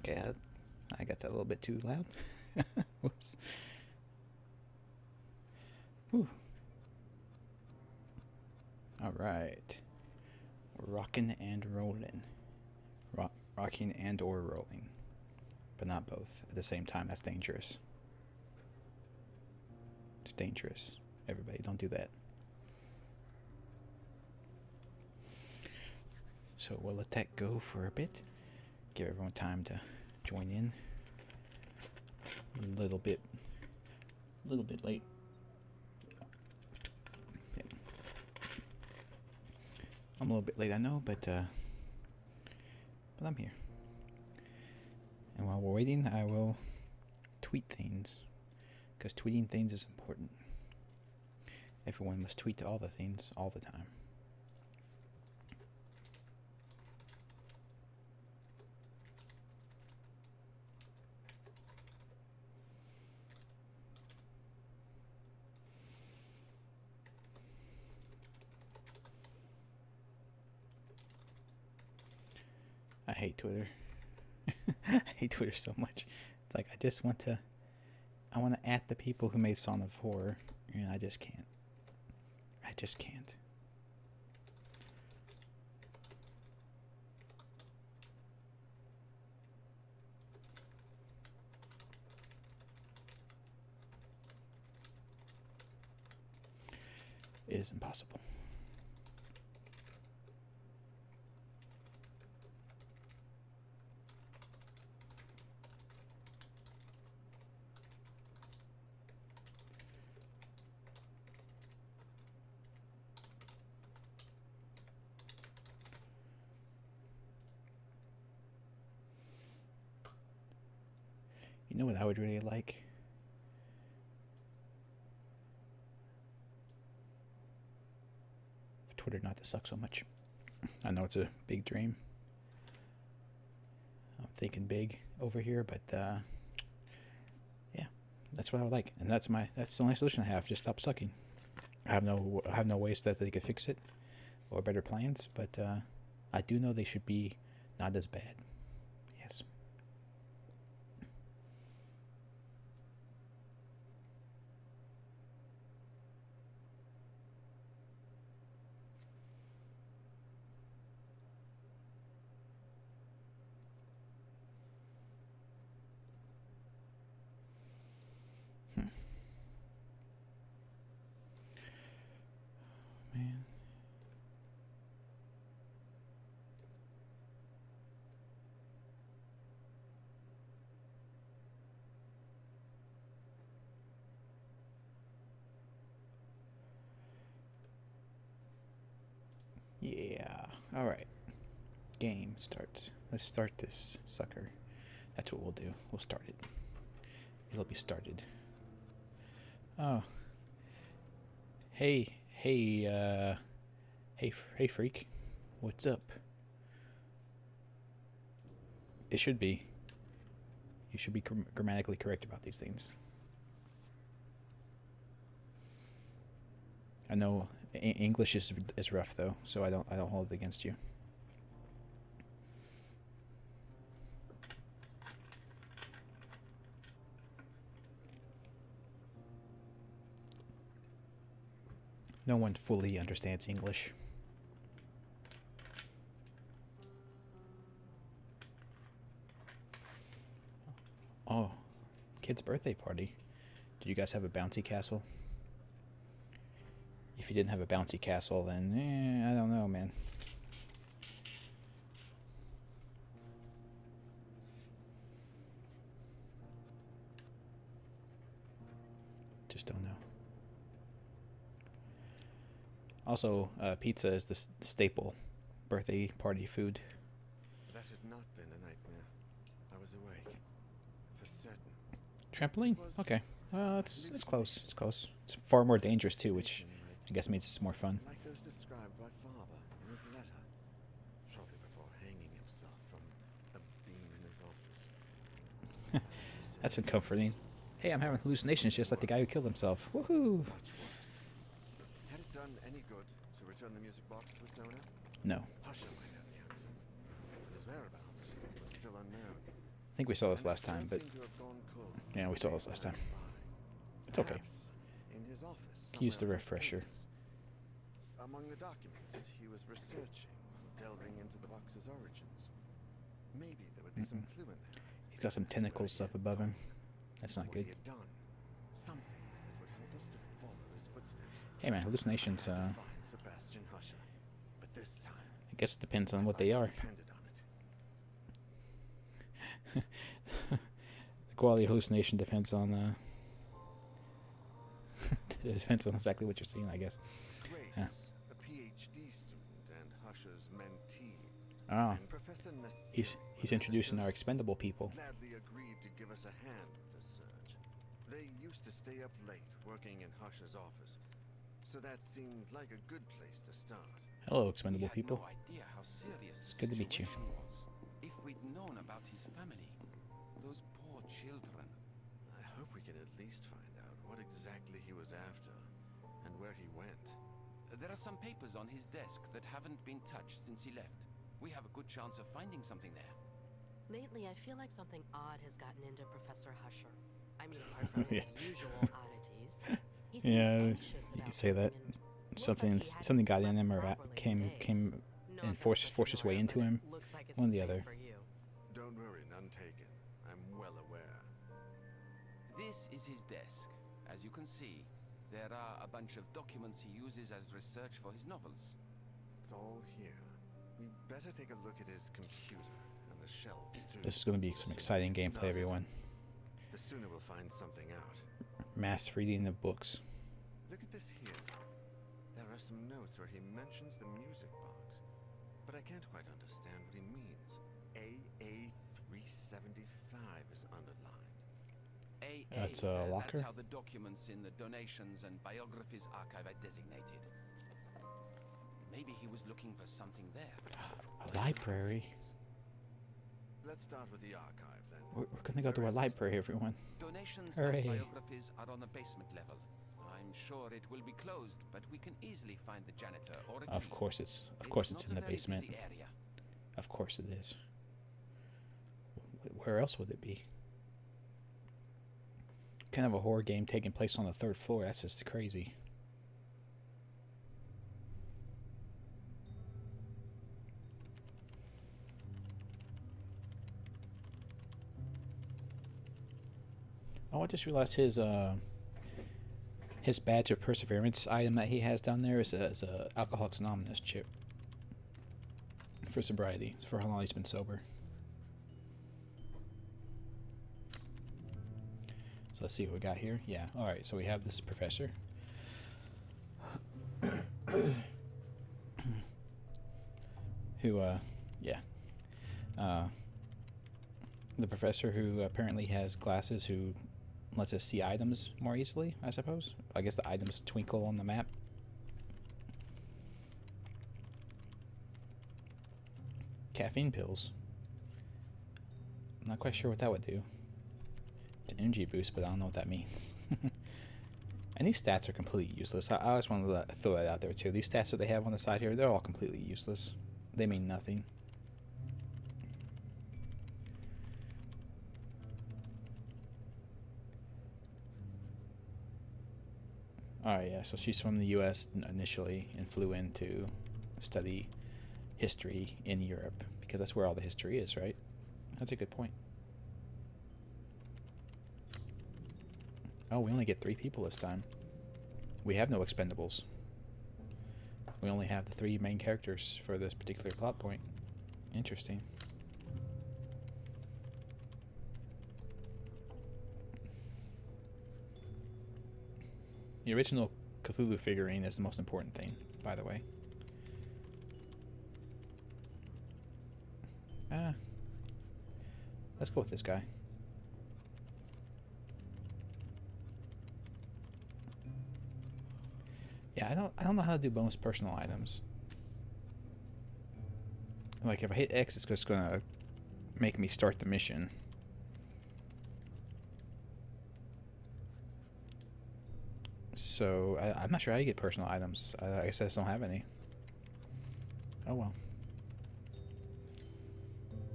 Okay, I got that a little bit too loud. Whoops. Whew. All right. We're rocking and rolling. Rocking and or rolling. But not both at the same time. That's dangerous. It's dangerous. Everybody, don't do that. So we'll let that go for a bit. Give everyone time to join in. A little bit late. Yeah. I'm a little bit late, I know, but I'm here. And while we're waiting, I will tweet things, because tweeting things is important. Everyone must tweet all the things all the time. I hate Twitter. I hate Twitter so much. It's like I want to at the people who made Song of Horror, and I just can't. I just can't. It is impossible. You know what I would really like? For Twitter not to suck so much. I know it's a big dream. I'm thinking big over here, but yeah, that's what I would like, and that's the only solution I have. Just stop sucking. I have no ways that they could fix it, or better plans, but I do know they should be not as bad. Yes. Man. Yeah. All right. Game starts. Let's start this sucker. That's what we'll do. We'll start it. It'll be started. Oh. Hey, hey, freak. What's up? It should be. You should be grammatically correct about these things. I know English is rough though, so I don't hold it against you. No one fully understands English. Oh, kid's birthday party. Did you guys have a bouncy castle? If you didn't have a bouncy castle, then I don't know, man. Just don't know. Also, pizza is the staple birthday party food. That had not been a nightmare. I was awake. For certain. Trampoline? Okay. It's close. It's close. It's far more dangerous too, which I guess means it's more fun. Like those described by Faber in his letter, shortly before hanging himself from a beam in his office. That's comforting. Hey, I'm having hallucinations just like the guy who killed himself. Woohoo! Much worse. Had it done any good to return the music box to its owner? No. Husher might have the answer. But his whereabouts was still unknown. think we saw this and last time, but seem to have gone cold yeah, we saw when this last they time. passed by. It's okay. Perhaps in his office. Use the somewhere on his refresher. papers. Among the documents he was researching, delving into the box's origins. Maybe there would be some clue in there. He's got some tentacles up above him. That's not What good. he had done. Something that would help us to follow his footsteps. Hey man, hallucinations. To find Sebastian Husher. But this time, I guess it depends on my what they life are. depended on it. The quality of hallucination depends on it depends on exactly what you're seeing, I guess. Grace, Yeah. a PhD student and Husher's mentee. Oh, And Professor Nasir he's introducing our expendable people. gladly agreed to give us a hand with the search. They used to stay up late working in Husher's office, so that seemed like a good place to start. Hello, expendable people. No idea how serious It's the good to meet you. situation was. If we'd known about his family, those poor children. I hope we can at least find out what exactly he was after and where he went. There are some papers on his desk that haven't been touched since he left. We have a good chance of finding something there. Lately, I feel like something odd has gotten into Professor Husher. I mean, apart from Yeah. his usual oddities. He seemed Yeah, anxious you about could say that. something and looked Something like he hadn't something got in slept him or properly came in days. came No and offense, forced his Mr. way Nora, into but it him. looks like it's One or the the same other. for you. Don't worry, none taken. I'm well aware. This is his desk. As you can see, there are a bunch of documents he uses as research for his novels. It's all here. We'd better take a look at his computer and the shelves, too. This is going to be some exciting gameplay, everyone. The sooner we'll find something out. Mass reading of books. Look at this here. There are some notes where he mentions the music box, but I can't quite understand what he means. AA375 is underlined. AA, That's a locker? That's how the documents in the donations and biographies archive are designated. Maybe he was looking for something there. A library. Let's start with the archive, then. We're going to go to a library, everyone. Donations Hooray. and biographies are on the basement level. I'm sure it will be closed, but we can easily find the janitor or a Of key. course it's not in a the very basement. busy area. Of course it is. Where else would it be? Kind of a horror game taking place on the 3rd floor. That's just crazy. Oh, I just realized his badge of perseverance item that he has down there is a Alcoholics Anonymous chip for sobriety, for how long he's been sober. So let's see what we got here. Yeah, all right. So we have this professor. Who, the professor who apparently has glasses who lets us see items more easily, I suppose. I guess the items twinkle on the map. Caffeine pills. I'm not quite sure what that would do. It's an energy boost, but I don't know what that means. And these stats are completely useless. I always wanted to throw that out there too. These stats that they have on the side here, they're all completely useless. They mean nothing. Alright, yeah, so she's from the US initially and flew in to study history in Europe because that's where all the history is, right? That's a good point. Oh, we only get 3 people this time. We have no expendables. We only have the 3 main characters for this particular plot point. Interesting. The original Cthulhu figurine is the most important thing, by the way. Let's go with this guy. Yeah, I don't know how to do bonus personal items. Like if I hit X, it's just gonna make me start the mission. So I'm not sure how you get personal items. I guess I just don't have any. Oh well.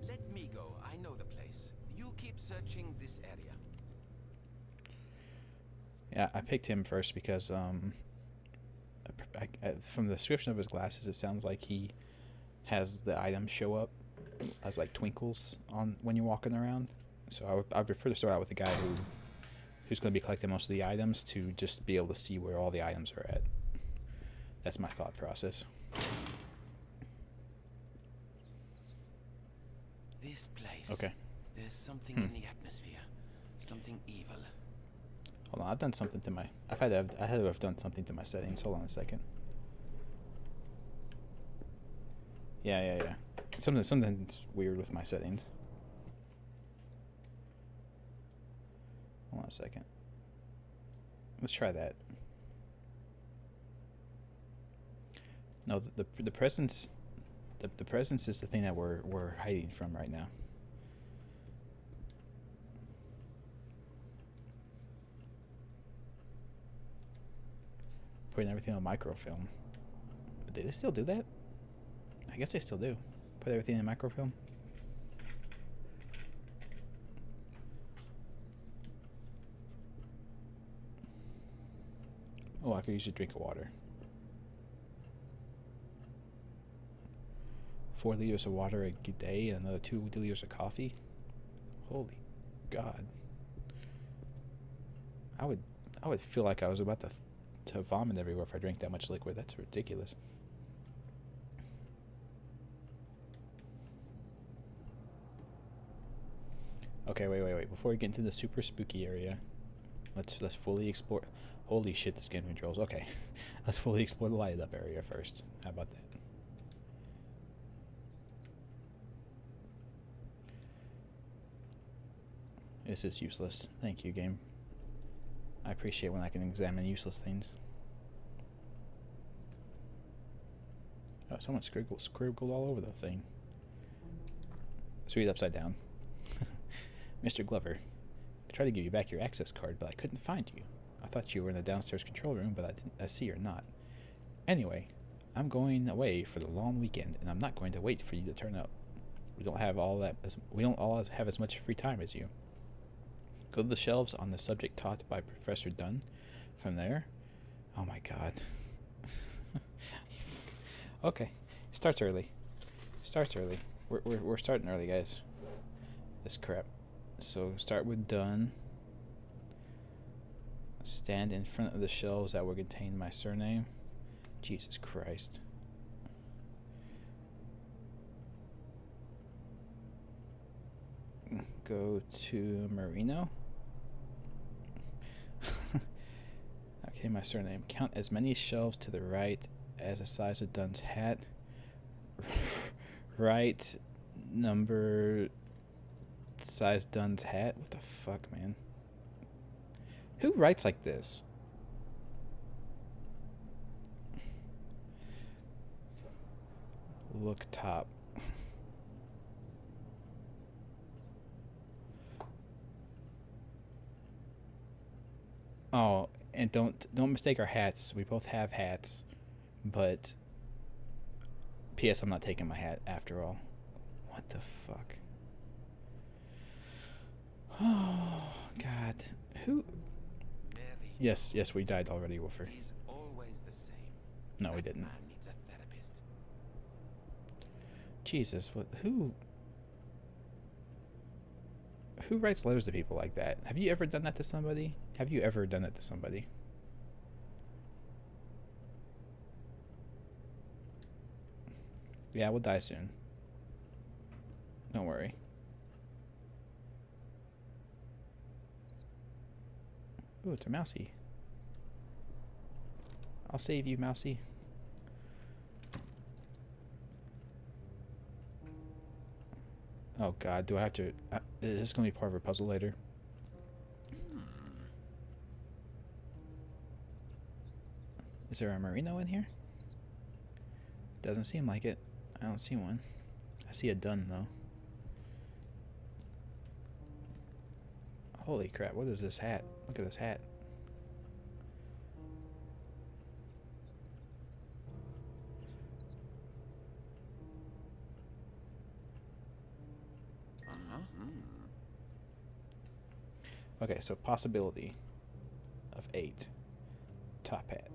Let me go. I know the place. You searching this area. Yeah, I picked him first because from the description of his glasses, it sounds like he has the items show up as like twinkles on when you're walking around. So I would prefer to start out with a guy who's going to be collecting most of the items to just be able to see where all the items are at. That's my thought process. This place. Okay. There's something in the atmosphere. Something evil. Hold on, I've done something to my. I had to have done something to my settings. Hold on a second. Yeah. Something's weird with my settings. Hold on a second. Let's try that. No, the presence, the presence is the thing that we're hiding from right now. Putting everything on microfilm. Do they still do that? I guess they still do. Put everything in microfilm. Oh, I could use a drink of water. 4 liters of water a day and another 2 liters of coffee. Holy God! I would feel like I was about to vomit everywhere if I drank that much liquid. That's ridiculous. Okay, wait. Before we get into the super spooky area, let's fully explore. Holy shit, this game controls. Okay, let's fully explore the lighted up area first. How about that? This is useless. Thank you, game. I appreciate when I can examine useless things. Oh, someone scribbled all over the thing. Let's read it upside down. Mr. Glover, I tried to give you back your access card, but I couldn't find you. I thought you were in the downstairs control room, but I see you're not. Anyway, I'm going away for the long weekend, and I'm not going to wait for you to turn up. We don't all have as much free time as you. Go to the shelves on the subject taught by Professor Dunn. From there, oh my God. Okay, starts early. We're starting early, guys. This crap. So start with Dunn. Stand in front of the shelves that will contain my surname. Jesus Christ. Go to Marino. Okay, my surname. Count as many shelves to the right as the size of Dunn's hat. Right number size Dunn's hat. What the fuck, man? Who writes like this? Look top. Oh, and don't mistake our hats. We both have hats, but P.S. I'm not taking my hat after all. What the fuck? Oh God, who? Mary, Yes, we died already, Wolfer. he's always the same. No, we That didn't. man needs a therapist. Jesus, what? Who writes letters to people like that? Have you ever done that to somebody? Have you ever done that to somebody? Yeah, we'll die soon. Don't worry. Ooh, it's a mousy. I'll save you, mousy. Oh God, do I have to? Is this gonna be part of a puzzle later? Is there a Marino in here? Doesn't seem like it. I don't see one. I see a Dunn though. Holy crap! What is this hat? Look at this hat. Okay, so possibility of 8. Top hat.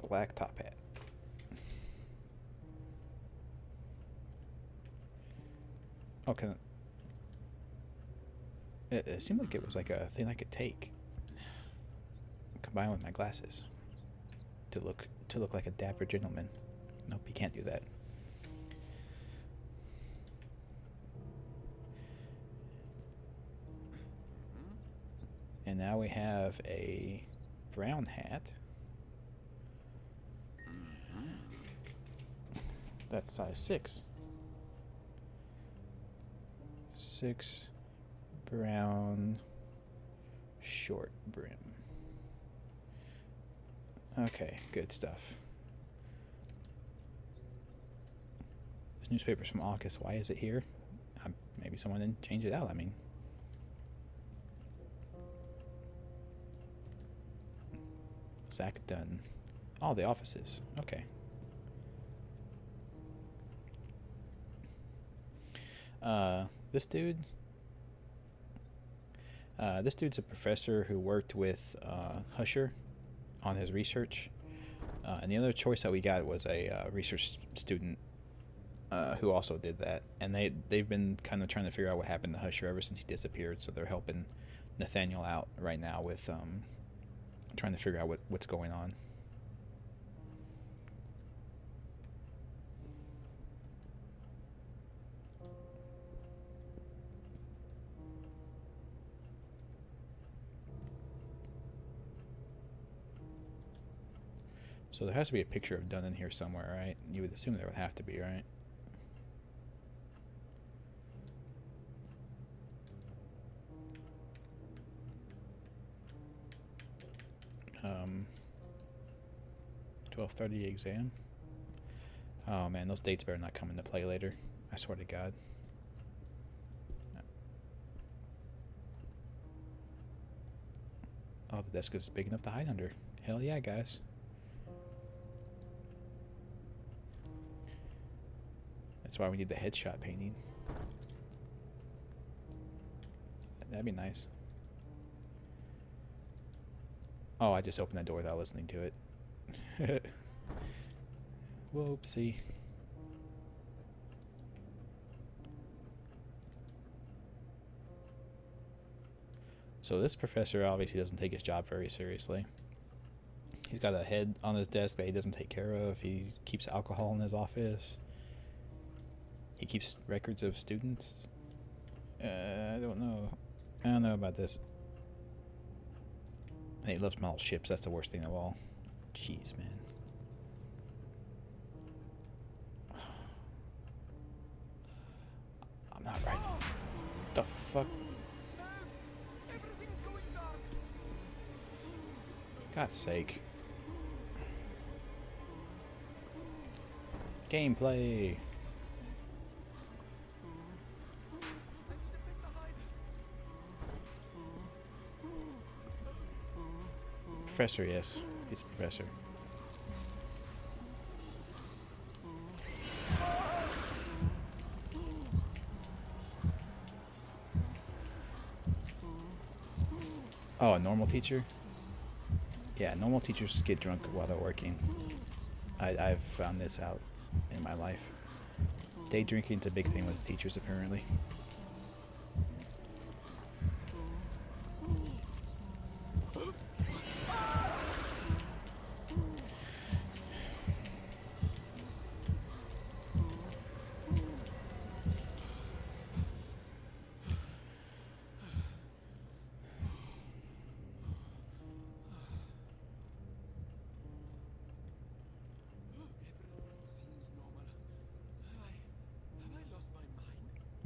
Black top hat. Okay. It seemed like it was like a thing I could take, combined with my glasses, to look like a dapper gentleman. Nope, you can't do that. And now we have a brown hat. That's size 6. 6 brown short brim. Okay, good stuff. This newspaper's from August. Why is it here? Maybe someone didn't change it out. I mean, Zach Dunn. Oh, the offices. Okay. This dude. This dude's a professor who worked with Husher on his research. And the other choice that we got was a research student who also did that. And they've been kind of trying to figure out what happened to Husher ever since he disappeared. So they're helping Nathaniel out right now with trying to figure out what's going on. So there has to be a picture of Dunn in here somewhere, right? You would assume there would have to be, right? 12:30 exam. Oh man, those dates better not come into play later. I swear to God. Oh, the desk is big enough to hide under. Hell yeah, guys. That's why we need the headshot painting. That'd be nice. Oh, I just opened that door without listening to it. Whoopsie. So this professor obviously doesn't take his job very seriously. He's got a head on his desk that he doesn't take care of. He keeps alcohol in his office. He keeps records of students. I don't know. I don't know about this. And he loves model ships. That's the worst thing of all. Jeez, man. I'm not right. What the fuck? God's sake. Gameplay. Professor, yes. He's a professor. Oh, a normal teacher? Yeah, normal teachers get drunk while they're working. I've found this out in my life. Day drinking's a big thing with teachers, apparently.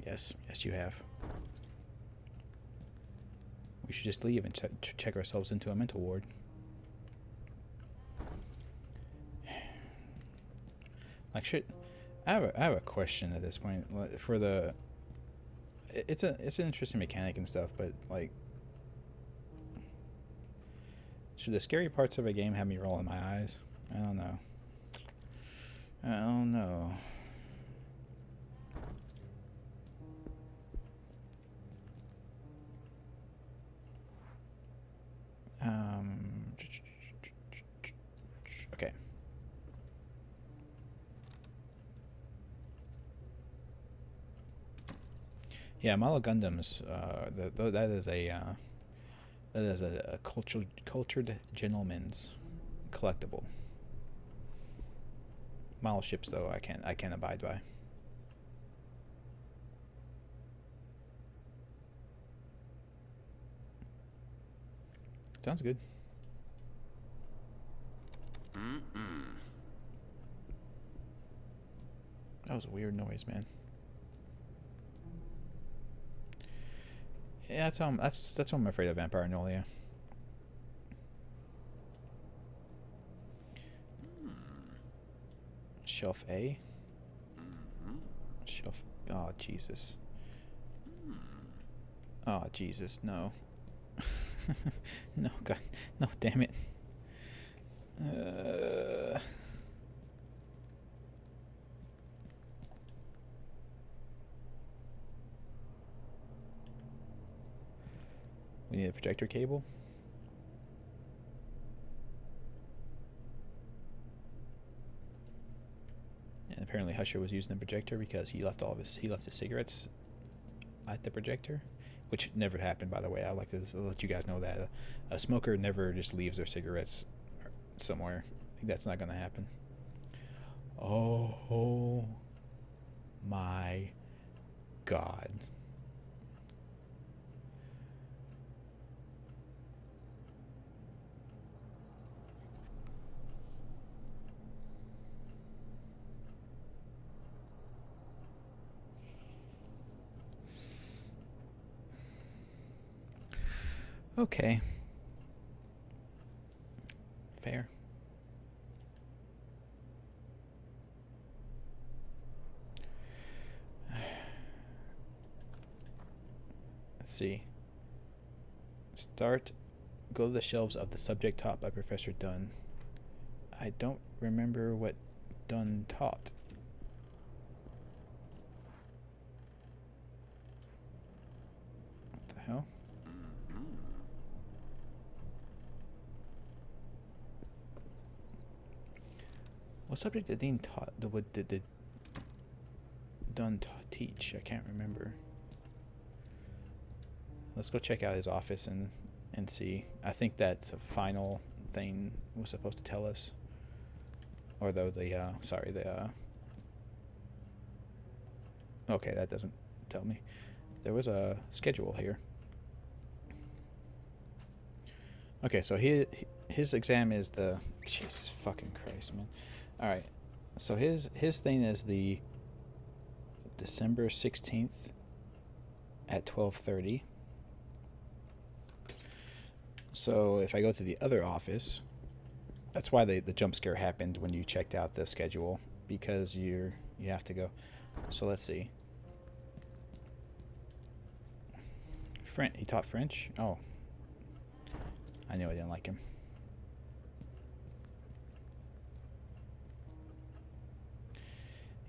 Yes, you have. We should just leave and check ourselves into a mental ward. Like, shit. I have a question at this point. For the, it's an interesting mechanic and stuff, but like, should the scary parts of a game have me rolling my eyes? I don't know. I don't know. Yeah, model Gundams. That is a cultured gentleman's collectible. Model ships, though, I can't abide by. Sounds good. That was a weird noise, man. Yeah, that's what I'm afraid of, Vampire Nolia. Shelf A. Shelf. Oh Jesus. Oh Jesus, no. No, God, no, damn it. We need a projector cable. And apparently Husher was using the projector because he left his cigarettes at the projector, which never happened, by the way. I like to let you guys know that a smoker never just leaves their cigarettes somewhere. That's not going to happen. Oh my God. Okay. Fair. Let's see. Go to the shelves of the subject taught by Professor Dunn. I don't remember what Dunn taught. What the hell? What subject did Dean taught? What did Dunn teach? I can't remember. Let's go check out his office and see. I think that's a final thing was supposed to tell us. Or though okay, that doesn't tell me. There was a schedule here. Okay, so his exam is the Jesus fucking Christ, man. All right, so his thing is the December 16th at 12:30. So if I go to the other office, that's why the jump scare happened when you checked out the schedule, because you have to go. So let's see. He taught French? Oh. I knew I didn't like him.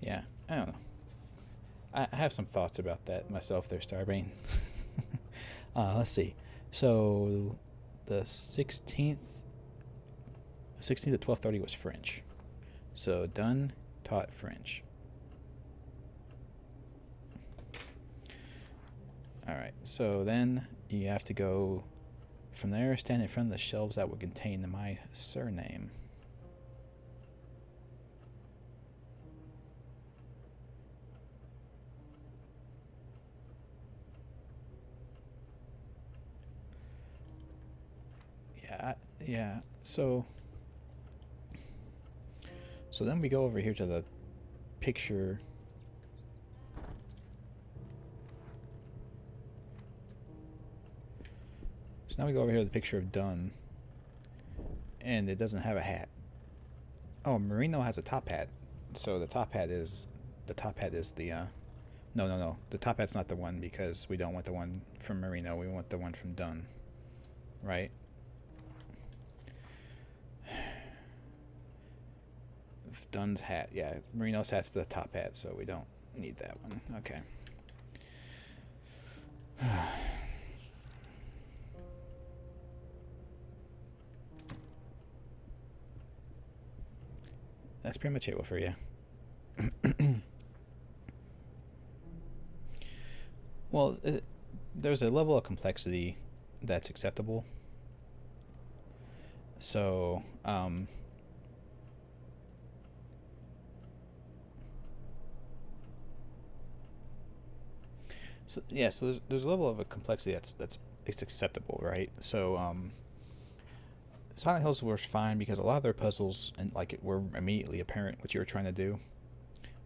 Yeah, I don't know. I have some thoughts about that myself there, Starbane. Let's see. So the 16th at 12:30 was French. So Dunn taught French. All right. So then you have to go from there, stand in front of the shelves that would contain my surname. Yeah. So then we go over here to the picture. So now we go over here to the picture of Dunn, and it doesn't have a hat. Oh, Marino has a top hat. So the top hat is the no. The top hat's not the one, because we don't want the one from Marino. We want the one from Dunn, right? Dunn's hat, yeah. Marino's hat's the top hat, so we don't need that one. Okay. That's pretty much it for you. Well, there's a level of complexity that's acceptable. So, so there's a level of a complexity that's it's acceptable, right? So, Silent Hills works fine because a lot of their puzzles and like it were immediately apparent what you were trying to do.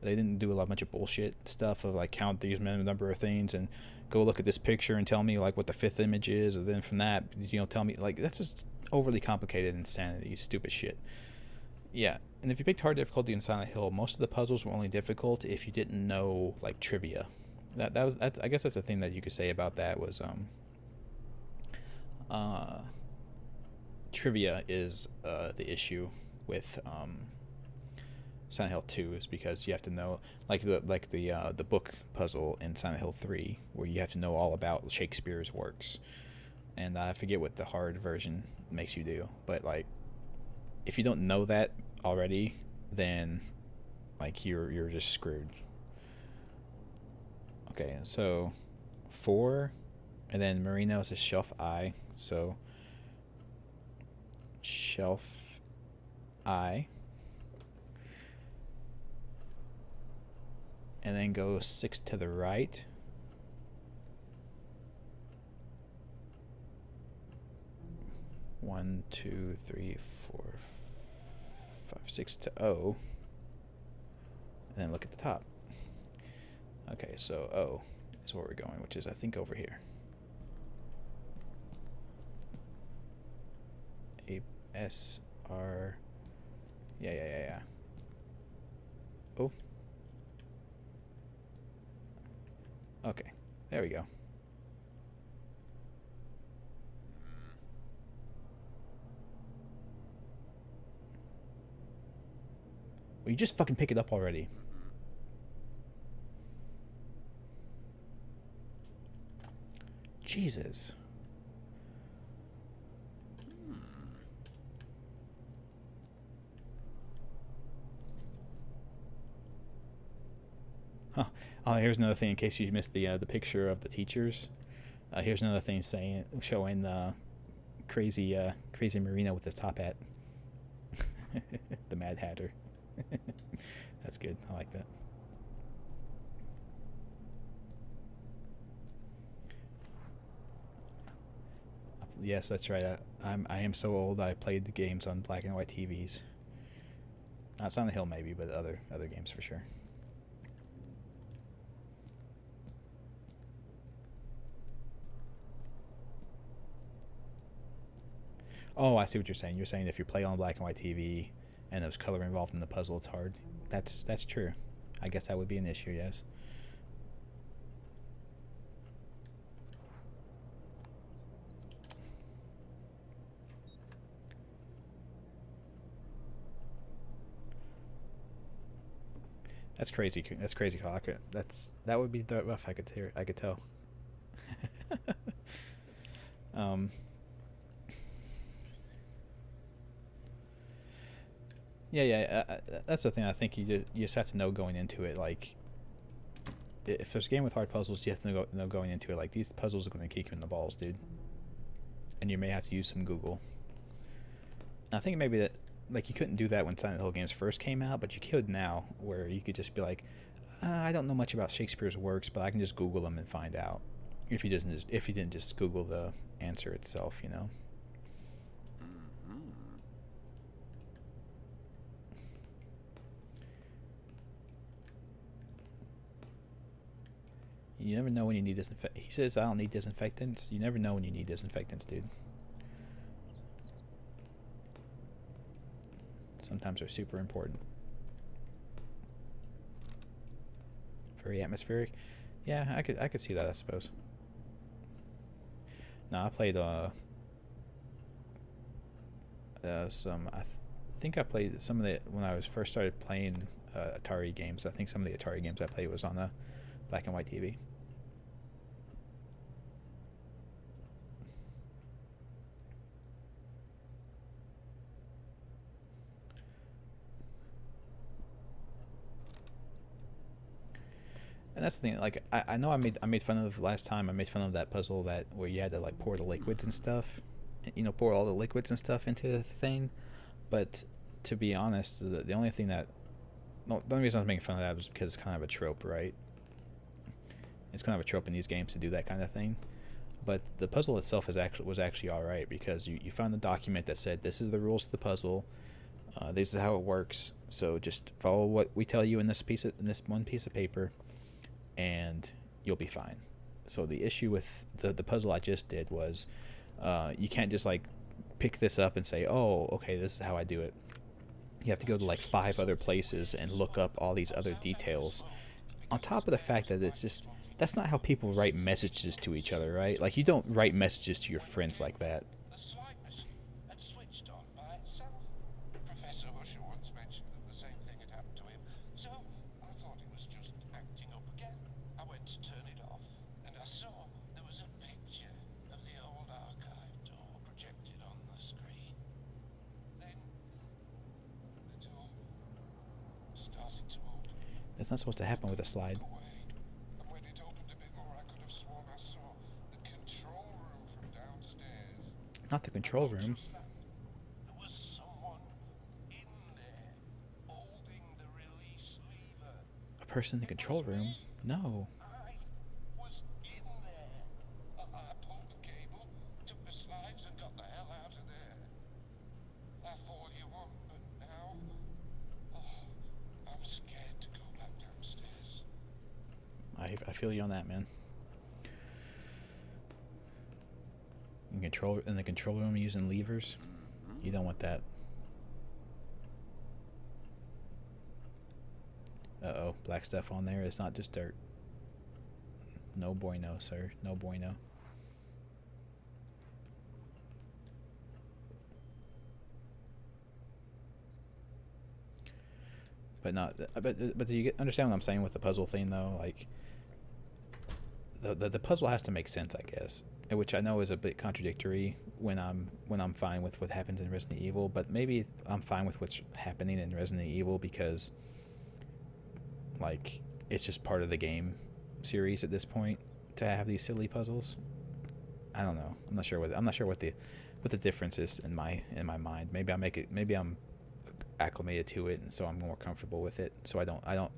They didn't do a lot bunch of bullshit stuff of like count these number of things and go look at this picture and tell me like what the fifth image is, and then from that, tell me like that's just overly complicated insanity, stupid shit. Yeah, and if you picked hard difficulty in Silent Hill, most of the puzzles were only difficult if you didn't know like trivia. I guess that's the thing that you could say about that was trivia is the issue with Silent Hill 2 is because you have to know the book puzzle in Silent Hill 3 where you have to know all about Shakespeare's works. And I forget what the hard version makes you do, but like if you don't know that already, then like you're just screwed. Okay, so 4 and then Marino is a shelf I, so shelf I, and then go 6 to the right. One, two, three, four, 5, 6 to O, and then look at the top. Okay, so O is where we're going, which is I think over here. A S R, yeah. O. Okay, there we go. Well, you just fucking pick it up already. Jesus. Huh. Oh, here's another thing in case you missed the picture of the teachers. Here's another thing showing crazy Marino with his top hat. The Mad Hatter. That's good. I like that. Yes, that's right. I am so old. I played the games on black and white TVs. Not Silent Hill maybe, but other games for sure. Oh, I see what you're saying. You're saying if you play on black and white TV and there's color involved in the puzzle, it's hard. That's true. I guess that would be an issue, yes. That's crazy. That's crazy, Carl. That would be rough. I could tell. Yeah. That's the thing. I think you just have to know going into it. Like, if there's a game with hard puzzles, you have to know going into it. Like, these puzzles are going to kick you in the balls, dude. And you may have to use some Google. I think maybe that, like, you couldn't do that when Silent Hill games first came out, but you could now, where you could just be like, I don't know much about Shakespeare's works, but I can just Google them and find out. If you didn't just Google the answer itself, you know. You never know when you need disinfectants. He says I don't need disinfectants. You never know when you need disinfectants, dude. Sometimes they're super important. Very atmospheric. Yeah, I could see that, I suppose. No, I played think I played some of the when I was first started playing Atari games. I think some of the Atari games I played was on a black and white TV. And that's the thing. Like I know I made fun of last time. I made fun of that puzzle that where you had to like pour the liquids and stuff. You know, pour all the liquids and stuff into the thing. But to be honest, the only thing that no, the only reason I was making fun of that was because it's kind of a trope, right? It's kind of a trope in these games to do that kind of thing. But the puzzle itself was actually all right because you found a document that said this is the rules of the puzzle. This is how it works. So just follow what we tell you in this one piece of paper, and you'll be fine. So the issue with the puzzle I just did was you can't just like pick this up and say, oh, okay, this is how I do it. You have to go to like 5 other places and look up all these other details. On top of the fact that it's just that's not how people write messages to each other, right? Like you don't write messages to your friends like that. The slide machine had switched on by itself. Professor Husher once mentioned that the same thing had happened to him, so I thought it was just acting up again. I went to turn it off, and I saw there was a picture of the old archive door projected on the screen. Then the door started to open. That's not supposed to happen with a slide. Not the control room. There was someone in there holding the release lever. A person in the control room? No. I was in there. I pulled the cable, took the slides, and got the hell out of there. I followed you on, but now I'm scared to go back downstairs. I feel you on that, man. In the control room using levers, you don't want that. Uh-oh, black stuff on there. It's not just dirt. No bueno, sir. No bueno. But not. But do you understand what I'm saying with the puzzle thing though? Like, the puzzle has to make sense, I guess. Which I know is a bit contradictory when I'm fine with what happens in Resident Evil, but maybe I'm fine with what's happening in Resident Evil because like it's just part of the game series at this point to have these silly puzzles. I don't know. I'm not sure what the difference is in my mind. Maybe I'm acclimated to it and so I'm more comfortable with it. So I don't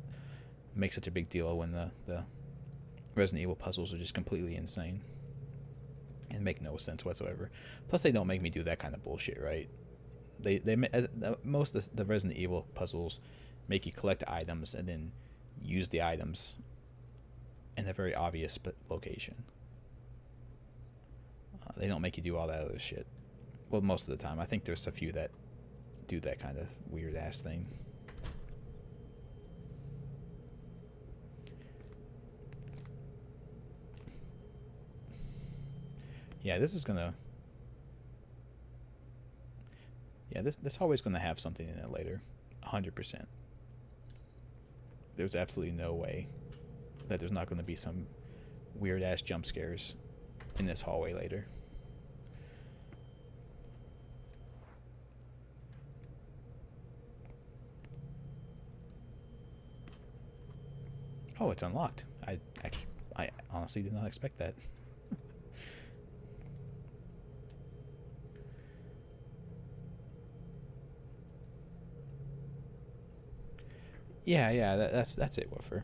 make such a big deal when the Resident Evil puzzles are just completely insane and make no sense whatsoever. Plus, they don't make me do that kind of bullshit, right? Most of the Resident Evil puzzles make you collect items and then use the items in a very obvious location. They don't make you do all that other shit. Well, most of the time. I think there's a few that do that kind of weird ass thing. Yeah, this is gonna. Yeah, this hallway's gonna have something in it later, 100%. There's absolutely no way that there's not gonna be some weird ass jump scares in this hallway later. Oh, it's unlocked. I honestly did not expect that. Yeah, that's it, Woofer.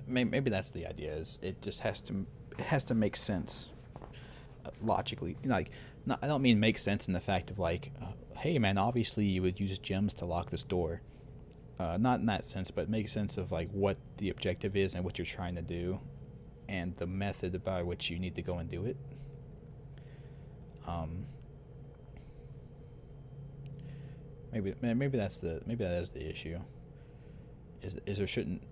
Maybe that's the idea. Is it just has to make sense logically. Like, I don't mean make sense in the fact of like, hey man, obviously you would use gems to lock this door. Not in that sense, but make sense of like what the objective is and what you're trying to do, and the method by which you need to go and do it. Maybe that is the issue. Is there shouldn't.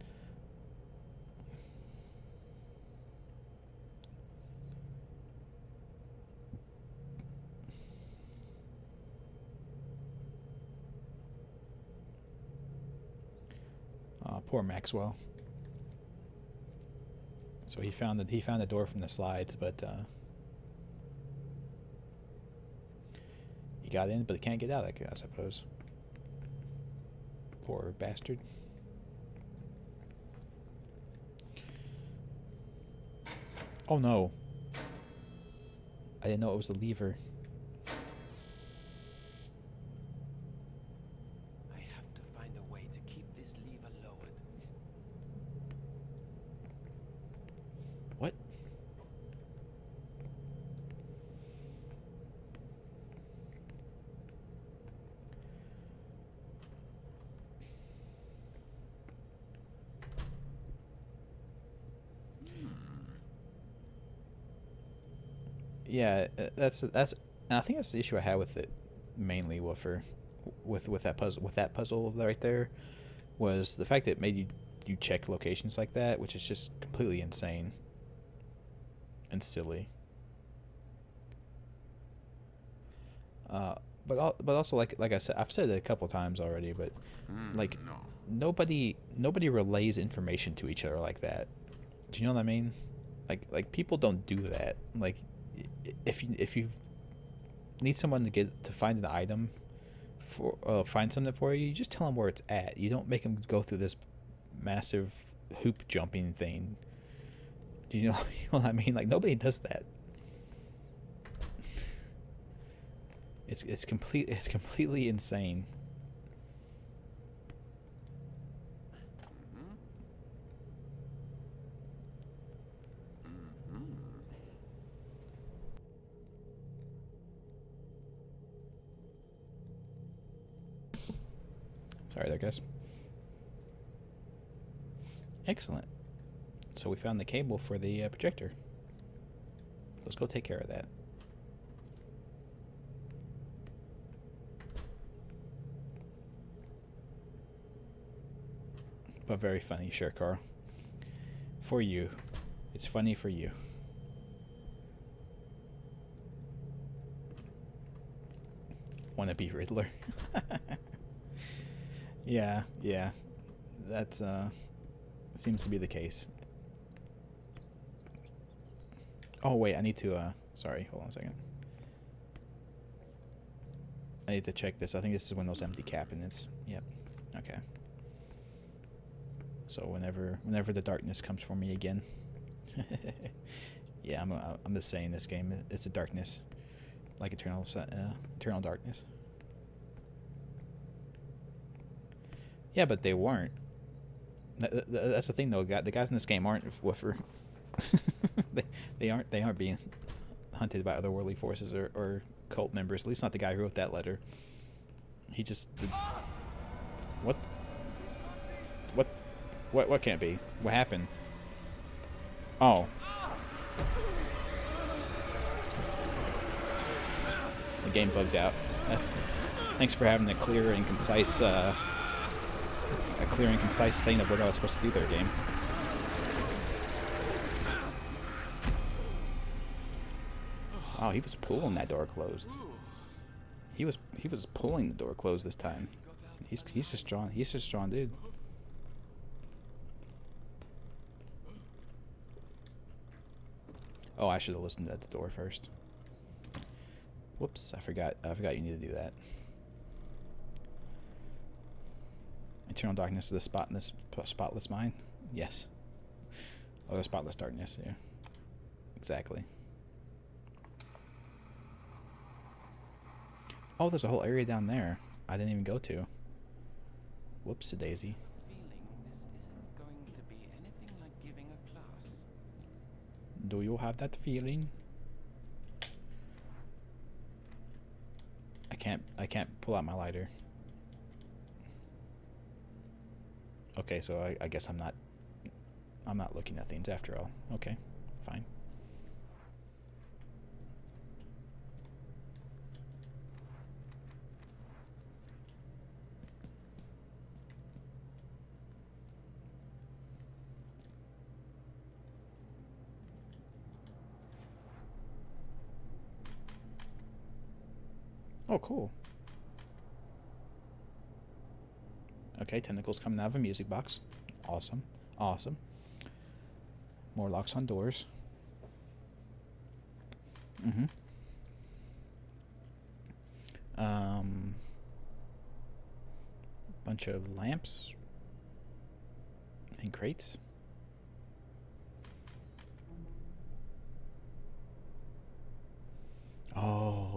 Poor Maxwell. So he found the door from the slides, but he got in, but he can't get out. I suppose. Poor bastard. Oh no. I didn't know it was the lever. I have to find a way to keep this lever lowered. What? Yeah, that's and I think that's the issue I had with it mainly, Woofer, with that puzzle right there, was the fact that it made you check locations like that, which is just completely insane and silly. But also like I said, I've said it a couple times already, but like No. nobody relays information to each other like that. Do you know what I mean? Like people don't do that. Like if you need someone to find an item for find something for you, you just tell them where it's at. You don't make them go through this massive hoop jumping thing. Do you know, you know what I mean? Like nobody does that. It's completely insane. Sorry there, guys. Excellent. So we found the cable for the projector. Let's go take care of that. But very funny, sure, Carl. For you. It's funny for you. Wanna be Riddler? Yeah. That's seems to be the case. Oh wait, I need to sorry, hold on a second. I need to check this. I think this is one of those empty cabinets. Yep. Okay. So whenever the darkness comes for me again. Yeah, I'm just saying this game, it's a darkness, like eternal darkness. Yeah, but they weren't. That's the thing though. The guys in this game aren't Woofer. they aren't being hunted by otherworldly forces or cult members. At least not the guy who wrote that letter. He just did. What? What can't be? What happened? Oh. The game bugged out. Thanks for having a clear and concise thing of what I was supposed to do there, game. Wow, he was pulling that door closed. He was pulling the door closed this time. He's a strong dude. Oh, I should have listened at the door first. Whoops, I forgot you need to do that. Eternal darkness of the spotless mind? Yes. Oh, the spotless darkness, yeah. Exactly. Oh, there's a whole area down there I didn't even go to. Whoops-a-daisy. Feeling this isn't going to be anything like giving a class. Do you have that feeling? I can't pull out my lighter. Okay, so I guess I'm not looking at things after all. Okay, fine. Oh, cool. Okay, tentacles coming out of a music box. Awesome. Awesome. More locks on doors. Mm-hmm. Bunch of lamps and crates.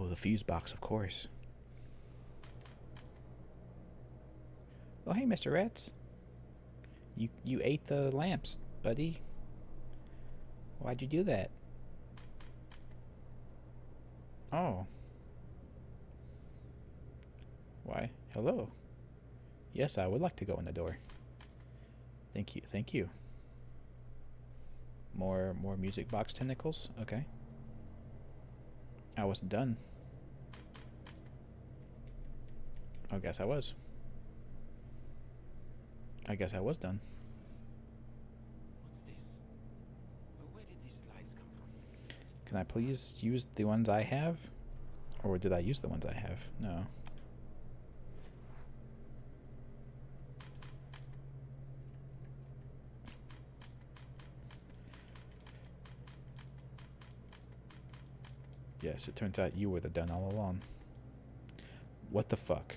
the fuse box, of course. Oh, hey, Mr. Rats. You ate the lamps, buddy. Why'd you do that? Oh. Why? Hello. Yes, I would like to go in the door. Thank you. Thank you. More music box tentacles? Okay. I was done. I guess I was. I guess I was done. What's this? Where did these slides come from? Can I please use the ones I have? Or did I use the ones I have? No. Yes, it turns out you were the done all along. What the fuck?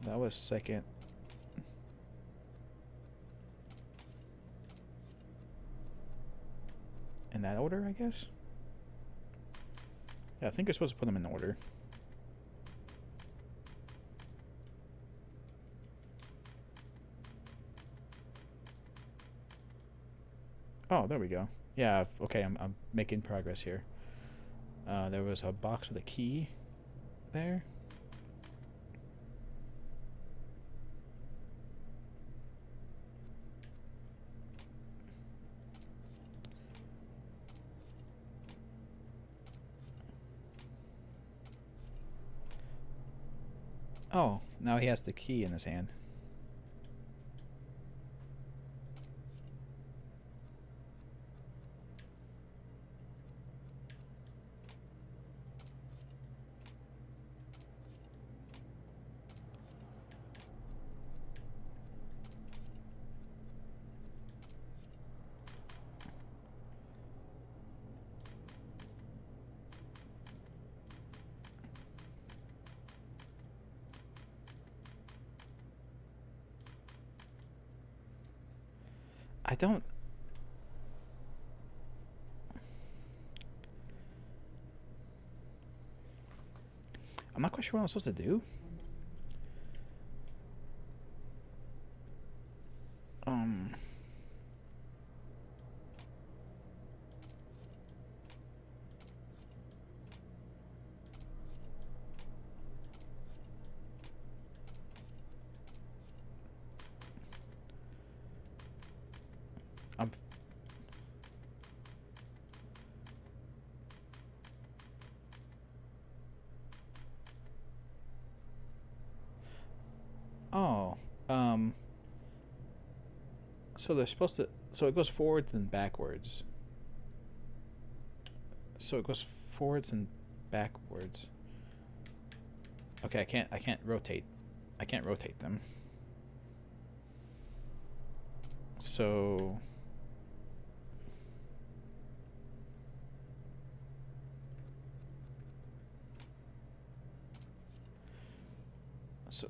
That was second. In that order, I guess? Yeah, I think you're supposed to put them in order. Oh, there we go. Yeah, okay, I'm making progress here. There was a box with a key there. Oh, now he has the key in his hand. I don't... I'm not quite sure what I'm supposed to do. I'm... Oh, so they're supposed to... So it goes forwards and backwards. So it goes forwards and backwards. Okay, I can't rotate. I can't rotate them. So... So...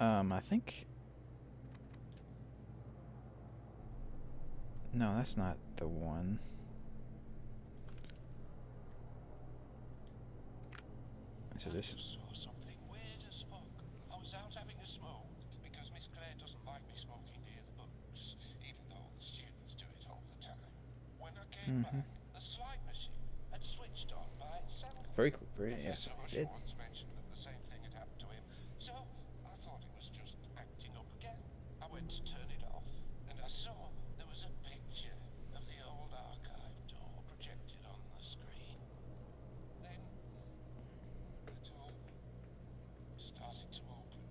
I think... No, that's not the one. So this... Saw something weird as fuck. I was out having a smoke because Miss Claire doesn't like me smoking near the books, even though the students do it all the time. When I came back, the slide machine had switched on by itself. Very cool. Very, yes, Professor it did. Usher once mentioned that the same thing had happened to him, so I thought it was just acting up again. I went to turn it off, and I saw there was a picture of the old archive door projected on the screen. Then the door started to open.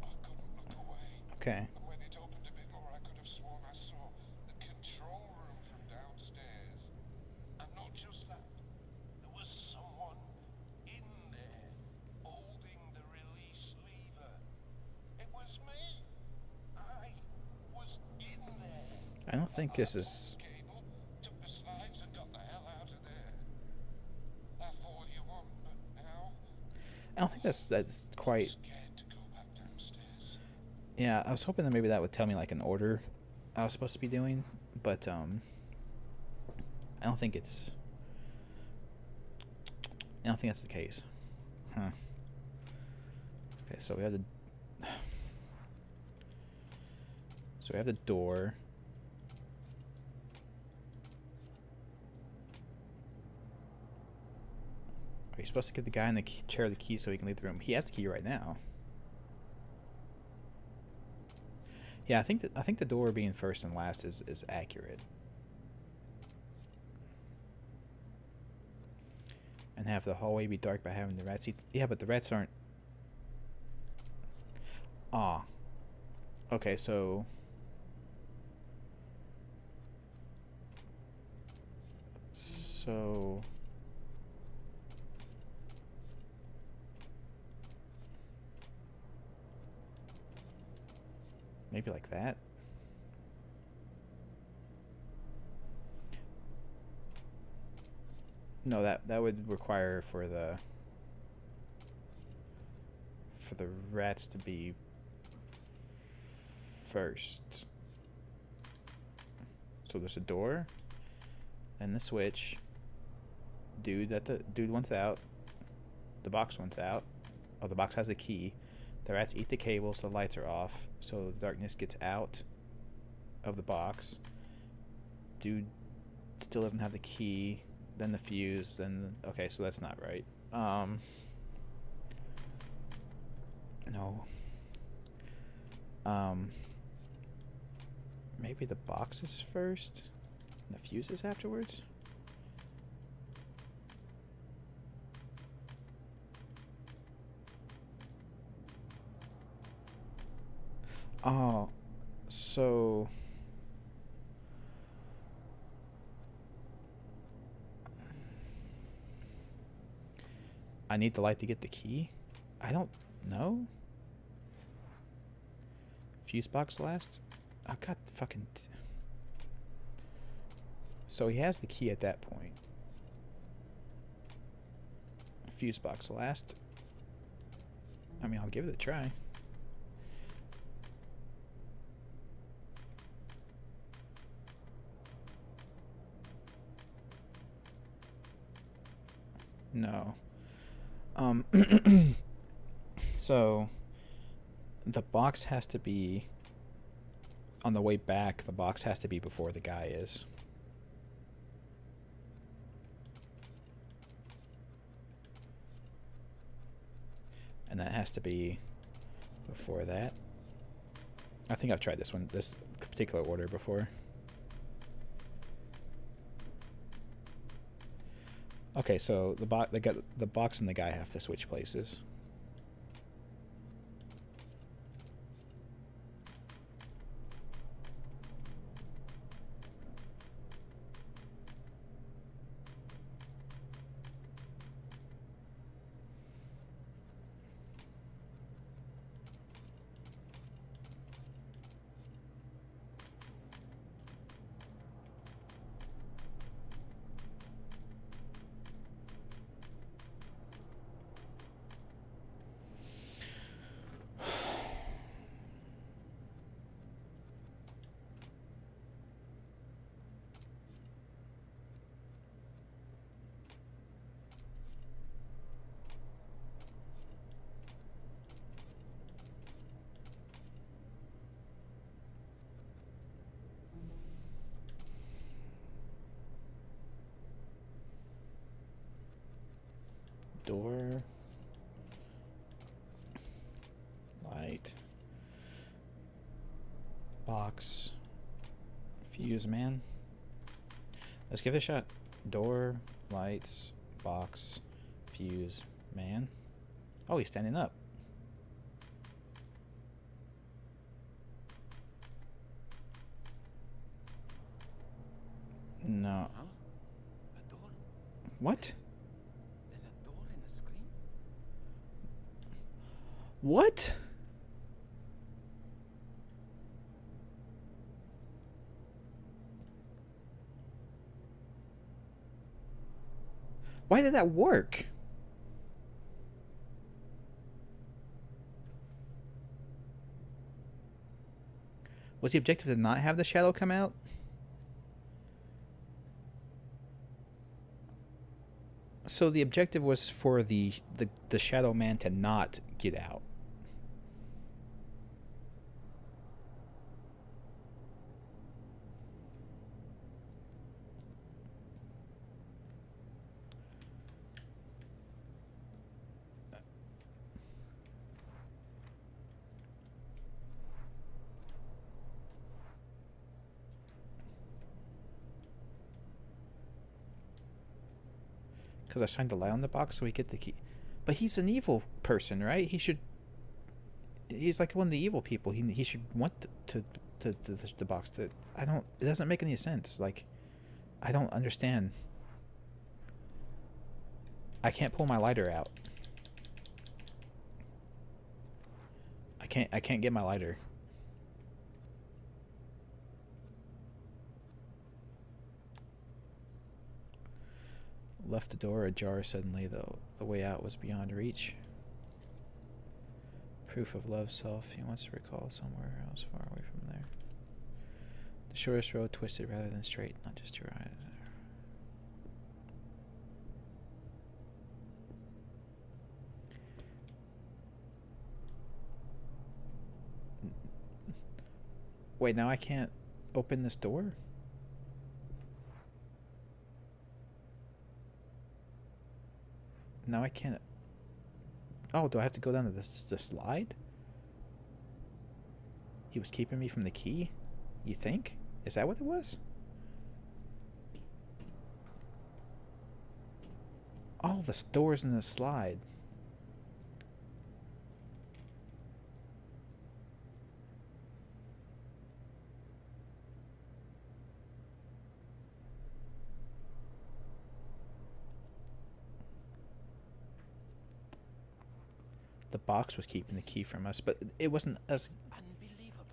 I couldn't look away. Okay. And when it opened a bit more, I could have sworn I saw think this is. Cable, took the slides and got the hell out of there. That's all you want, but now I don't think that's quite. scared to go back downstairs. Yeah, I was hoping that maybe that would tell me like an order I was supposed to be doing, but I don't think it's. I don't think that's the case. Huh. Okay, so we have the. So we have the door. Are you supposed to give the guy in the chair the key so he can leave the room? He has the key right now. Yeah, I think the door being first and last is accurate. And have the hallway be dark by having the rats eat. Yeah, but the rats aren't. Ah. Okay, so. So. Maybe like that. No, that would require for the rats to be first. So there's a door, and the switch. Dude wants out. The box wants out. Oh, the box has the key. The rats eat the cable, so the lights are off. So the darkness gets out of the box. Dude still doesn't have the key. Then the fuse. Then okay, so that's not right. No. Maybe the box is first, and the fuse is afterwards. Oh, so I need the light to get the key? I don't know. Fuse box last? I got fucking. So he has the key at that point. Fuse box last. I mean, I'll give it a try. No. So the box has to be on the way back. The box has to be before the guy is. And that has to be before that. I think I've tried this particular order before. Okay, so the box and the guy have to switch places. Door, light, box, fuse, man. Let's give it a shot. Door, lights, box, fuse, man. Oh, he's standing up. No. Huh? A door? What? There's a door in the screen? What? Why did that work? Was the objective to not have the shadow come out? So the objective was for the shadow man to not get out. Because I signed a lie on the box, so we get the key. But he's an evil person, right? He's like one of the evil people. He should want the box to. I don't. It doesn't make any sense. Like, I don't understand. I can't pull my lighter out. I can't get my lighter. Left the door ajar suddenly, though the way out was beyond reach. Proof of love's self. He wants to recall somewhere else far away from there. The shortest road twisted rather than straight, not just your eyes. Wait, now I can't open this door? Now I can't. Oh, do I have to go down to the slide? He was keeping me from the key? You think? Is that what it was? Oh, the doors in the slide. The box was keeping the key from us, but it wasn't us.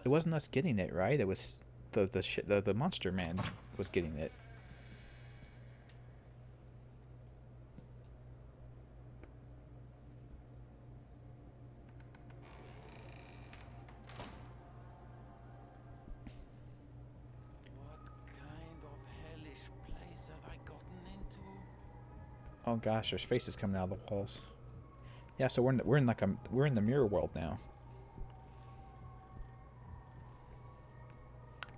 It wasn't us getting it, right? It was the monster man was getting it. What kind of hellish place have I gotten into? Oh gosh, there's faces coming out of the walls. Yeah, so we're in the mirror world now.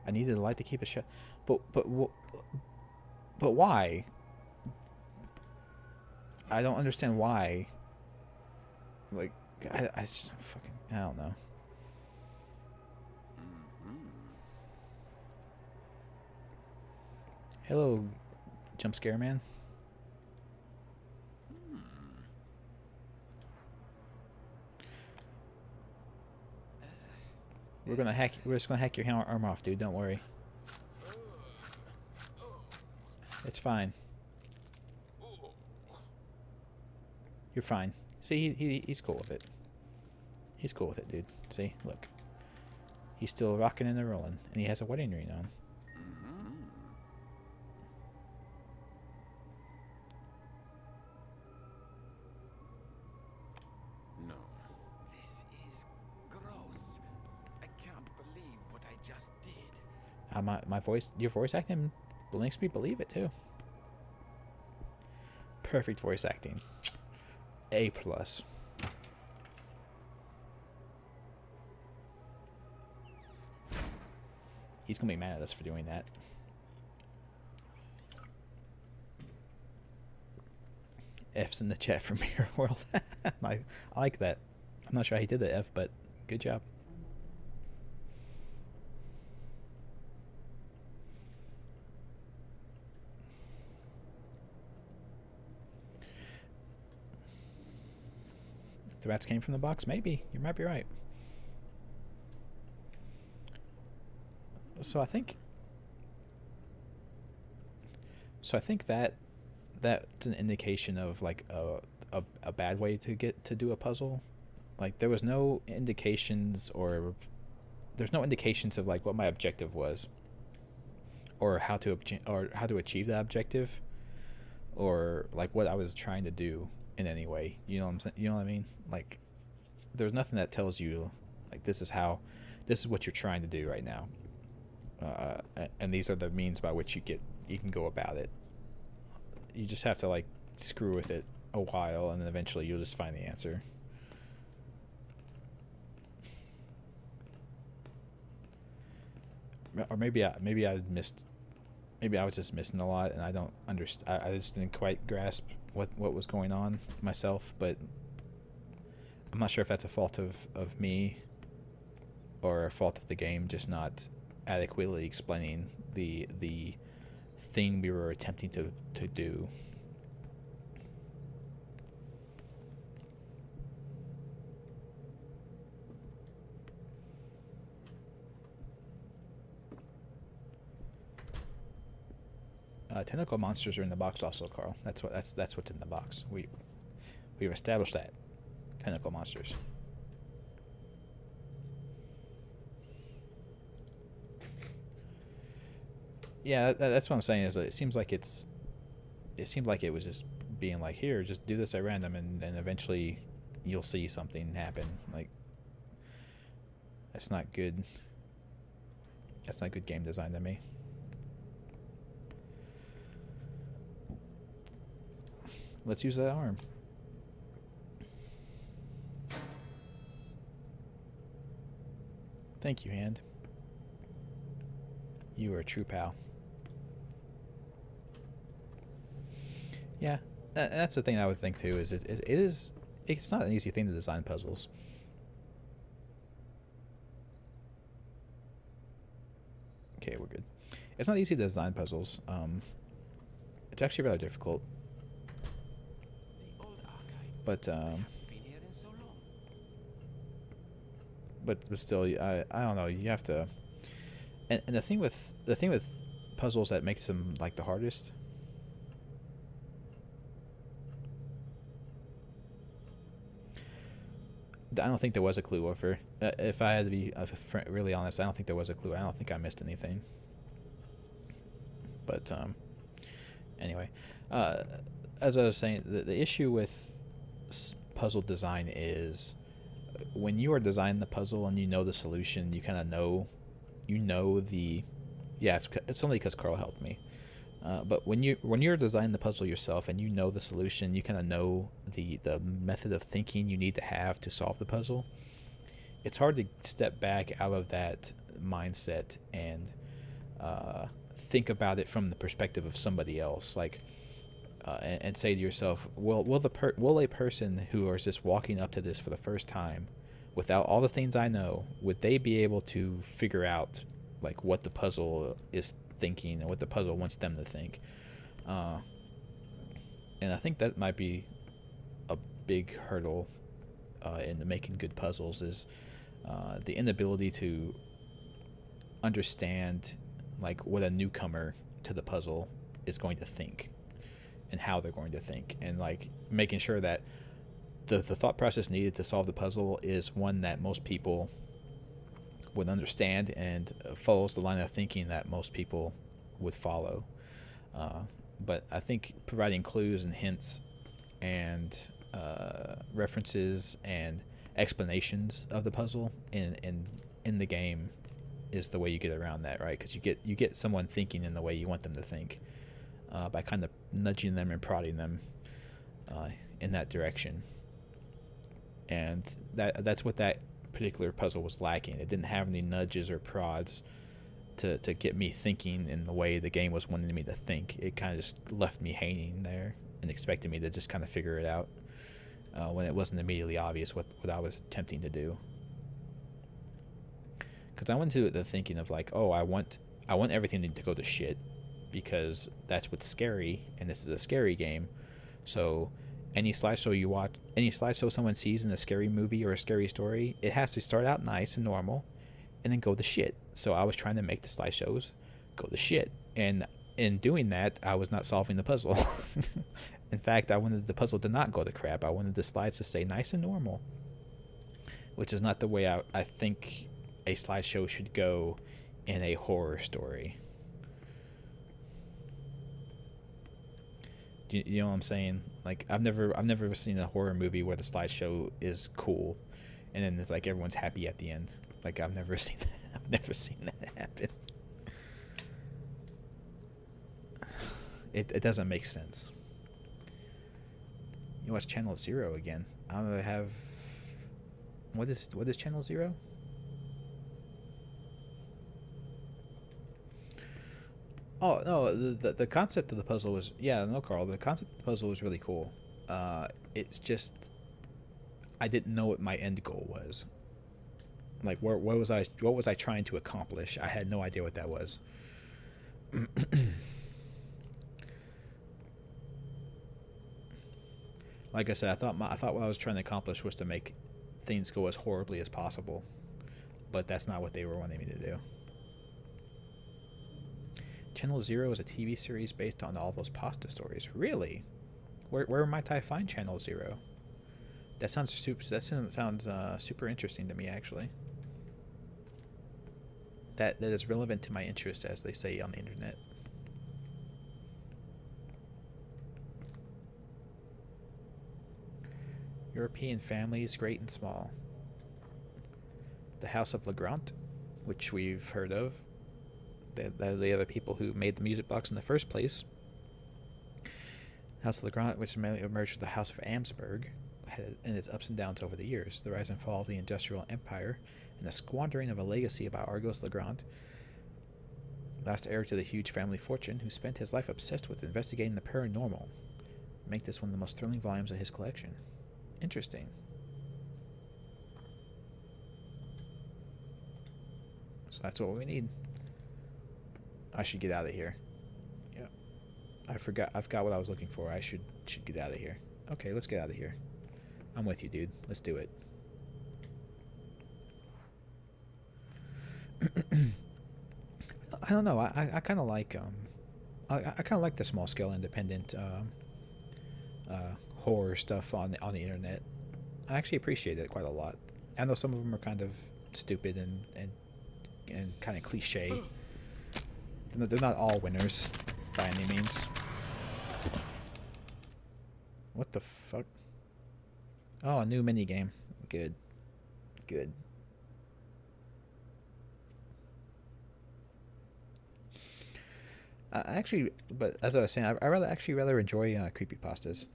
I needed a light to keep it shut, but why? I don't understand why. Like, I just fucking, I don't know. Hello, jump scare man. We're just gonna hack your arm off, dude. Don't worry. It's fine. You're fine. See, he's cool with it. He's cool with it, dude. See, look. He's still rocking and rolling, and he has a wedding ring on. No. This is gross. I can't believe what I just did. My voice, your voice acting makes me believe it too. Perfect voice acting. A+. He's gonna be mad at us for doing that. F's in the chat for Mirror World. I like that. I'm not sure how he did the F, but good job. The rats came from the box? Maybe. You might be right. So I think that that's an indication of like a bad way to do a puzzle. Like there's no indications of like what my objective was, or how to achieve that objective, or like what I was trying to do in any way. You know what I'm saying? You know what I mean? Like, there's nothing that tells you like this is what you're trying to do right now, and these are the means by which you can go about it. You just have to like screw with it a while, and then eventually you'll just find the answer. Or maybe I was just missing a lot, and I don't understand. I just didn't quite grasp what was going on myself. But I'm not sure if that's a fault of me or a fault of the game just not adequately explaining the thing we were attempting to do. Tentacle monsters are in the box also, Carl. That's what's in the box. We've established that. Tentacle monsters. Yeah, that's what I'm saying. Is it seems like it seemed like it was just being like, here, just do this at random, and eventually you'll see something happen. Like, that's not good. That's not good game design to me. Let's use that arm. Thank you, hand. You are a true pal. Yeah, that's the thing I would think too. Is it's not an easy thing to design puzzles. Okay, we're good. It's not easy to design puzzles. It's actually rather difficult. But but still, I don't know. You have to. And the thing with puzzles that makes them like the hardest. I don't think there was a clue over. If I had to be really honest, I don't think there was a clue. I don't think I missed anything. But anyway, as I was saying, the issue with puzzle design is when you are designing the puzzle and you know the solution, you kind of know, it's only because Carl helped me. But when you're designing the puzzle yourself and you know the solution, you kind of know the method of thinking you need to have to solve the puzzle. It's hard to step back out of that mindset and think about it from the perspective of somebody else, like, and say to yourself, will a person who is just walking up to this for the first time, without all the things I know, would they be able to figure out like what the puzzle is thinking and what the puzzle wants them to think? And I think that might be a big hurdle in making good puzzles, is the inability to understand like what a newcomer to the puzzle is going to think and how they're going to think, and like making sure that the thought process needed to solve the puzzle is one that most people would understand and follows the line of thinking that most people would follow. But I think providing clues and hints and references and explanations of the puzzle in the game is the way you get around that, right? Because you get someone thinking in the way you want them to think by kind of nudging them and prodding them in that direction. And that's what that particular puzzle was lacking. It didn't have any nudges or prods to get me thinking in the way the game was wanting me to think. It kind of just left me hanging there and expected me to just kind of figure it out when it wasn't immediately obvious what I was attempting to do. Because I went into the thinking of like, oh, I want everything to go to shit because that's what's scary, and this is a scary game. So any slideshow you watch, any slideshow someone sees in a scary movie or a scary story, it has to start out nice and normal and then go to shit. So I was trying to make the slideshows go to shit, and in doing that, I was not solving the puzzle. In fact, I wanted the puzzle to not go to crap. I wanted the slides to stay nice and normal, which is not the way I think a slideshow should go in a horror story. You know what I'm saying? Like I've never seen a horror movie where the slideshow is cool, and then it's like everyone's happy at the end. Like I've never seen that. I've never seen that happen. It doesn't make sense. You watch Channel Zero again. I have. What is Channel Zero? Oh no, the concept of the puzzle was, yeah, no, Carl. The concept of the puzzle was really cool. It's just I didn't know what my end goal was. Like what was I trying to accomplish? I had no idea what that was. Like I said, I thought what I was trying to accomplish was to make things go as horribly as possible, but that's not what they were wanting me to do. Channel Zero is a TV series based on all those pasta stories. Really? Where might I find Channel Zero? That sounds super interesting to me, actually. That is relevant to my interest, as they say on the internet. European families, great and small. The House of Legrand, which we've heard of. They are the people who made the music box in the first place. House of Legrand, which mainly emerged with the House of Amsberg, and its ups and downs over the years, the rise and fall of the industrial empire, and the squandering of a legacy about Argos Legrand, last heir to the huge family fortune, who spent his life obsessed with investigating the paranormal, make this one of the most thrilling volumes of his collection. Interesting. So that's what we need. I should get out of here. Yeah. I've got what I was looking for. I should get out of here. Okay, let's get out of here. I'm with you, dude. Let's do it. I don't know. I kind of like I kind of like the small scale independent horror stuff on the internet. I actually appreciate it quite a lot. I know some of them are kind of stupid and kind of cliche. They're not all winners by any means. What the fuck? Oh, a new mini game. Good. Good. Actually, but as I was saying, I rather enjoy creepypastas.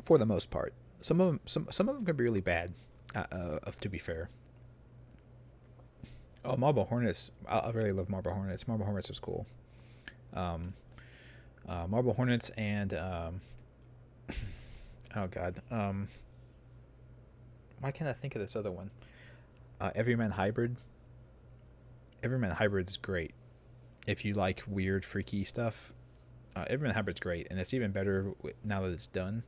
For the most part, some of them can be really bad. To be fair. Oh, Marble Hornets! I really love Marble Hornets. Marble Hornets is cool. Marble Hornets and oh god, why can't I think of this other one? Everyman Hybrid. Everyman Hybrid is great if you like weird, freaky stuff. Everyman Hybrid's great, and it's even better now that it's done,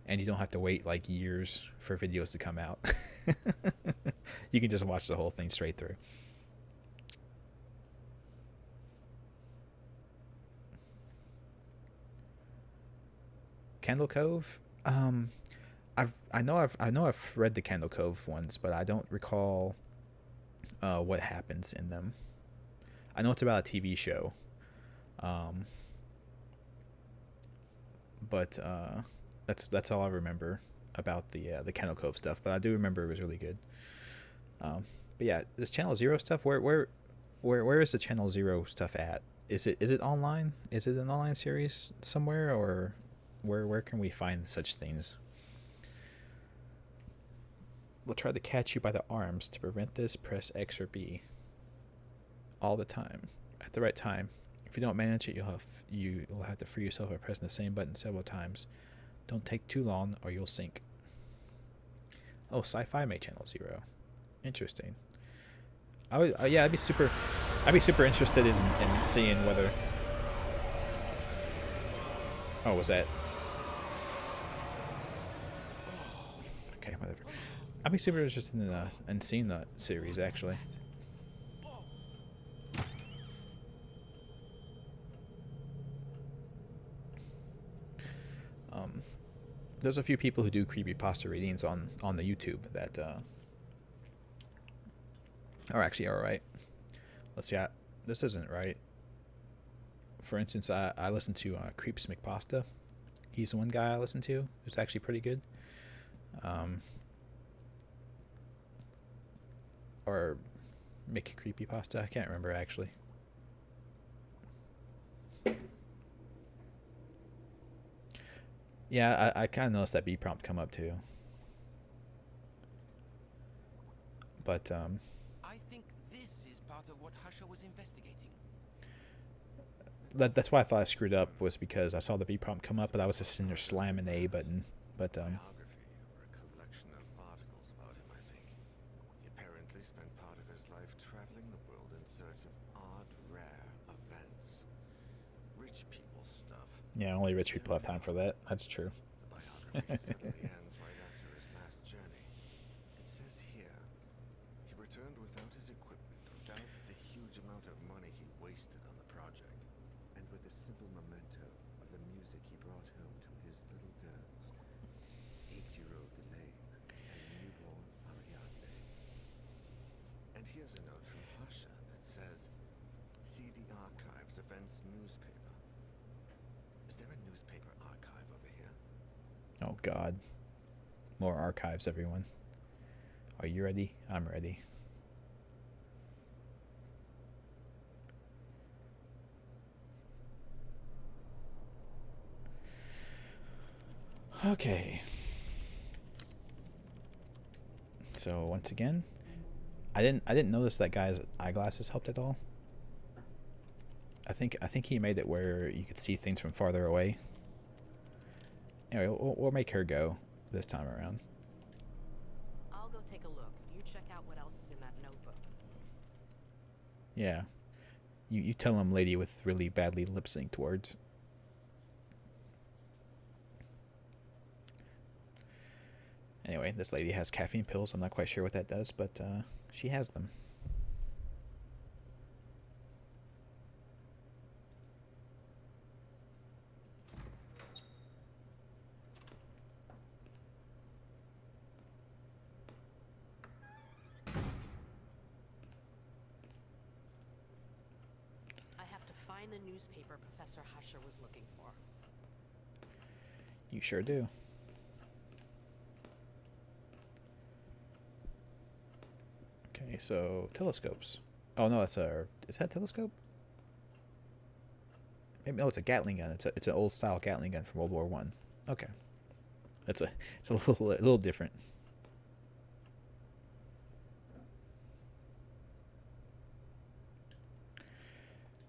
and you don't have to wait like years for videos to come out. You can just watch the whole thing straight through. Candle Cove. I know I've read the Candle Cove ones, but I don't recall what happens in them. I know it's about a TV show, but that's all I remember about the Candle Cove stuff. But I do remember it was really good. But yeah, this Channel Zero stuff. Where is the Channel Zero stuff at? Is it online? Is it an online series somewhere, or where can we find such things? We'll try to catch you by the arms. To prevent this, press X or B. All the time, at the right time. If you don't manage it, you'll have to free yourself by pressing the same button several times. Don't take too long, or you'll sink. Oh, Sci-Fi made Channel Zero. Interesting. I'd be super interested in seeing whether. Oh, was that? Okay, whatever. I'd be super interested in seeing that series, actually. There's a few people who do creepypasta readings on the YouTube that are actually alright. Let's see. This isn't right. For instance, I listen to Creeps McPasta. He's the one guy I listen to who's actually pretty good. Or Mick Creepypasta. I can't remember actually. Yeah, I kind of noticed that B prompt come up too. But I think this is part of what Husher was investigating. that's why I thought I screwed up, was because I saw the B prompt come up, but I was just sitting there slamming the A button. But Biography, or a collection of articles about him, I think. He apparently spent part of his life traveling the world in search of odd, rare events. Rich people stuff. yeah, only rich people have time for that. That's true. The biography suddenly ends right after his last journey. It says here, he returned without his equipment, without the huge amount of money he wasted on the project, and with a simple memento of the music he brought home to his little girls, 8-year-old Elaine and newborn Ariadne. And here's a note from Pasha that says, see the archives, events, newspaper. Is there a newspaper archive over here? Oh God, more archives, everyone. Are you ready? I'm ready. Okay. So once again, I didn't notice that guy's eyeglasses helped at all. I think he made it where you could see things from farther away. Anyway, we'll make her go this time around. I'll go take a look. You check out what else is in that notebook. Yeah. You tell him, lady with really badly lip synced words. Anyway, this lady has caffeine pills. I'm not quite sure what that does, but she has them. I have to find the newspaper Professor Husher was looking for. You sure do. Okay, so telescopes. Oh no, is that a telescope? Maybe no, it's a Gatling gun. It's an old style Gatling gun from World War One. Okay, it's a little different.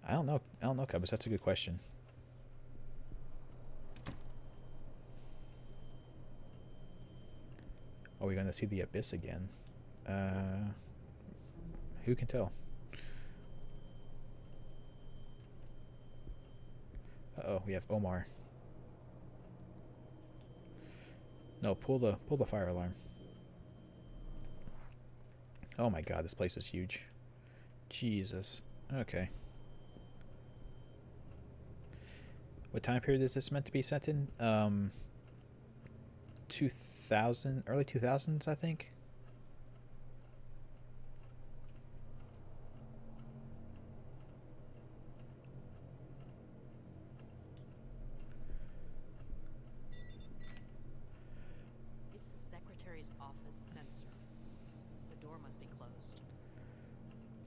I don't know, Cubs. That's a good question. Are we going to see the abyss again? Who can tell? Uh-oh, we have Omar. No, pull the fire alarm. Oh my God, this place is huge. Jesus. Okay. What time period is this meant to be set in? 2000, early 2000s, I think. It's the secretary's office sensor. The door must be closed.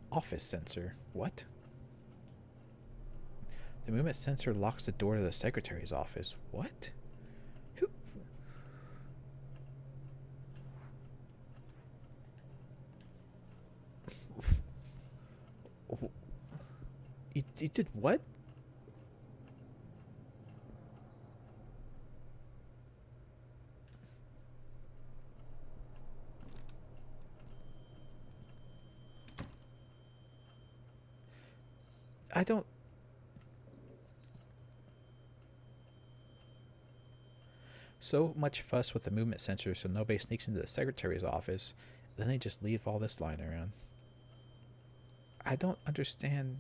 Office sensor. What? The movement sensor locks the door to the secretary's office. What? Who? You did what? I don't... So much fuss with the movement sensor so nobody sneaks into the secretary's office. Then they just leave all this lying around. I don't understand.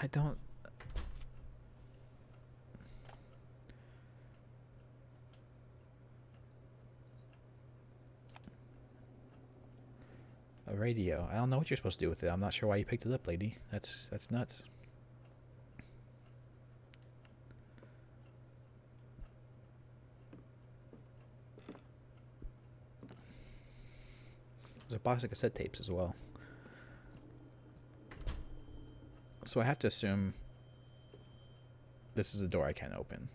I don't. A radio. I don't know what you're supposed to do with it. I'm not sure why you picked it up, lady. That's nuts. There's a box of cassette tapes as well. So I have to assume this is a door I can't open.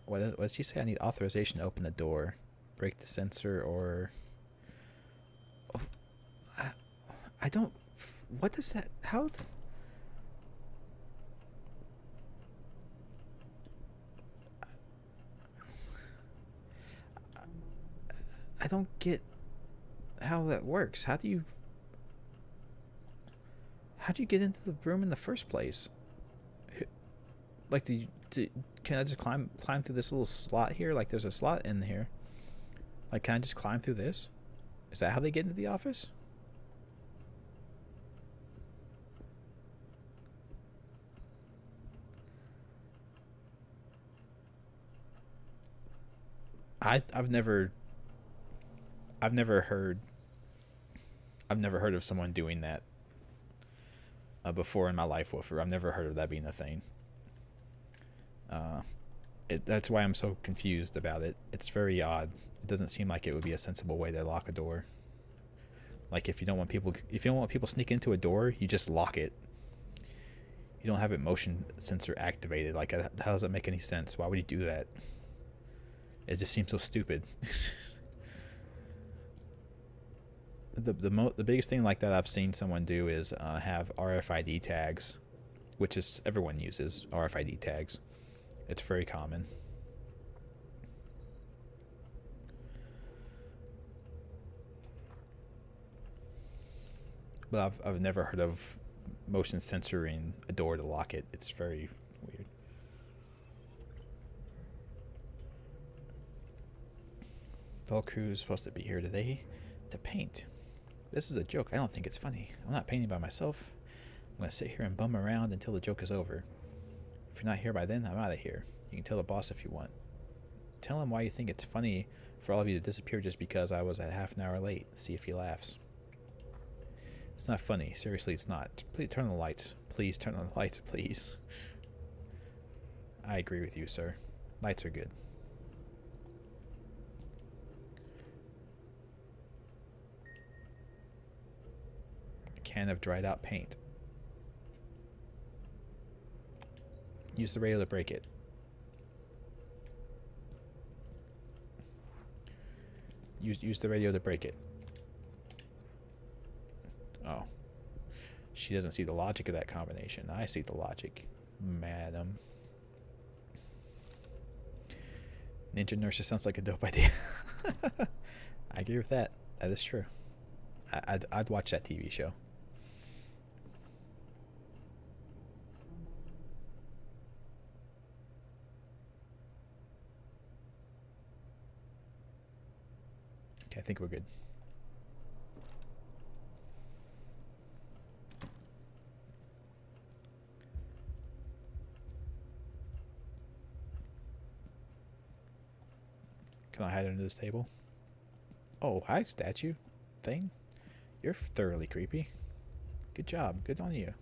What did she say? I need authorization to open the door, break the sensor, or... Oh, I don't... What does that... How... I don't get how that works. How do you get into the room in the first place? Like, can I just climb through this little slot here? Like, there's a slot in here. Like, can I just climb through this? Is that how they get into the office? I've never heard of someone doing that before in my life, Woofer. I've never heard of that being a thing. That's why I'm so confused about it. It's very odd. It doesn't seem like it would be a sensible way to lock a door. Like, if you don't want people sneak into a door, you just lock it. You don't have it motion sensor activated. Like, how does that make any sense? Why would you do that? It just seems so stupid. The biggest thing like that I've seen someone do is have RFID tags, which is everyone uses RFID tags. It's very common. But I've never heard of motion censoring a door to lock it. It's very weird. The whole crew is supposed to be here today to paint. This is a joke. I don't think it's funny. I'm not painting by myself. I'm going to sit here and bum around until the joke is over. If you're not here by then, I'm out of here. You can tell the boss if you want. Tell him why you think it's funny for all of you to disappear just because I was a half an hour late. See if he laughs. It's not funny. Seriously, it's not. Please turn on the lights. Please turn on the lights, please. I agree with you, sir. Lights are good. Can of dried out paint. Use the radio to break it. Use the radio to break it. Oh. She doesn't see the logic of that combination. I see the logic, madam. Ninja Nurses sounds like a dope idea. I agree with that. That is true. I'd watch that TV show. Okay, I think we're good. Can I hide under this table? Oh, hi, statue thing. You're thoroughly creepy. Good job. Good on you.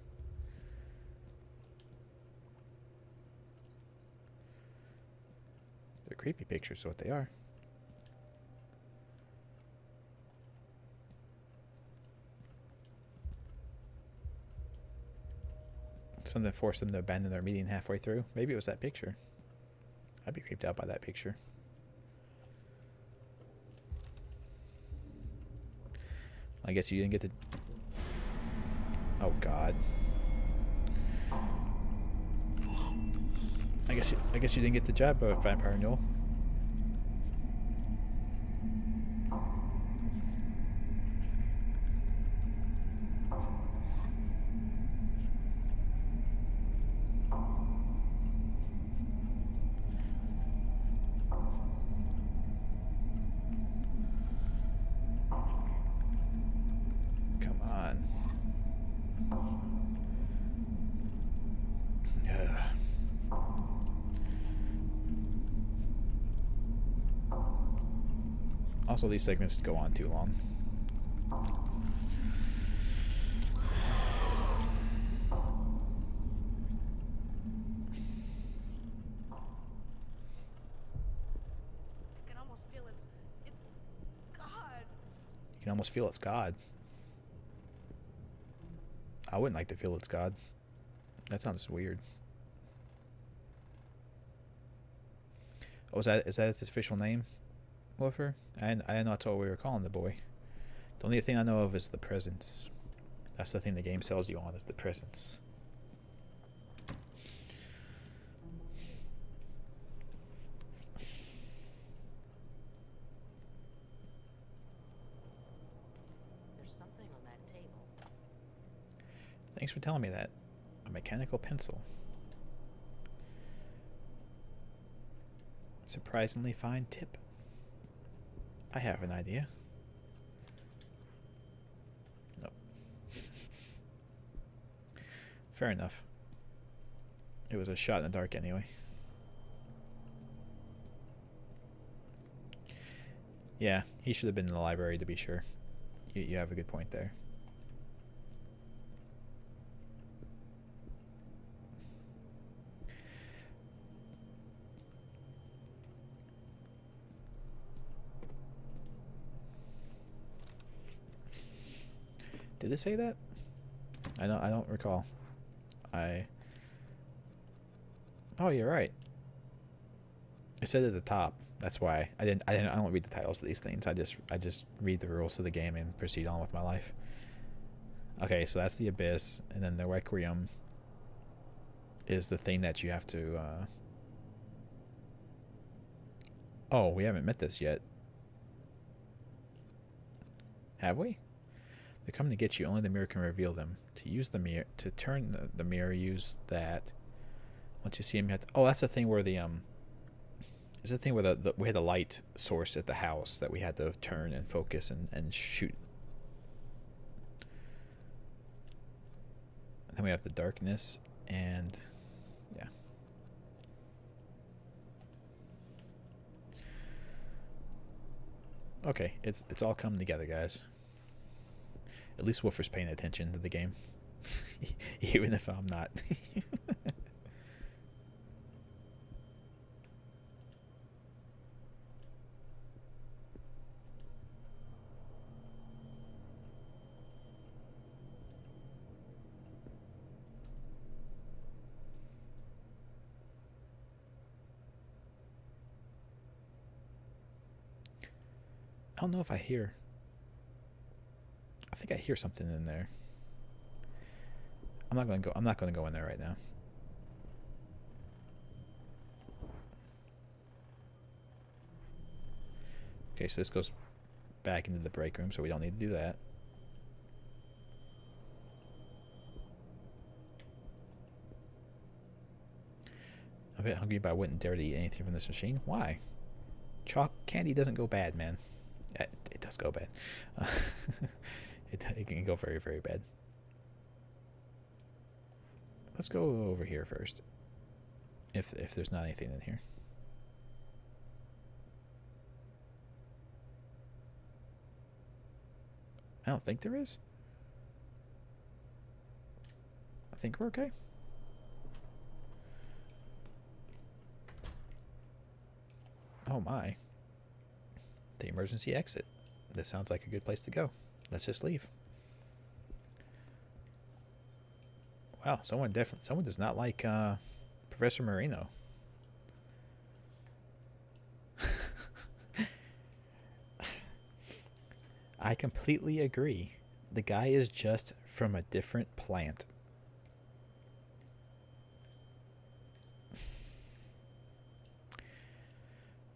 They're creepy pictures, is what they are. Something forced them to abandon their meeting halfway through. Maybe it was that picture. I'd be creeped out by that picture. I guess you didn't get to... Oh, God. I guess you didn't get the job of Vampire Noel. Also, these segments go on too long. I can almost feel it's God. You can almost feel it's God. I wouldn't like to feel it's God. That sounds weird. Oh, is that his official name, Woofer? I know that's what we were calling the boy. The only thing I know of is the presence. That's the thing the game sells you on, is the presence. There's something on that table. Thanks for telling me that. A mechanical pencil. Surprisingly fine tip. I have an idea. Nope. Fair enough. It was a shot in the dark anyway. Yeah, he should have been in the library to be sure. You have a good point there. Did it say that? I don't recall. Oh, you're right. It said at the top. That's why I don't read the titles of these things. I just read the rules of the game and proceed on with my life. Okay, so that's the Abyss, and then the Requiem is the thing that you have to Oh, we haven't met this yet. Have we? They're coming to get you. Only the mirror can reveal them. To use the mirror, to turn the mirror, use that. Once you see him, you have to, oh, that's the thing where the is the thing where we had the light source at the house that we had to turn and focus and shoot. And then we have the darkness and yeah. Okay, it's all coming together, guys. At least Wolfer's paying attention to the game. Even if I'm not. I don't know if I hear. I think I hear something in there. I'm not gonna go in there right now. Okay, so this goes back into the break room, so we don't need to do that. I'm a bit hungry, but I wouldn't dare to eat anything from this machine. Why? Chalk candy doesn't go bad, man. It does go bad. It can go very, very bad. Let's go over here first. If there's not anything in here. I don't think there is. I think we're okay. Oh my. The emergency exit. This sounds like a good place to go. Let's just leave. Wow, someone does not like Professor Marino. I completely agree. The guy is just from a different plant.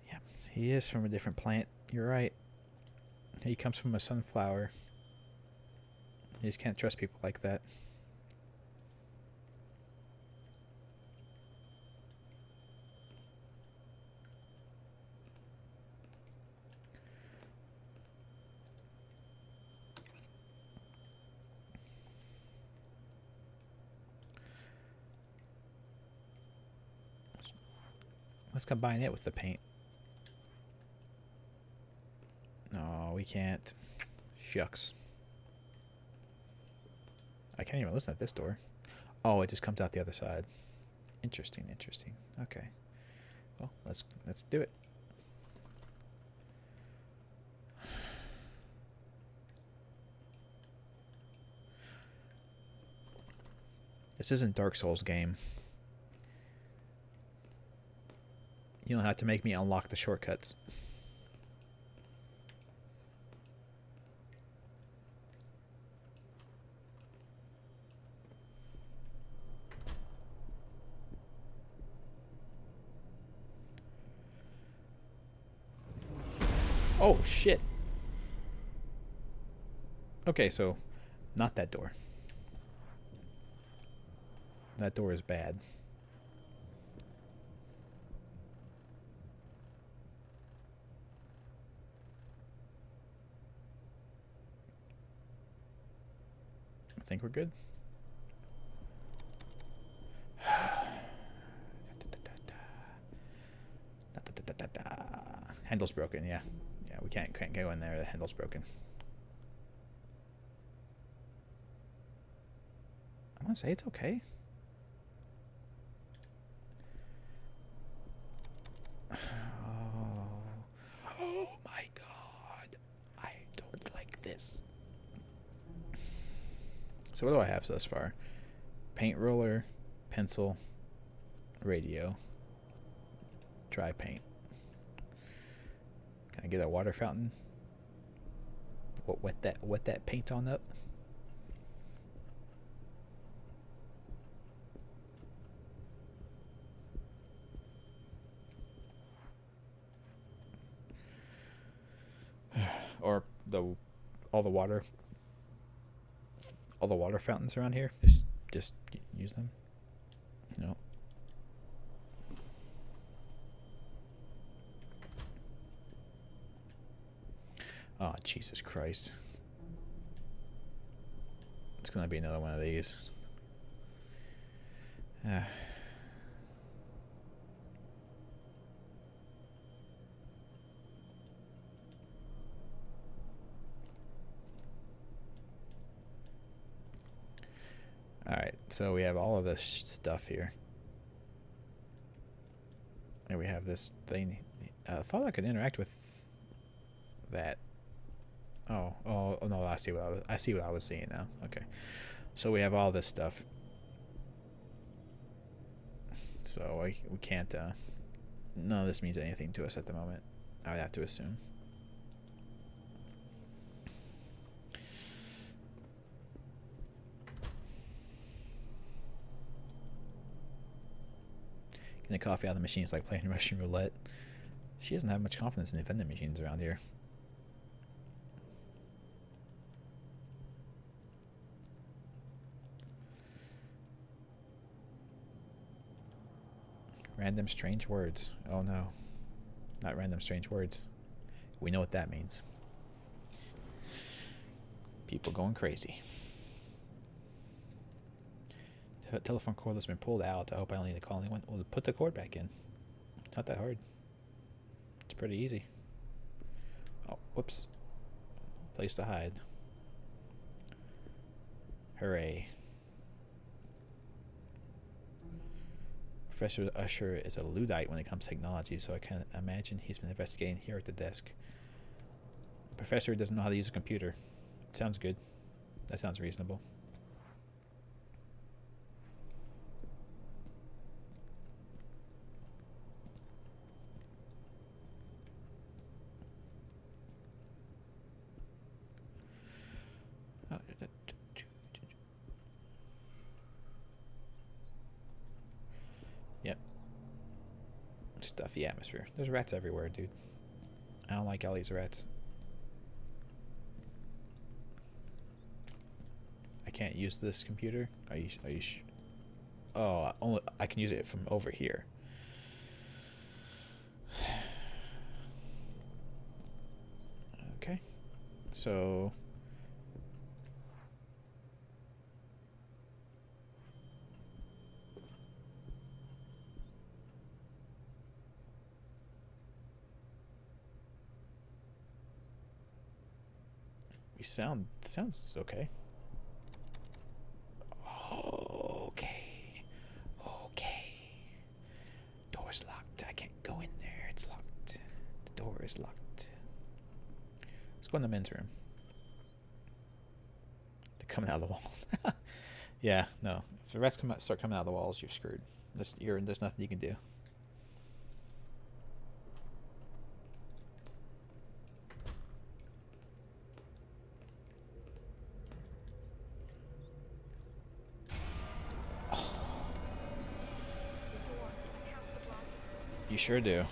Yeah, he is from a different plant. You're right. He comes from a sunflower. You just can't trust people like that. Let's combine it with the paint. we can't. Shucks. I can't even listen at this door. Oh, it just comes out the other side. Interesting, interesting. Okay. Well, let's do it. This isn't Dark Souls game. You don't have to make me unlock the shortcuts. Oh, shit. Okay, so not that door. That door is bad. I think we're good. Handle's broken, yeah. Yeah, we can't go in there. The handle's broken. I'm gonna say it's okay. Oh my god. I don't like this. So what do I have thus far? Paint roller, pencil, radio, dry paint. Can I get a water fountain? Wet that paint on up. Or all the water fountains around here. Just use them. No. Oh, Jesus Christ. It's gonna be another one of these. Alright, so we have all of this stuff here. And we have this thing. I thought I could interact with that. Oh no, I see what I was seeing now. Okay. So we have all this stuff. So we can't none of this means anything to us at the moment. I would have to assume. Getting the coffee out of the machine is like playing Russian roulette. She doesn't have much confidence in the vending machines around here. Random strange words. Oh no. Not random strange words. We know what that means. People going crazy. Telephone cord has been pulled out. I hope I don't need to call anyone. Well, put the cord back in. It's not that hard. It's pretty easy. Oh, whoops. Place to hide. Hooray. Professor Usher is a Luddite when it comes to technology, so I can imagine he's been investigating here at the desk. The professor doesn't know how to use a computer. Sounds good. That sounds reasonable. Yep. Stuffy atmosphere. There's rats everywhere, dude. I don't like all these rats. I can't use this computer. Are you oh, only I can use it from over here. Okay. So We sounds okay. Okay. Okay. Door's locked. I can't go in there. It's locked. The door is locked. Let's go in the men's room. They're coming out of the walls. Yeah, no. If the rats start coming out of the walls, you're screwed. There's nothing you can do. You sure do.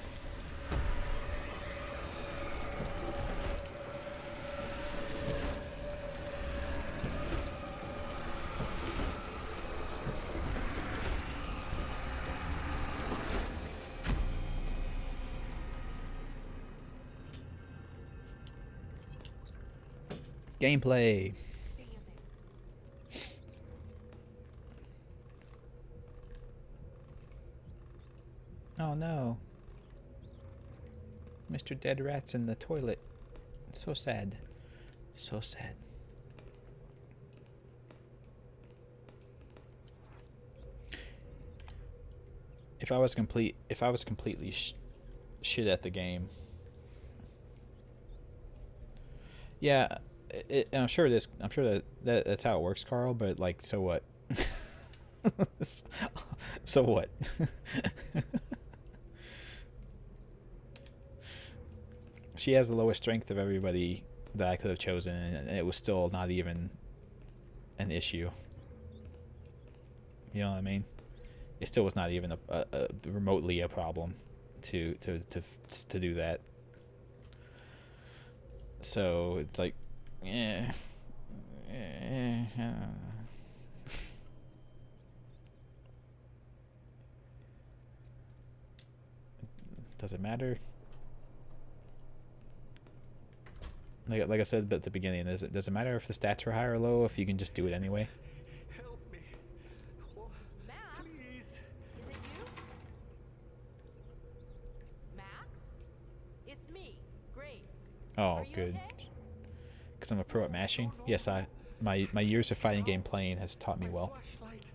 Gameplay. Oh no. Mr. Dead Rat's in the toilet. So sad. So sad. If I was completely shit at the game. Yeah, I'm sure it is. I'm sure that's how it works, Carl. But like, so what? So what? She has the lowest strength of everybody that I could have chosen, and it was still not even an issue. You know what I mean? It still was not even a remotely a problem to do that. So it's like, yeah. Does it matter? Like I said at the beginning, does it matter if the stats are high or low if you can just do it anyway? Help me. Max? Please. Is it you? Max? It's me, Grace. Oh, Are you good. okay? Because I'm a pro at mashing. Yes, my years of fighting game playing has taught me well. Flashlight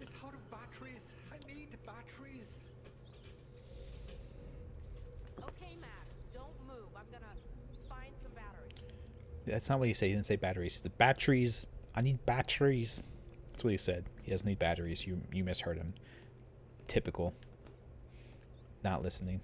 is out of batteries. I need batteries. Okay, Max, don't move. I'm gonna find some batteries. That's not what he said. He didn't say batteries. The batteries. I need batteries. That's what he said. He doesn't need batteries. You misheard him. Typical. Not listening.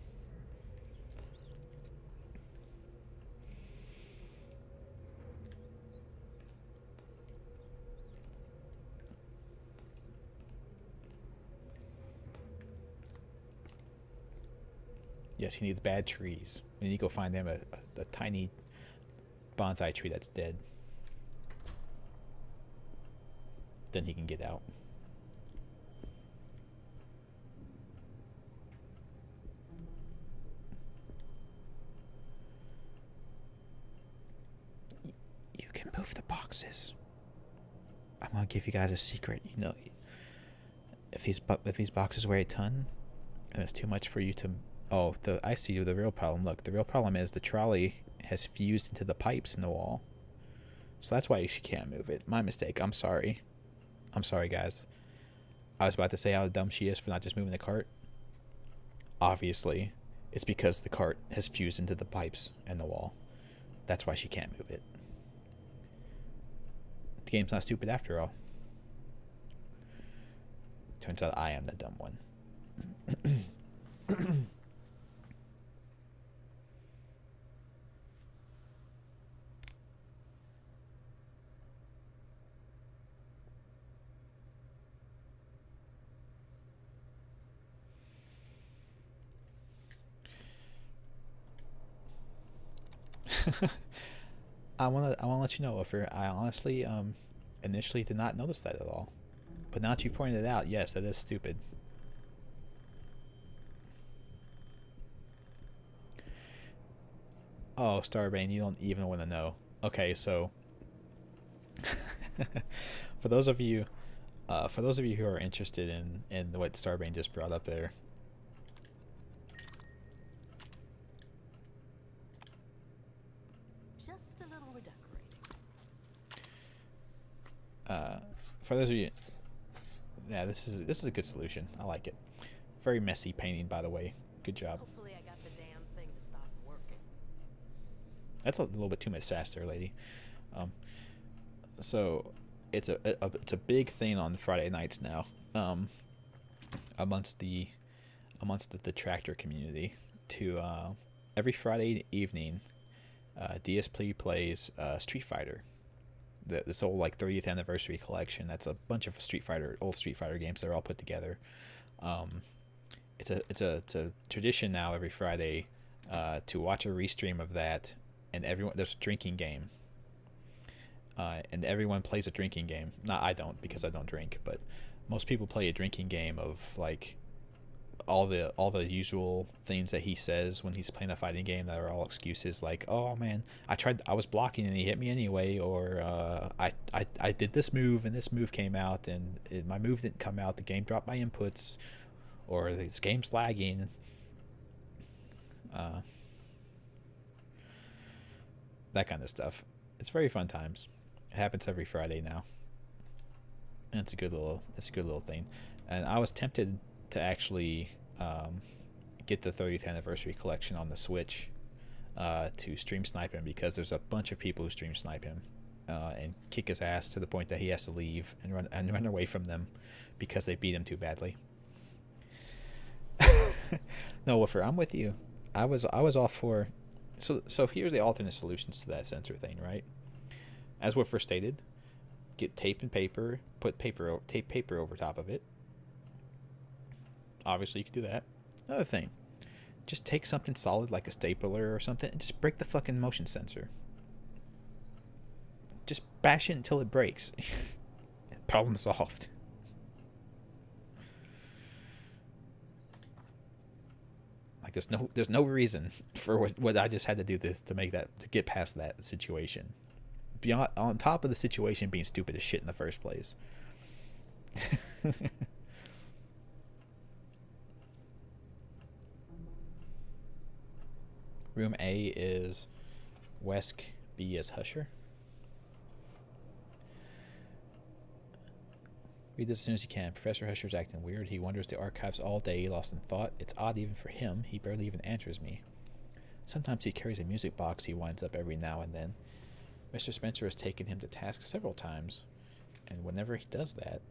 Yes, he needs bad trees. We need to go find him a tiny bonsai tree that's dead. Then he can get out. You can move the boxes. I'm gonna give you guys a secret. You know, if these boxes weigh a ton, and it's too much for you to. Oh, I see the real problem. Look, the real problem is the trolley has fused into the pipes in the wall. So that's why she can't move it. My mistake. I'm sorry. I'm sorry, guys. I was about to say how dumb she is for not just moving the cart. Obviously, it's because the cart has fused into the pipes in the wall. That's why she can't move it. The game's not stupid after all. Turns out I am the dumb one. I wanna let you know, Offer. I honestly initially did not notice that at all, but now that you pointed it out, yes, that is stupid. Oh, Starbane, you don't even want to know. Okay, so for those of you who are interested in what Starbane just brought up there. Just a little redecorating. For those of you, yeah, this is a good solution. I like it. Very messy painting, by the way. Good job. Hopefully I got the damn thing to stop working. That's a little bit too much sass there, lady. So it's a big thing on Friday nights now. Amongst the tractor community to every Friday evening, DSP plays Street Fighter. This whole like 30th anniversary collection. That's a bunch of old Street Fighter games that are all put together. It's a tradition now every Friday to watch a restream of that, and there's a drinking game. And everyone plays a drinking game. Not I don't, because I don't drink, but most people play a drinking game of like all the usual things that he says when he's playing a fighting game that are all excuses, like, oh man, I was blocking and he hit me anyway, or I did this move and this move came out and my move didn't come out, the game dropped my inputs, or this game's lagging. That kind of stuff. It's very fun times. It happens every Friday now, and it's a good little thing. And I was tempted to actually get the 30th anniversary collection on the Switch to stream snipe him, because there's a bunch of people who stream snipe him and kick his ass to the point that he has to leave and run away from them because they beat him too badly. No, Woofer, I'm with you. I was all for. So here's the alternate solutions to that censor thing, right? As Woofer stated, get tape and paper, tape paper over top of it. Obviously, you could do that. Another thing, just take something solid like a stapler or something and just break the fucking motion sensor. Just bash it until it breaks. Problem solved. Like there's no reason for what I just had to do this to get past that situation. Beyond, on top of the situation being stupid as shit in the first place. Room A is Wesk, B is Husher. Read this as soon as you can. Professor Husher's acting weird. He wanders the archives all day, lost in thought. It's odd even for him. He barely even answers me. Sometimes he carries a music box he winds up every now and then. Mr. Spencer has taken him to task several times, and whenever he does that,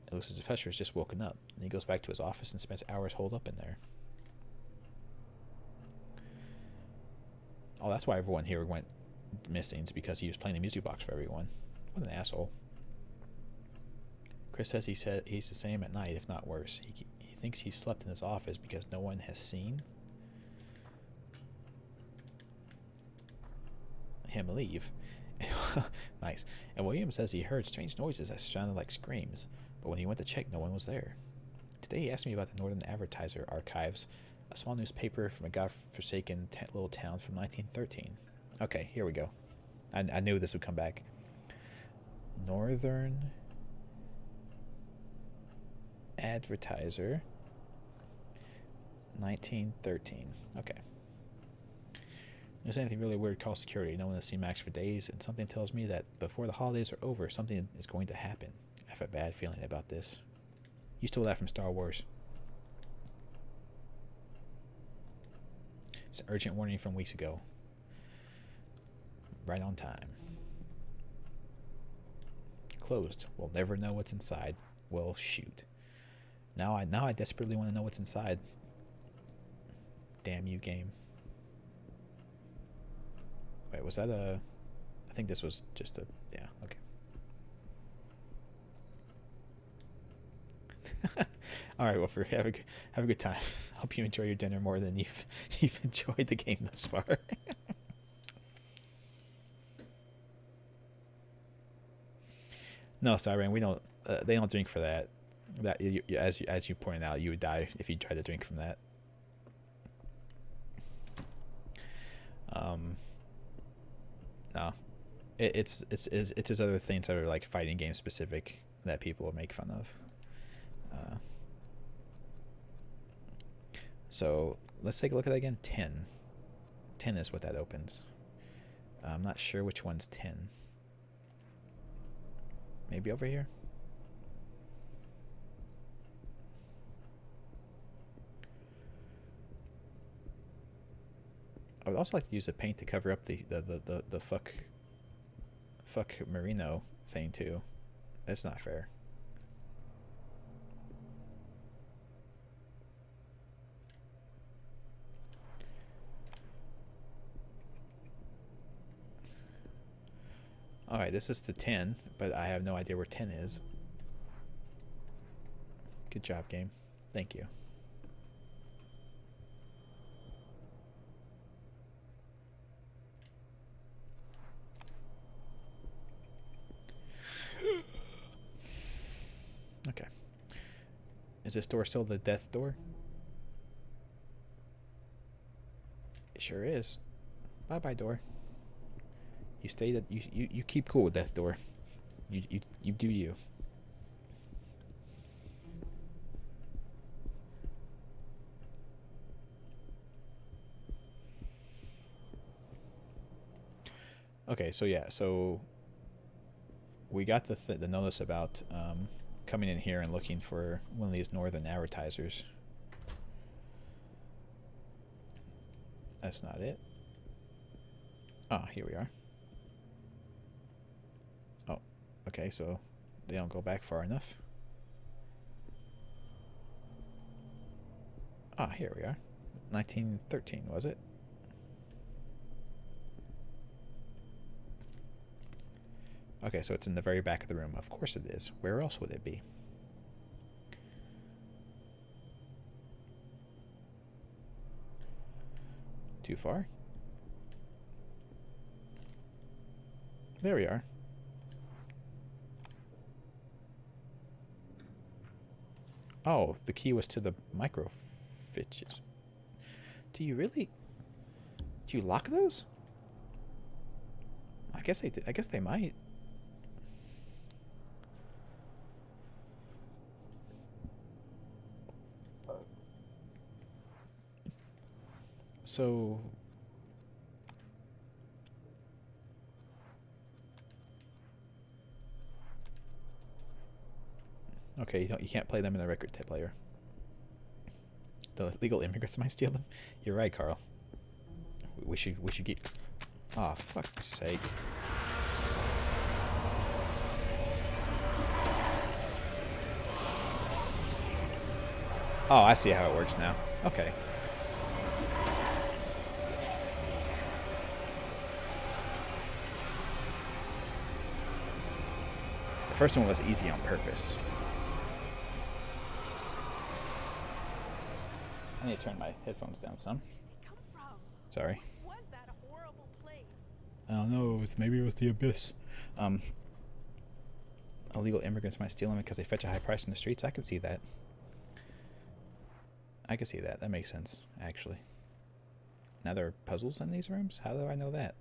it looks as if Husher has just woken up, and he goes back to his office and spends hours holed up in there. Oh, that's why everyone here went missing. It's because he was playing the music box for everyone. What an asshole. Chris says he's the same at night, if not worse. He thinks he's slept in his office because no one has seen him leave. Nice. And William says he heard strange noises that sounded like screams, but when he went to check, no one was there. Today he asked me about the Northern Advertiser archives, a small newspaper from a godforsaken little town from 1913. Okay, here we go. I knew this would come back. Northern Advertiser, 1913. Okay. There's anything really weird, call security. No one has seen Max for days, and something tells me that before the holidays are over, something is going to happen. I have a bad feeling about this. You stole that from Star Wars. It's an urgent warning from weeks ago. Right on time. Closed. We'll never know what's inside. Well, shoot. Now I desperately want to know what's inside. Damn you, game. Wait, was that a... I think this was just a... Yeah, okay. All right, well, have a good time. Hope you enjoy your dinner more than you've enjoyed the game thus far. No, Siren, we don't. They don't drink for that. That as you pointed out, you would die if you tried to drink from that. No, it's his other things that are like fighting game specific that people make fun of. So let's take a look at that again. 10 is what that opens. I'm not sure which one's 10. Maybe over here? I would also like to use the paint to cover up the fuck merino thing too. That's not fair. Alright, this is the 10, but I have no idea where 10 is. Good job, game. Thank you. Okay. Is this door still the death door? It sure is. Bye-bye, door. You stay that you keep cool with death door. You do you. Okay, so yeah, so we got the notice about coming in here and looking for one of these northern advertisers. That's not it. Ah, here we are. Oh, okay, so they don't go back far enough. Ah, here we are. 1913, was it? Okay, so it's in the very back of the room. Of course it is. Where else would it be? Too far? There we are. Oh, the key was to the microfiches. Do you really? Do you lock those? I guess they did. I guess they might. So okay, you can't play them in a record tape player. The legal immigrants might steal them. You're right, Carl. We should get. Oh, fuck's sake. Oh, I see how it works now. Okay. The first one was easy on purpose. I need to turn my headphones down some. Sorry. Was that a horrible place? I don't know. Maybe it was the abyss. Illegal immigrants might steal them because they fetch a high price in the streets. I can see that. I can see that. That makes sense, actually. Now there are puzzles in these rooms? How do I know that?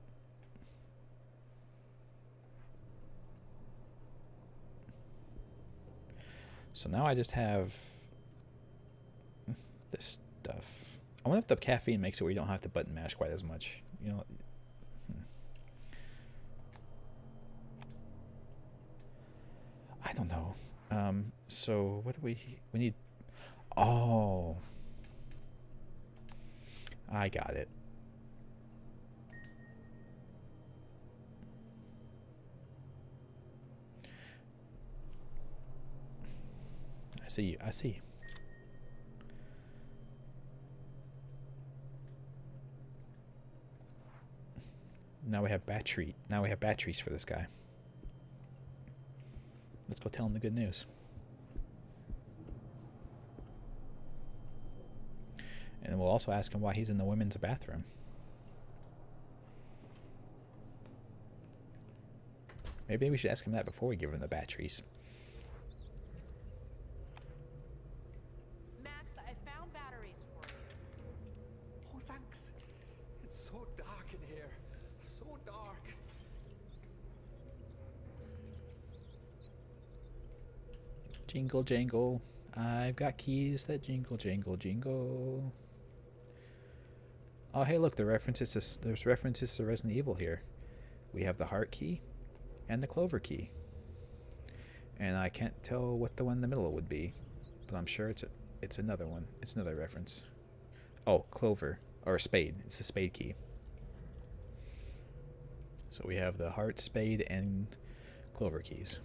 So now I just have this stuff. I wonder if the caffeine makes it where you don't have to button mash quite as much. You know. I don't know. So what do we need? Oh, I got it. I see. Now we have batteries for this guy. Let's go tell him the good news. And we'll also ask him why he's in the women's bathroom. Maybe we should ask him that before we give him the batteries. Max, I found batteries for you. Oh, thanks. It's so dark in here. So dark. Jingle jangle. I've got keys that jingle jangle jingle. Oh hey look, there's references to Resident Evil here. We have the heart key and the clover key. and I can't tell what the one in the middle would be, but I'm sure it's another one. It's another reference. Oh, clover or spade. It's the spade key. So we have the heart, spade, and clover keys.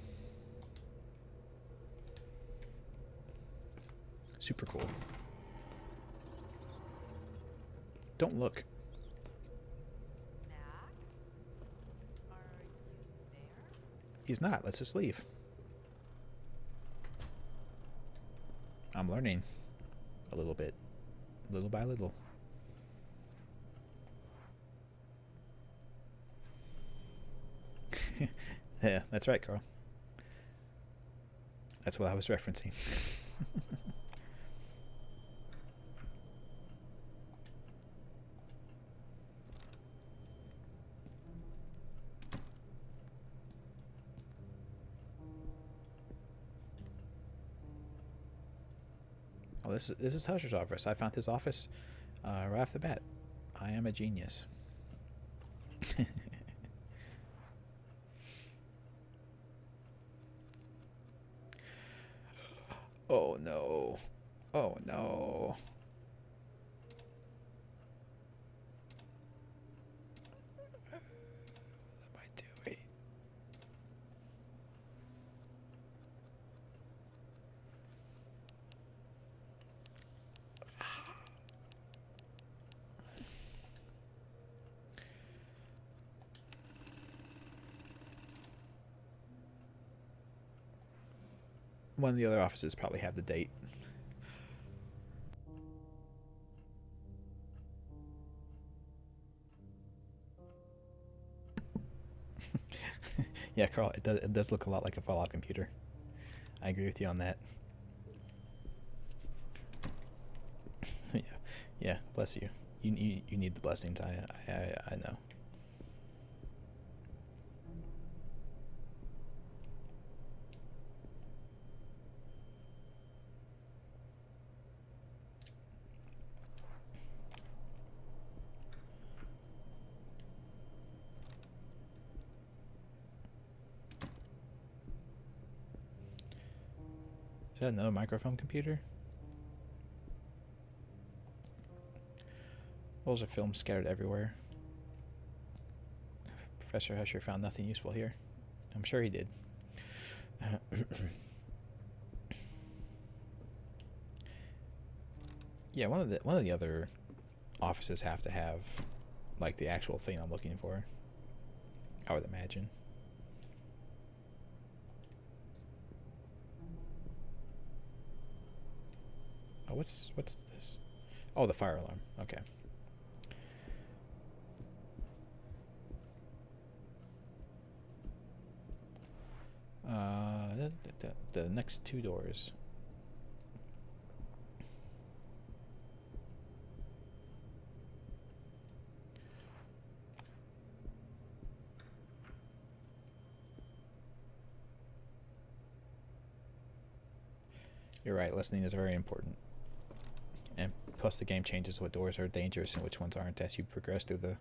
Super cool. Don't look. Max? Are you there? He's not. Let's just leave. I'm learning a little bit, little by little. Yeah, that's right, Carl. That's what I was referencing. Oh, this is Husher's office. I found his office right off the bat. I am a genius. Oh no. Oh no. What am I doing? One of the other offices probably have the date. Yeah, Carl, it does look a lot like a Fallout computer. I agree with you on that. Yeah, yeah. Bless you. You need the blessings. I know. Is that another microfilm computer? Rolls of film scattered everywhere. Professor Husher found nothing useful here. I'm sure he did. Yeah, one of the other offices have to have like the actual thing I'm looking for. I would imagine. Oh, what's this? Oh, the fire alarm. Okay. The next two doors. You're right, listening is very important. And plus the game changes what doors are dangerous and which ones aren't as you progress through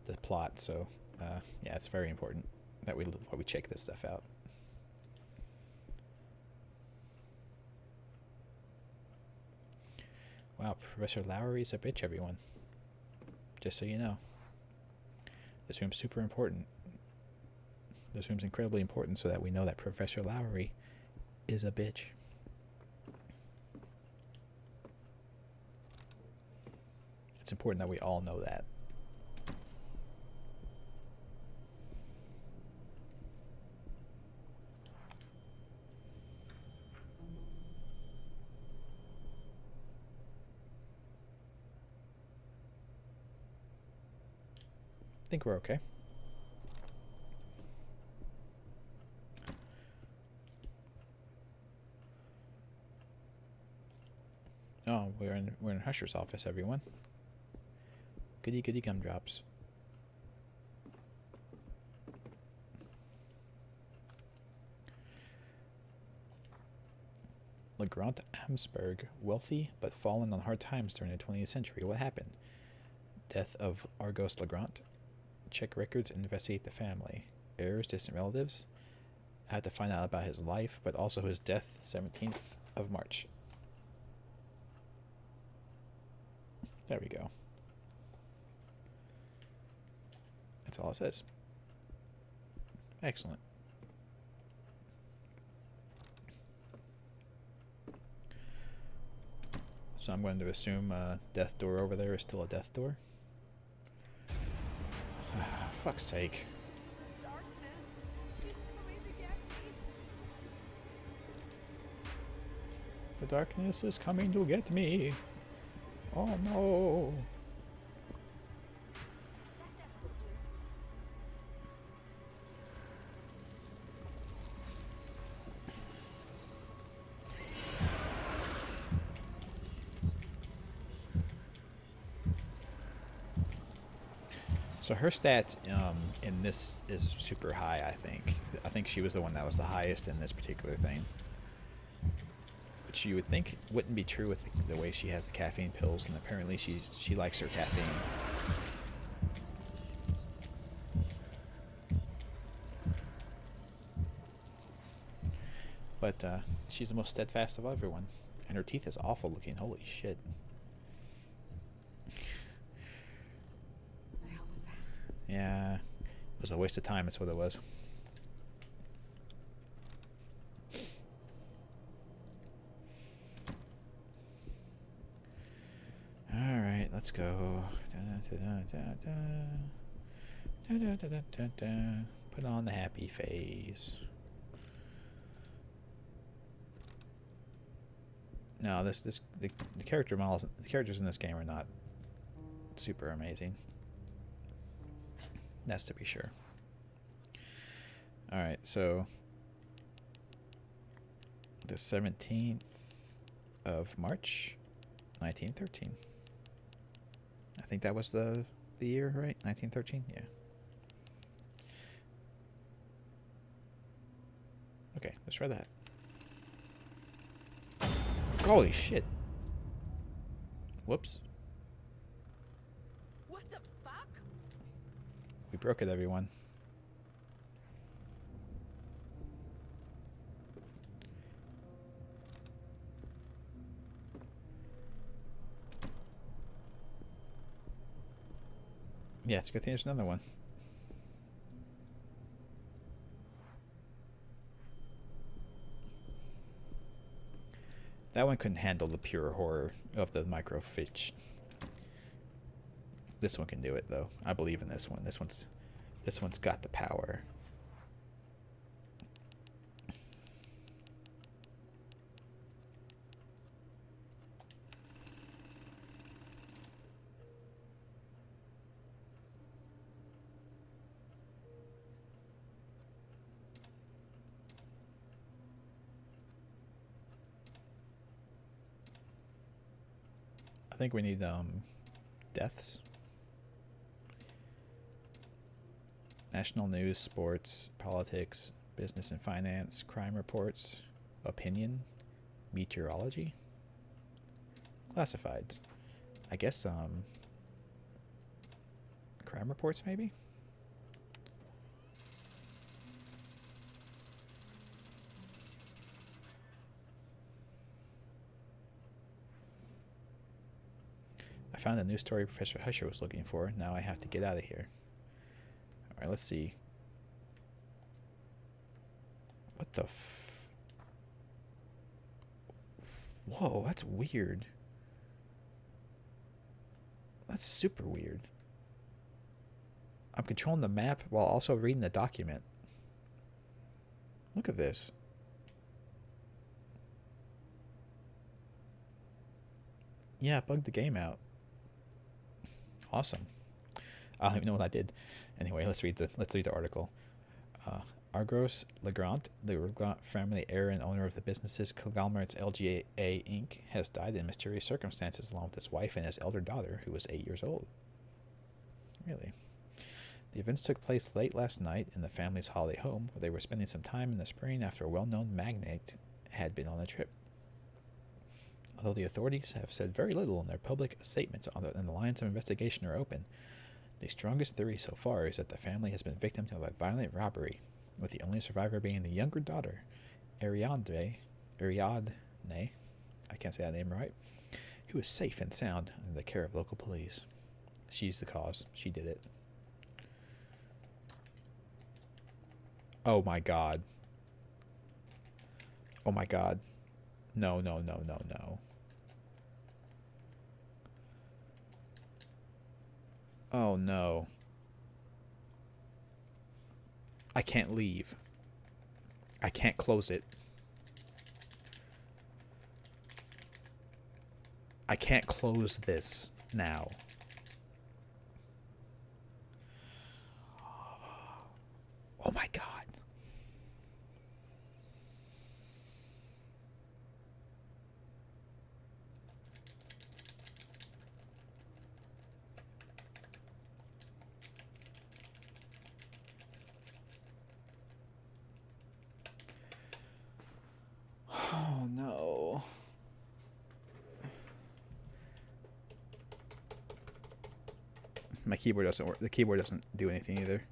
the plot. So, yeah, it's very important that we check this stuff out. Wow, Professor Lowry's a bitch, everyone. Just so you know. This room's super important. This room's incredibly important so that we know that Professor Lowry is a bitch. It's important that we all know that. I think we're okay. Oh, we're in Husher's office, everyone. Goody goody gumdrops. Legrand Amsberg, wealthy but fallen on hard times during the 20th century. What happened? Death of Argos Legrand. Check records and investigate the family. Heirs, distant relatives. I had to find out about his life, but also his death, 17th of March. There we go. That's all it says. Excellent. So I'm going to assume death door over there is still a death door. Fuck's sake. The darkness is coming to get me. Oh no. So her stat in this is super high, I think. I think she was the one that was the highest in this particular thing. Which you would think wouldn't be true with the way she has the caffeine pills, and apparently she likes her caffeine. But she's the most steadfast of everyone. And her teeth is awful looking. Holy shit. Yeah, it was a waste of time, that's what it was. Alright, let's go. Put on the happy face. No, the character models, the characters in this game are not super amazing. That's to be sure. Alright, so the 17th of March, 1913. I think that was the year, right? 1913? Yeah. Okay, let's try that. Holy shit. Whoops. What the fuck? We broke it, everyone. Yeah, it's a good thing there's another one. That one couldn't handle the pure horror of the microfiche. This one can do it, though. I believe in this one. This one's got the power. I think we need deaths. National news, sports, politics, business and finance, crime reports, opinion, meteorology, classifieds. I guess crime reports maybe? I found the news story Professor Husher was looking for. Now I have to get out of here. Alright, let's see. What the Whoa, that's weird. That's super weird. I'm controlling the map while also reading the document. Look at this. Yeah, it bugged the game out. Awesome. I don't even know what I did. Anyway, let's read the article. Argos Legrand, the Legrand family heir and owner of the businesses conglomerates LGA Inc., has died in mysterious circumstances along with his wife and his elder daughter, who was 8 years old. Really? The events took place late last night in the family's holiday home, where they were spending some time in the spring after a well-known magnate had been on a trip. Although the authorities have said very little in their public statements and the lines of investigation are open, the strongest theory so far is that the family has been victim of a violent robbery. with the only survivor being the younger daughter, Ariadne, I can't say that name right, who is safe and sound in the care of local police. She's the cause. She did it. Oh my god. Oh my god. No, no, no, no, no. Oh no. I can't leave. I can't close it. I can't close this now. Oh my god. Oh no. My keyboard doesn't work. The keyboard doesn't do anything either.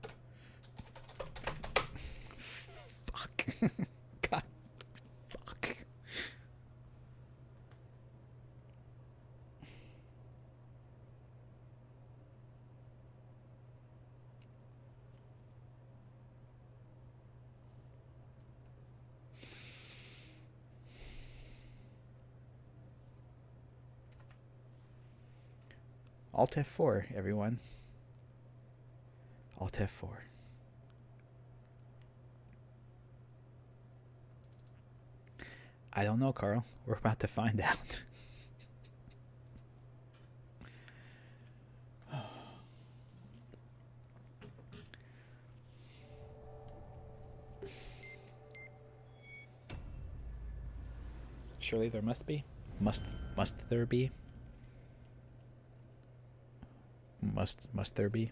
Fuck. God. Fuck. Alt F4, everyone. Alt F4. I don't know, Carl. We're about to find out. Surely there must be. Must there be? Must there be?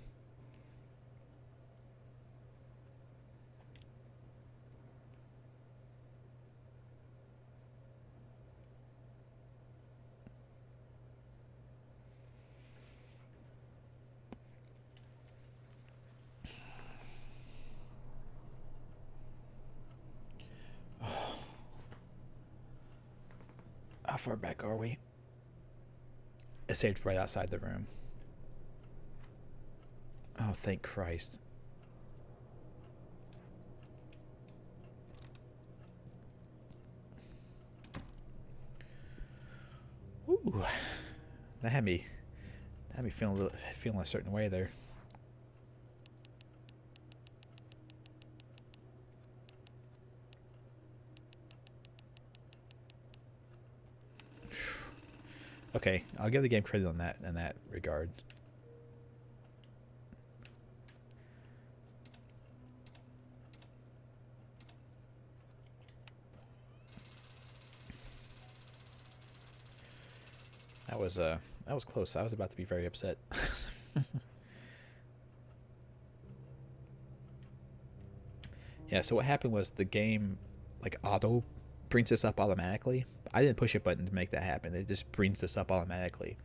How far back are we? It saved right outside the room. Oh, thank Christ. Ooh, that had me feeling a certain way there. Okay, I'll give the game credit on that in that regard. That was close. I was about to be very upset. Yeah, so what happened was the game like auto brings this up automatically. I didn't push a button to make that happen. It just brings this up automatically.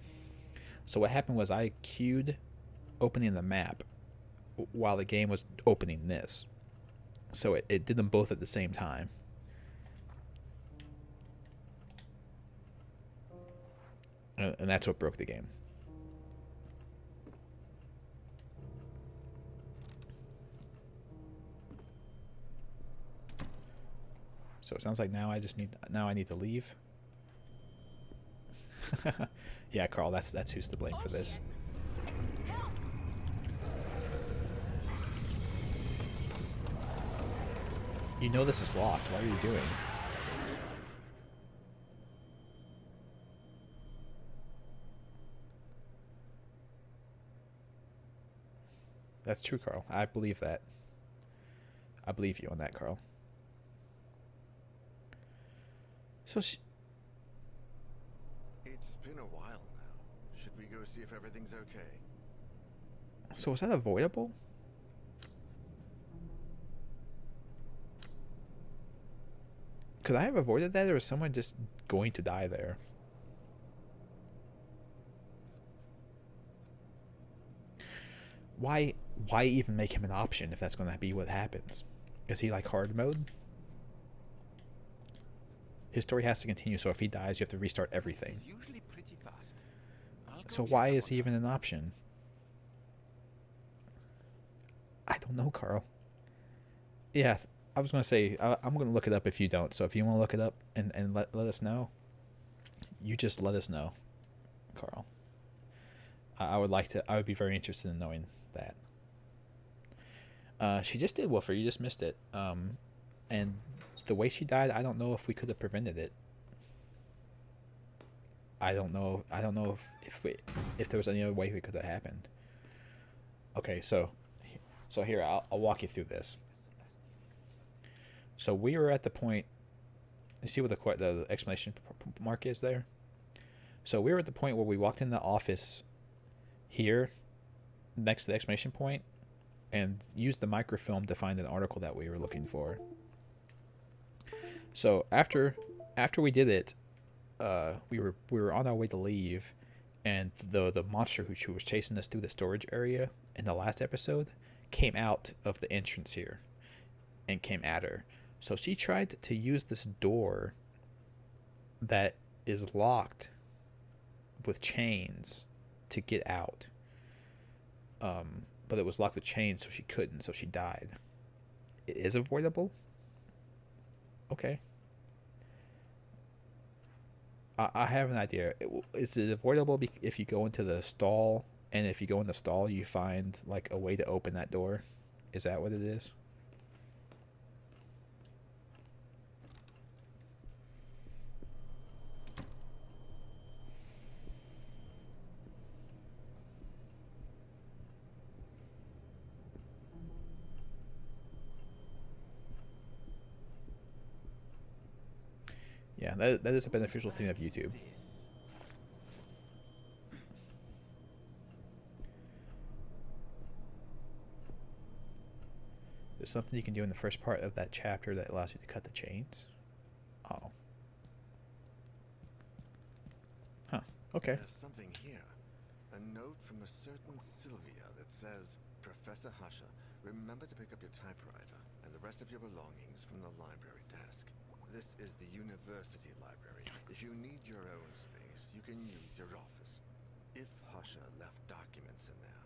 So what happened was I queued opening the map while the game was opening this. So it did them both at the same time. And that's what broke the game. So it sounds like now I need to leave. Yeah, Carl, that's who's to blame for this. You know this is locked. What are you doing? That's true, Carl. I believe that. I believe you on that, Carl. So It's been a while now. Should we go see if everything's okay? So is that avoidable? Could I have avoided that, or is someone just going to die there? Why even make him an option if that's going to be what happens? Is he like hard mode? His story has to continue, so if he dies, you have to restart everything. This is usually pretty fast. I'll go So check why up is on he her. even an option? I don't know, Carl. Yeah, I was going to say, I'm going to look it up if you don't. So if you want to look it up and let us know, you just let us know, Carl. I would like to, I would be very interested in knowing that. She just did, Wolfer. You just missed it. And the way she died, I don't know if we could have prevented it. I don't know if there was any other way it could have happened. Okay, so here I'll walk you through this. So we were at the point. You see what the exclamation mark is there? So we were at the point where we walked in the office here, next to the exclamation point, and used the microfilm to find an article that we were looking for. So after we did it, we were on our way to leave, and the monster who was chasing us through the storage area in the last episode came out of the entrance here and came at her. So she tried to use this door that is locked with chains to get out. But it was locked with chains, so she couldn't, so she died. It is avoidable? Okay. I have an idea. Is it avoidable if you go into the stall, and if you go in the stall, you find like a way to open that door? Is that what it is? Yeah, that is a beneficial thing of YouTube. There's something you can do in the first part of that chapter that allows you to cut the chains. Oh. Huh. Okay. There's something here. A note from a certain Sylvia that says, Professor Husher, remember to pick up your typewriter and the rest of your belongings from the library desk. This is the university library. If you need your own space, you can use your office. If Husher left documents in there,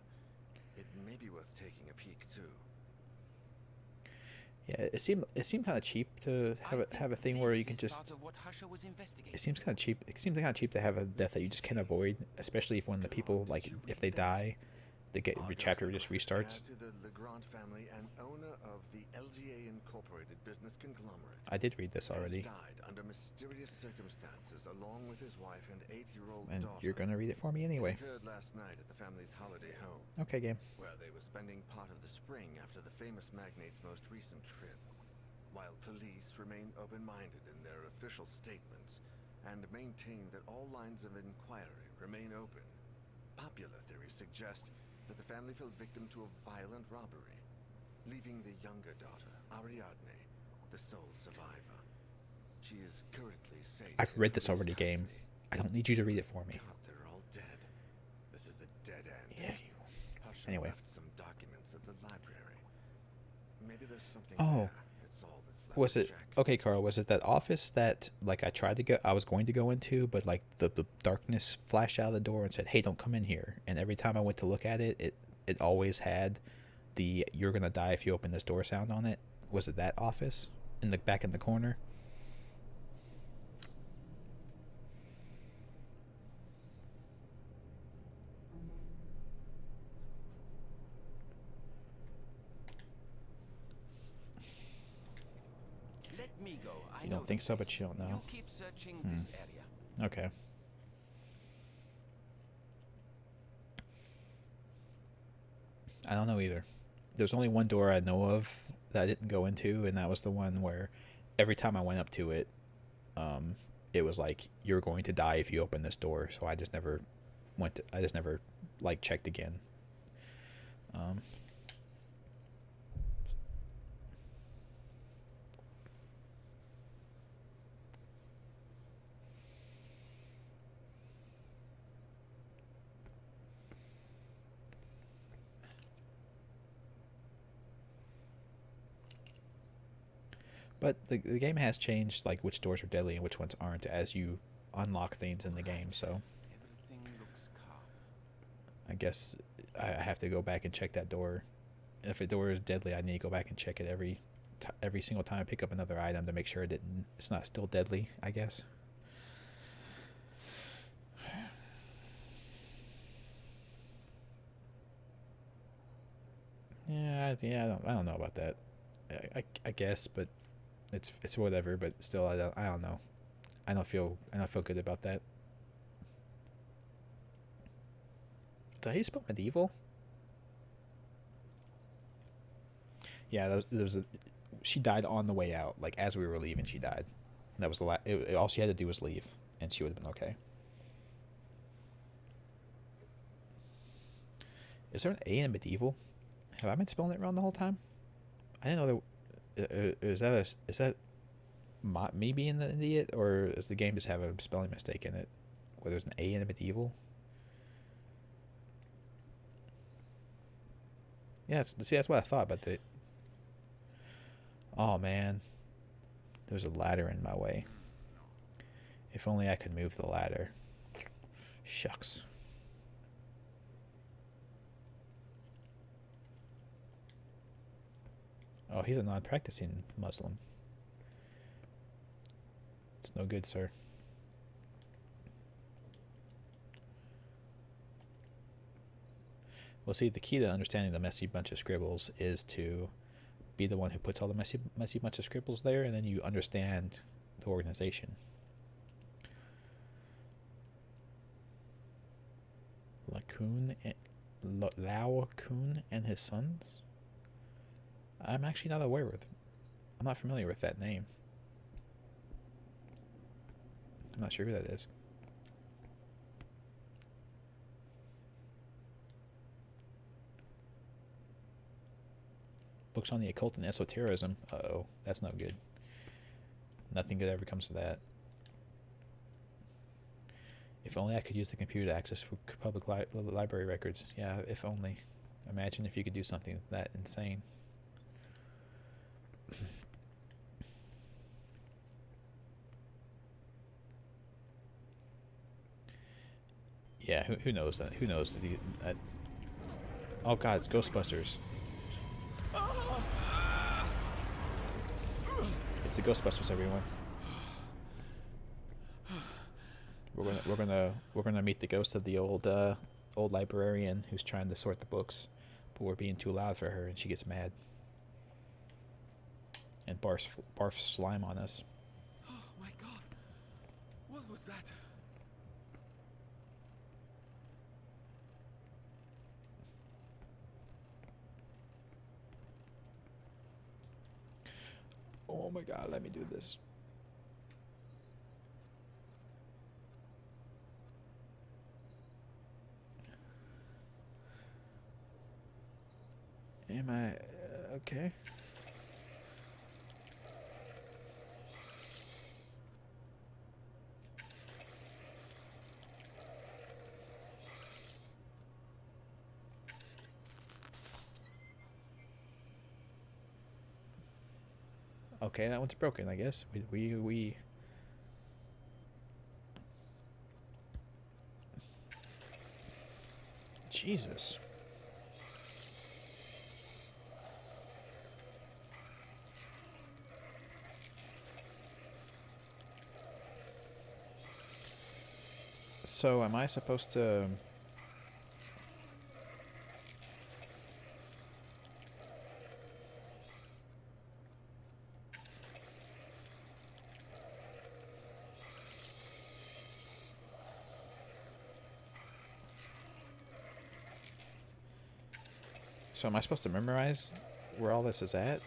it may be worth taking a peek too. Yeah, it seemed kind of cheap to have a thing where you can just. It seems kind of cheap. It seems kind of cheap to have a death that you just can't avoid, especially if when the people if they die, the chapter just restarts. To the Legrand family and owner of the LGA Incorporated business conglomerate. I did read this already. Died under mysterious circumstances along with his wife and 8-year-old And daughter. you're gonna read it for me anyway. It occurred last night at the family's holiday home. Okay, game. Where they were spending part of the spring after the famous magnate's most recent trip. While police remain open-minded in their official statements and maintain that all lines of inquiry remain open, popular theories suggest that the family fell victim to a violent robbery, leaving the younger daughter, Ariadne, the sole survivor. She is currently safe. I've read this already, game. I don't need you to read it for me. God, they're all dead. This is a dead end. Yeah. Husher Anyway. left some documents at the library. Maybe there's something Oh. there. It's all that's left Was to it check. okay, Carl? Was it that office that I was going to go into, but like the darkness flashed out of the door and said, "Hey, don't come in here." And every time I went to look at it, it always had the "You're gonna die if you open this door" sound on it. Was it that office in the back in the corner? Let me go. I You know don't think this so, but place. you don't know. You keep searching this area. Okay. I don't know either. There's only one door I know of that I didn't go into, and that was the one where every time I went up to it, it was like, "You're going to die if you open this door." So I just never checked again. But the game has changed, like, which doors are deadly and which ones aren't as you unlock things in the game. So Everything looks calm. I guess I have to go back and check that door. If a door is deadly, I need to go back and check it every single time I pick up another item to make sure it's not still deadly, I guess. I don't know about that. I guess, but it's whatever. But still, I don't know. I don't feel good about that. Did I spell medieval? Yeah, there was she died on the way out. Like as we were leaving, she died. That was all she had to do was leave, and she would have been okay. Is there an A in medieval? Have I been spelling it wrong the whole time? I didn't know that. Is that me being the idiot, or does the game just have a spelling mistake in it, where there's an A in medieval? Yeah, that's what I thought. But oh man, there's a ladder in my way. If only I could move the ladder. Shucks. Oh, he's a non-practicing Muslim. It's no good, sir. Well, see, the key to understanding the messy bunch of scribbles is to be the one who puts all the messy bunch of scribbles there, and then you understand the organization. Lao Kun and his sons? I'm actually not aware with. I'm not familiar with that name. I'm not sure who that is. Books on the occult and esotericism. Uh-oh, that's not good. Nothing good ever comes of that. If only I could use the computer to access public library records. Yeah, if only. Imagine if you could do something that insane. Yeah, who knows that? Who knows that? Oh God, it's Ghostbusters. It's the Ghostbusters, everyone. We're gonna meet the ghost of the old librarian who's trying to sort the books, but we're being too loud for her, and she gets mad and barfs slime on us. Oh my God! What was that? Oh my God! Let me do this. Am I okay? Okay, that one's broken, I guess. We Jesus. So am I supposed to... So am I supposed to memorize where all this is at?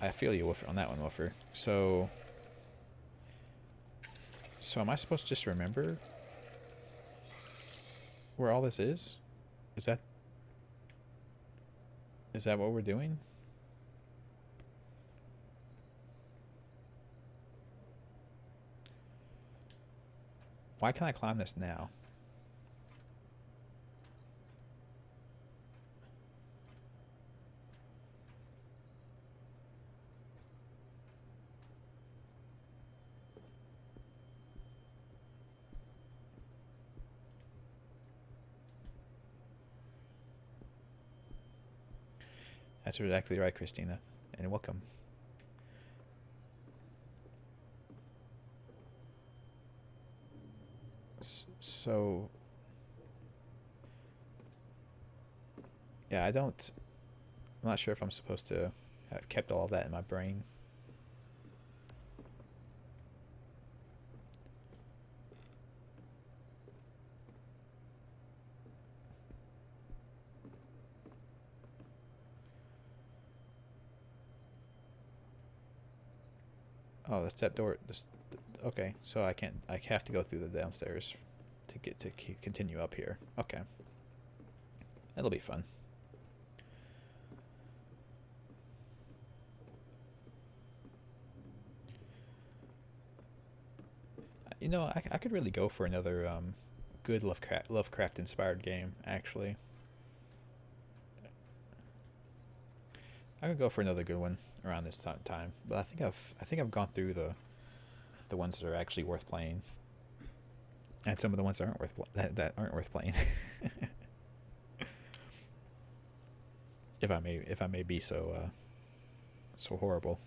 I feel you on that one, Woofer. So am I supposed to just remember where all this is? Is that what we're doing? Why can't I climb this now? That's exactly right, Christina. And welcome. So, yeah, I'm not sure if I'm supposed to have kept all of that in my brain. Oh, the step door. Okay, so I can't. I have to go through the downstairs to get to continue up here. Okay, that'll be fun. You know, I could really go for another good Lovecraft inspired game. Actually, I could go for another good one around this time. But I think I've gone through the ones that are actually worth playing, and some of the ones that aren't worth playing. if I may be so horrible.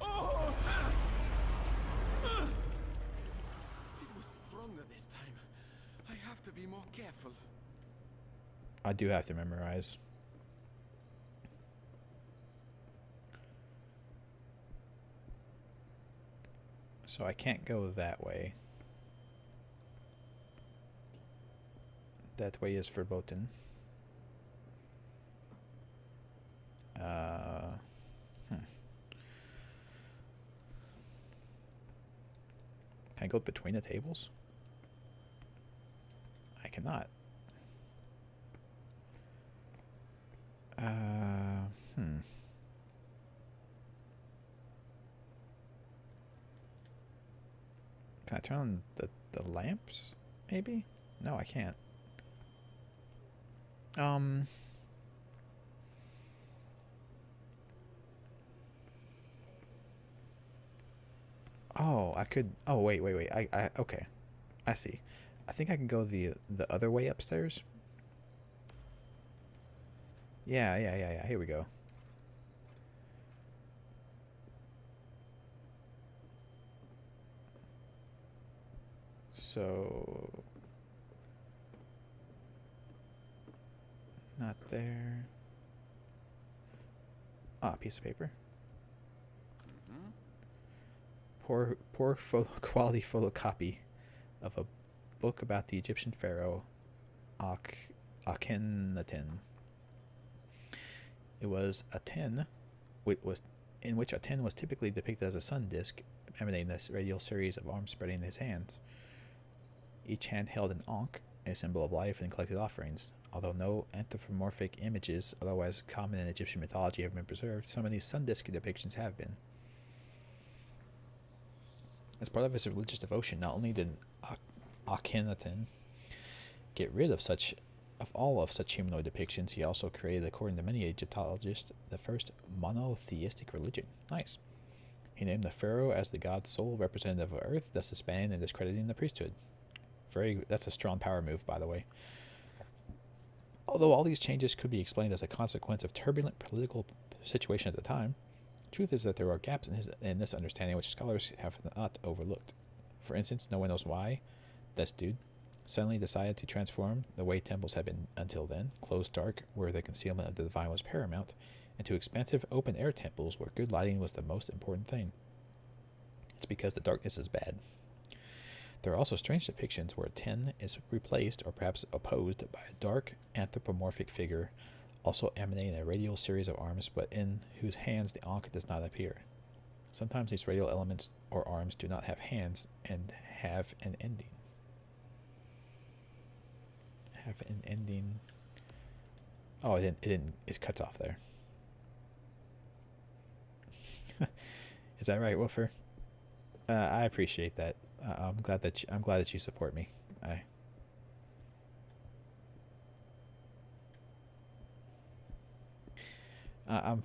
It was stronger this time. I have to be more careful. I do have to memorize. So I can't go that way. That way is verboten. Can I go between the tables? I cannot. Can I turn on the lamps? Maybe? No, I can't. Oh, I could. Oh, wait. Okay. I see. I think I can go the other way upstairs. Yeah. Here we go. So, not there. Ah, piece of paper. Poor quality photocopy of a book about the Egyptian pharaoh Akhenaten. It was a 10, in which a 10 was typically depicted as a sun disk emanating this radial series of arms spreading in his hands. Each hand held an ankh, a symbol of life and collected offerings. Although no anthropomorphic images otherwise common in Egyptian mythology have been preserved, some of these sun disk depictions have been. As part of his religious devotion, not only did Akhenaten get rid of all of such humanoid depictions, he also created, according to many Egyptologists, the first monotheistic religion. Nice. He named the pharaoh as the god's sole representative of Earth, thus disbanding and discrediting the priesthood. That's a strong power move, by the way. Although all these changes could be explained as a consequence of turbulent political situation at the time, the truth is that there are gaps in this understanding which scholars have not overlooked. For instance, no one knows why this dude suddenly decided to transform the way temples had been until then, closed dark where the concealment of the divine was paramount, into expansive open-air temples where good lighting was the most important thing. It's because the darkness is bad. There are also strange depictions where a 10 is replaced or perhaps opposed by a dark anthropomorphic figure, also emanating a radial series of arms, but in whose hands the ankh does not appear. Sometimes these radial elements or arms do not have hands and have an ending. Oh, it cuts off there. Is that right, Wolfer? I appreciate that. I'm glad that you support me. I'm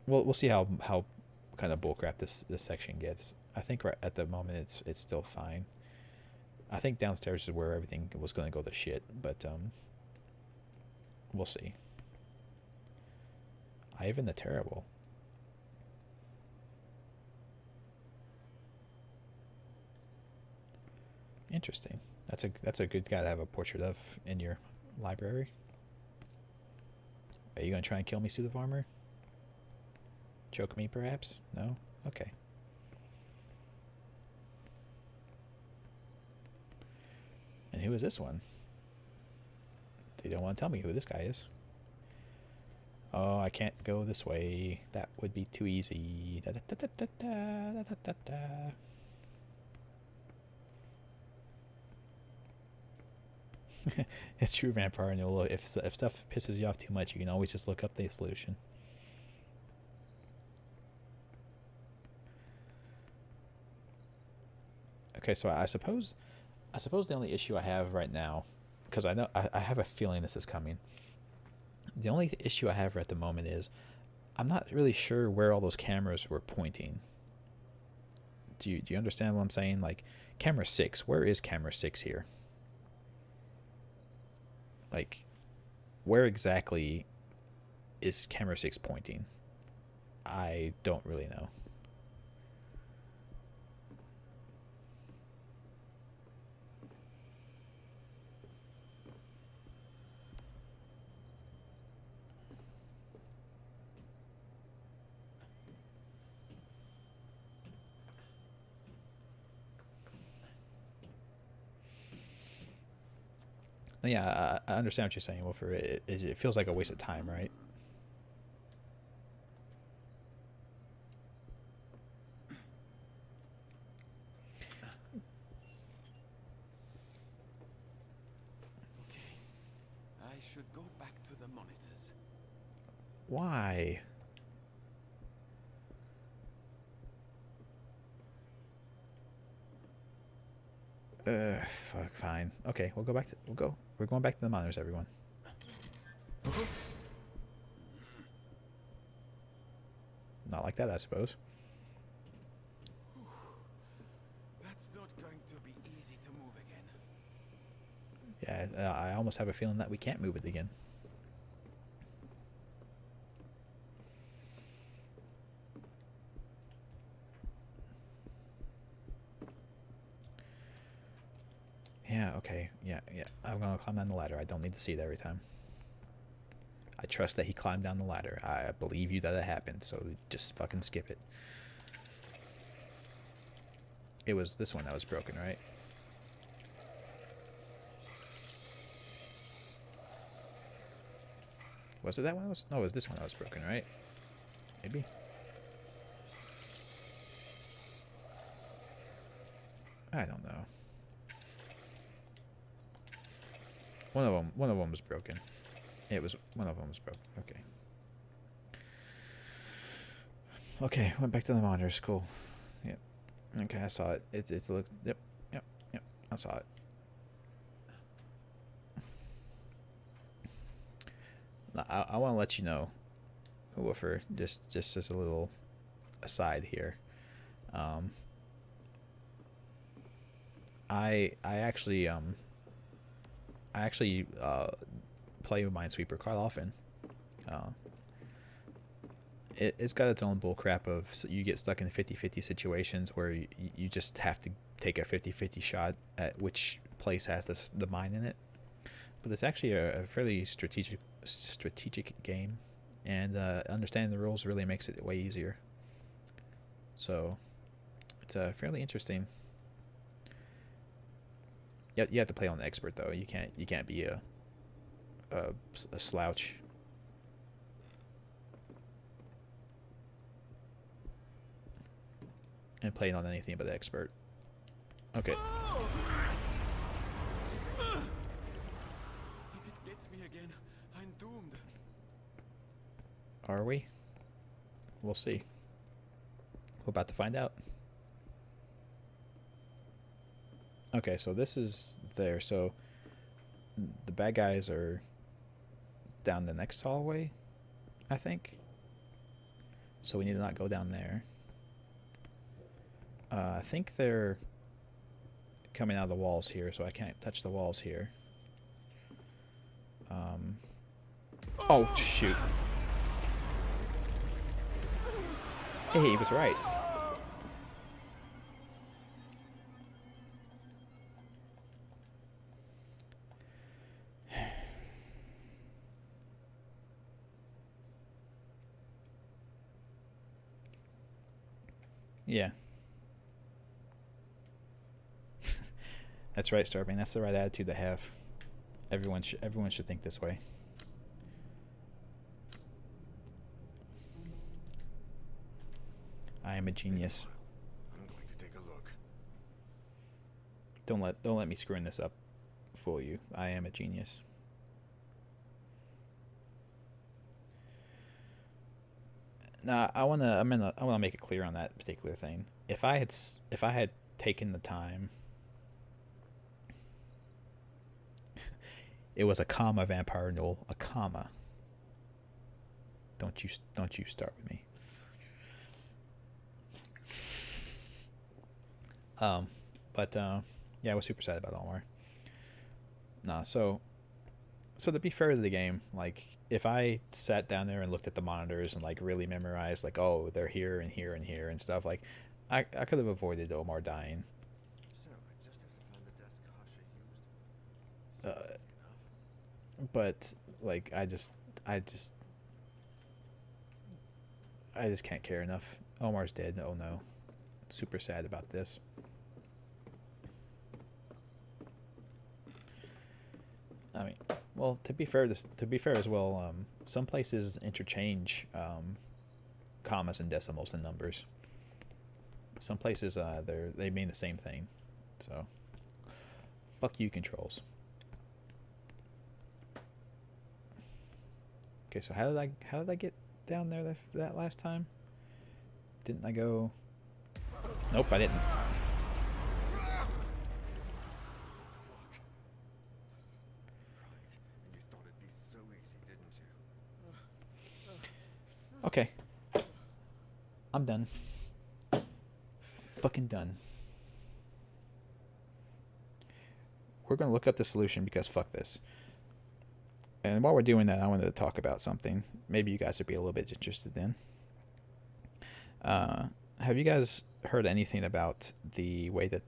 we'll see how kind of bullcrap this section gets. I think right at the moment it's still fine. I think downstairs is where everything was going to go to shit, but we'll see. Ivan the Terrible. Interesting. That's a good guy to have a portrait of in your library. Are you gonna try and kill me, suit of armor? Choke me, perhaps? No? Okay. And who is this one? They don't want to tell me who this guy is. Oh, I can't go this way. That would be too easy. Da, da, da, da, da, da, da, da. It's true, Vampire. And if stuff pisses you off too much, you can always just look up the solution. Okay, so I suppose the only issue I have right now, because I know I have a feeling this is coming. The only issue I have at the moment is I'm not really sure where all those cameras were pointing. Do you understand what I'm saying? Like, camera 6, where is camera 6 here? Like, where exactly is camera 6 pointing? I don't really know. Yeah, I understand what you're saying, Wolfer. It feels like a waste of time, right? I should go back to the monitors. Why? Fuck, fine. Okay, we're going back to the monitors, everyone. Not like that, I suppose. That's not going to be easy to move again. Yeah, I almost have a feeling that we can't move it again. Yeah, okay. Yeah. I'm gonna climb down the ladder. I don't need to see it every time. I trust that he climbed down the ladder. I believe you that it happened, so just fucking skip it. It was this one that was broken, right? Was it that one? No, it was this one that was broken, right? Maybe. I don't know. One of them was broken. One of them was broken. Okay. Okay, went back to the monitors. Cool. Yep. Okay, I saw it. It looked. Yep. I saw it. I want to let you know, Woofer, just as a little aside here. I actually play Minesweeper quite often. It's got its own bullcrap of you get stuck in 50-50 situations where you just have to take a 50-50 shot at which place has the mine in it. But it's actually a fairly strategic game, and understanding the rules really makes it way easier. So it's fairly interesting. You have to play on the expert though. You can't be a slouch. And playing on anything but the expert. Okay. If it gets me again, I'm doomed. Are we? We'll see. We're about to find out. Okay, so this is there. So the bad guys are down the next hallway, I think. So we need to not go down there. I think they're coming out of the walls here, so I can't touch the walls here. Oh, shoot. Hey, he was right. Yeah. That's right, Starbane. That's the right attitude to have. Everyone should think this way. I am a genius. I'm going to take a look. Don't let me screwing this up fool you. I am a genius. Now, I want to make it clear on that particular thing. If I had taken the time, it was a comma, Vampire Null, a comma. Don't you start with me. Yeah, I was super sad about Omar. Nah, so to be fair to the game, like, if I sat down there and looked at the monitors and like really memorized, like, oh, they're here and here and here and stuff, like, I could have avoided Omar dying. So, I just have to find the desk Hasha used. But like, I just can't care enough. Omar's dead. Oh no, super sad about this. I mean, well, to be fair as well, some places interchange commas and decimals and numbers. Some places they mean the same thing. So, fuck you, controls. Okay, so how did I get down there that last time? Didn't I go? Nope, I didn't. Okay. I'm done. Fucking done. We're going to look up the solution because fuck this. And while we're doing that, I wanted to talk about something maybe you guys would be a little bit interested in. Have you guys heard anything about the way that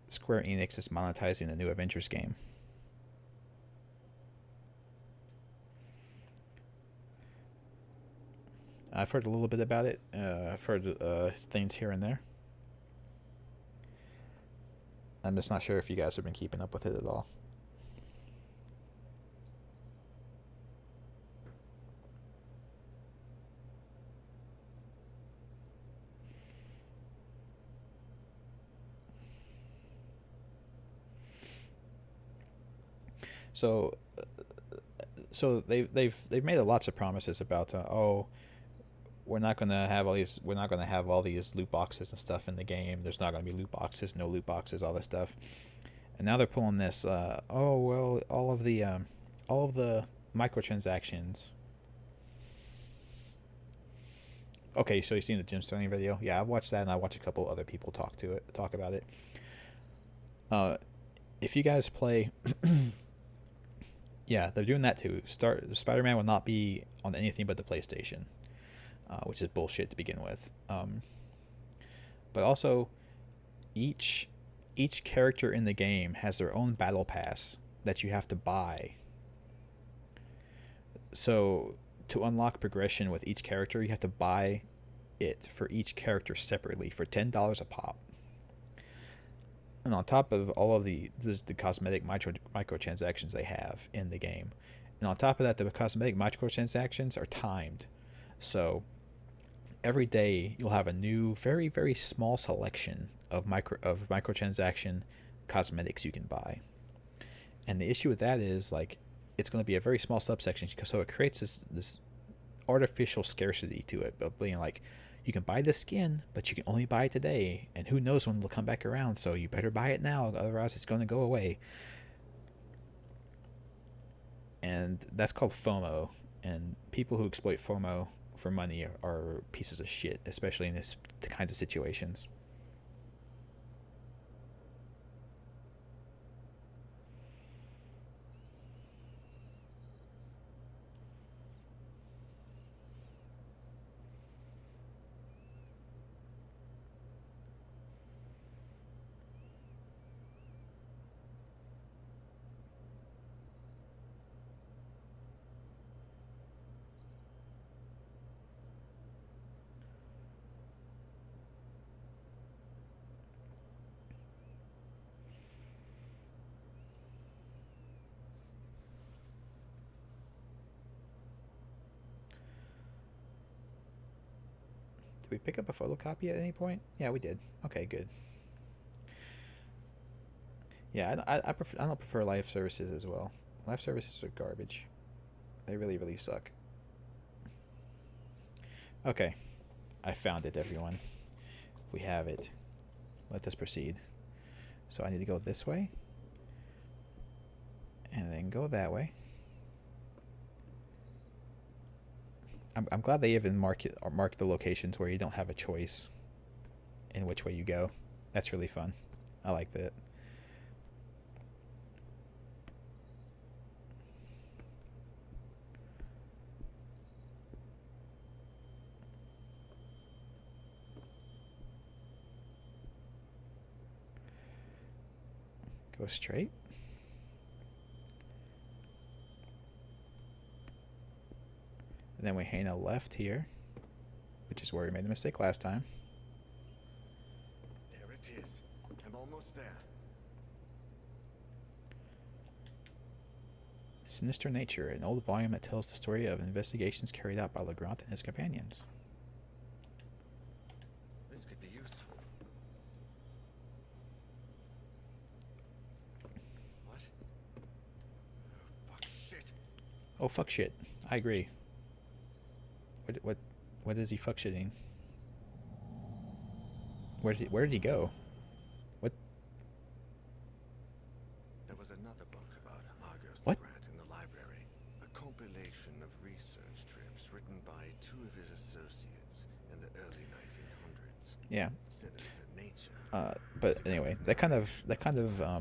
Square Enix is monetizing the new Avengers game? I've heard a little bit about it. I've heard things here and there. I'm just not sure if you guys have been keeping up with it at all. So they've made lots of promises about we're not gonna have all these loot boxes and stuff in the game. There's not gonna be loot boxes, no loot boxes, all this stuff. And now they're pulling this. All of the microtransactions. Okay, so you've seen the Jim Sterling video? Yeah, I've watched that, and I watched a couple other people talk about it. If you guys play, yeah, they're doing that too. Spider-Man will not be on anything but the PlayStation. Which is bullshit to begin with. But also, each character in the game has their own battle pass that you have to buy. So to unlock progression with each character, you have to buy it for each character separately for $10 a pop. And on top of all of the cosmetic microtransactions they have in the game, and on top of that, the cosmetic microtransactions are timed. So every day you'll have a new, very, very small selection of microtransaction cosmetics you can buy. And the issue with that is, like, it's going to be a very small subsection, so it creates this artificial scarcity to it, of being like, You can buy the skin, but you can only buy it today, and who knows when it'll come back around, so you better buy it now, otherwise it's going to go away. And that's called FOMO, and people who exploit FOMO for money are pieces of shit, especially in this kinds of situations. Did we pick up a photocopy at any point? Yeah, we did. Okay, good. Yeah, I don't prefer live services as well. Live services are garbage. They really, really suck. Okay, I found it, everyone. We have it. Let us proceed. So I need to go this way, and then go that way. I'm glad they even mark the locations where you don't have a choice in which way you go. That's really fun. I like that. Go straight. And then we hang a left here, which is where we made the mistake last time. There it is. I'm almost there. Sinister Nature, an old volume that tells the story of investigations carried out by Legrand and his companions. This could be useful. What? Fuck shit. Oh, fuck shit. I agree. What is he fuck shitting? Where did he go? What? There was another book about Argos What? Legrand in the library. A compilation of research trips written by two of his associates in the early 1900s. Yeah. Sinister Nature. But anyway, that kind of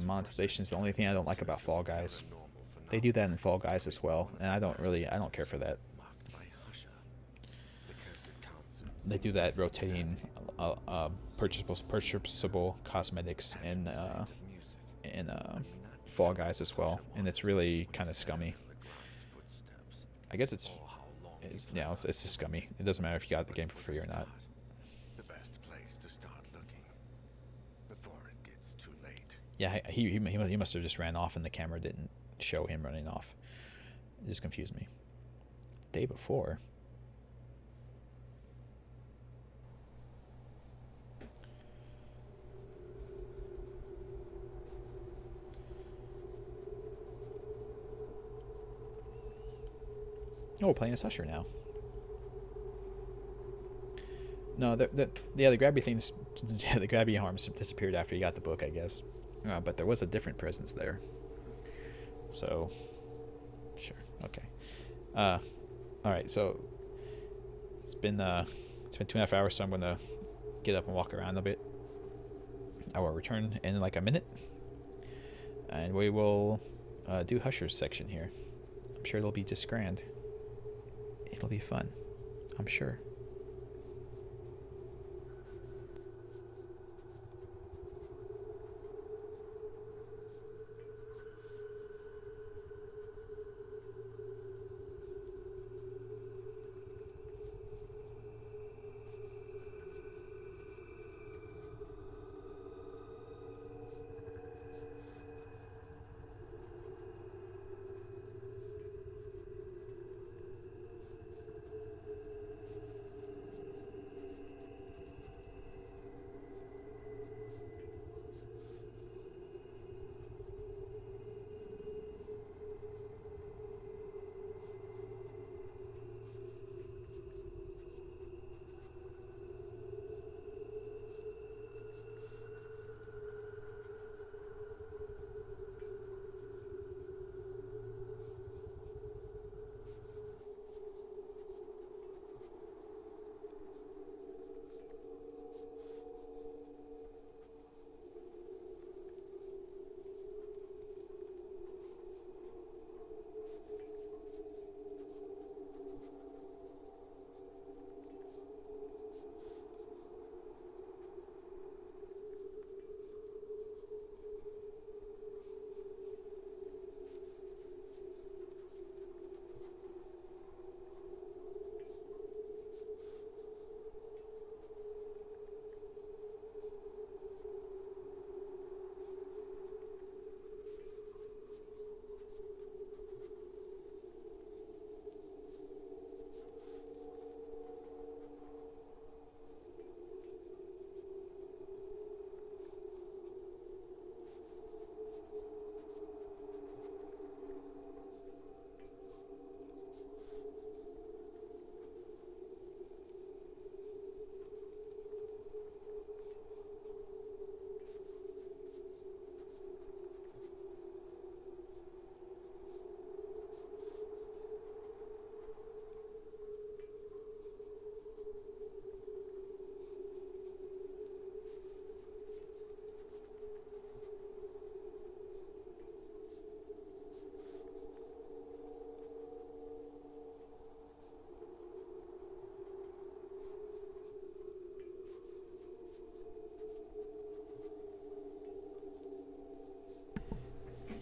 monetization is the only thing I don't like about Fall Guys. They do that in Fall Guys as well, and I don't care for that. Marked by Husher. Because it counts as They do that rotating purchasable cosmetics in Fall Guys as well, and it's really kind of scummy. I guess it's just scummy. It doesn't matter if you got the game for free or not. The best place to start looking before it gets too late. Yeah, he must have just ran off and the camera didn't show him running off. It just confused me. Day before. Oh, we're playing as Usher now. No, the grabby things, yeah, the grabby arms disappeared after you got the book, I guess. But there was a different presence there. So, sure, okay. All right. So it's been 2.5 hours, so I'm gonna get up and walk around a bit. I will return in like a minute, and we will do Husher's section here. I'm sure it'll be just grand. It'll be fun, I'm sure.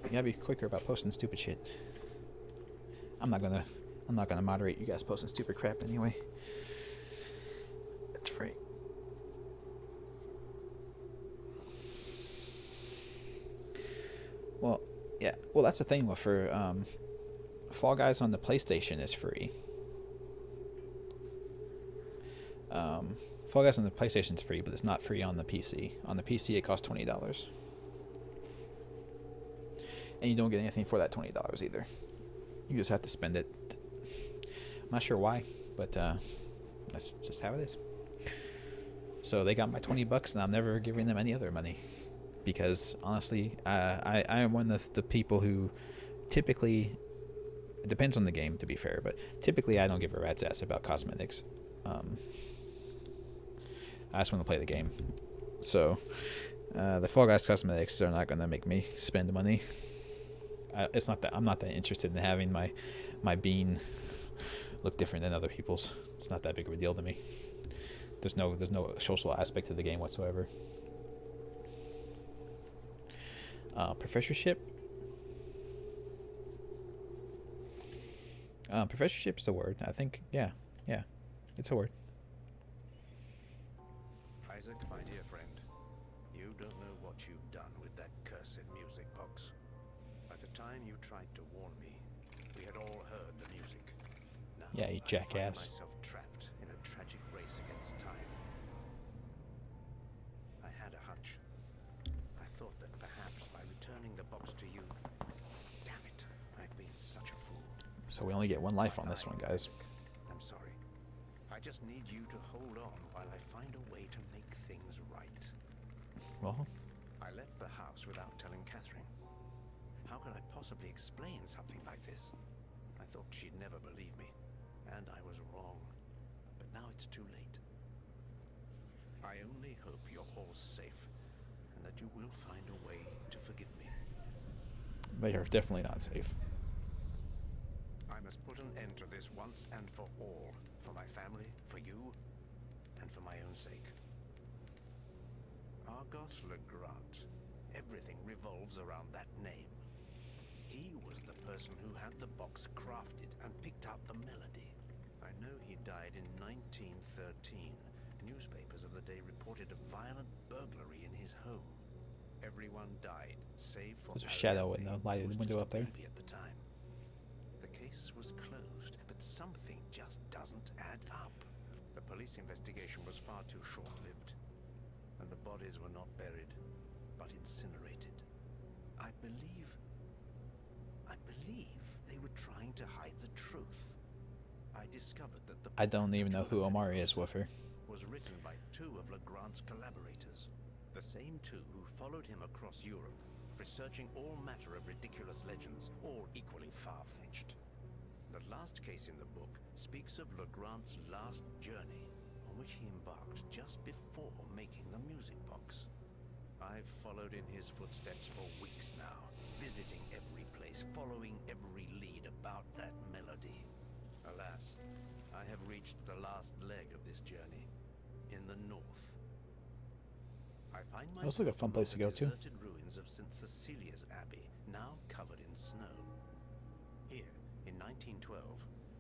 You gotta be quicker about posting stupid shit. I'm not gonna moderate you guys posting stupid crap anyway. It's free. Well, yeah. Well, that's the thing. For Fall Guys on the PlayStation is free. Fall Guys on the PlayStation is free, but it's not free on the PC. On the PC, it costs $20, and you don't get anything for that $20 either. You just have to spend it. I'm not sure why, but that's just how it is. So they got my $20, and I'm never giving them any other money, because honestly, I am one of the people who typically, it depends on the game, to be fair, but typically I don't give a rat's ass about cosmetics. I just want to play the game. So the Fall Guys cosmetics are not going to make me spend money. It's not that I'm not that interested in having my bean look different than other people's. It's not that big of a deal to me. There's no social aspect to the game whatsoever. Professorship. Professorship is a word. I think. Yeah, it's a word. Isaac, my dear friend, you don't know what you've done with that cursed music box. By the time you tried to warn me, we had all heard the music. Now, Yeah, you jackass. I find myself trapped in a tragic race against time. I had a hunch. I thought that perhaps by returning the box to you... Damn it, I've been such a fool. So we only get one life on this one, guys. I'm sorry. I just need you to hold on while I find a way to make things right. Well, I left the house without telling Catherine. How could I possibly explain something like this? I thought she'd never believe me, and I was wrong. But now it's too late. I only hope you're all safe, and that you will find a way to forgive me. they are definitely not safe. I must put an end to this once and for all. For my family, for you, and for my own sake. Argos Legrand. Everything revolves around that name. He was the person who had the box crafted and picked out the melody. I know he died in 1913. Newspapers of the day reported a violent burglary in his home. Everyone died, save for There's a shadow in the Ariadne, lighted who was window just up there. a baby at the time. The case was closed, but something just doesn't add up. The police investigation was far too short-lived, and the bodies were not buried, but incinerated. I believe they were trying to hide the truth. I discovered that the I don't even know who Omari is with her. was written by two of Legrand's collaborators, the same two who followed him across Europe, researching all matter of ridiculous legends, all equally far-fetched. The last case in the book speaks of Legrand's last journey, on which he embarked just before making the music box. I've followed in his footsteps for weeks now, visiting every place, following every lead about that melody. Alas, I have reached the last leg of this journey, in the north. I find Looks like a myself fun place to among go the to. deserted ruins of St. Cecilia's Abbey, now covered in snow. Here, in 1912,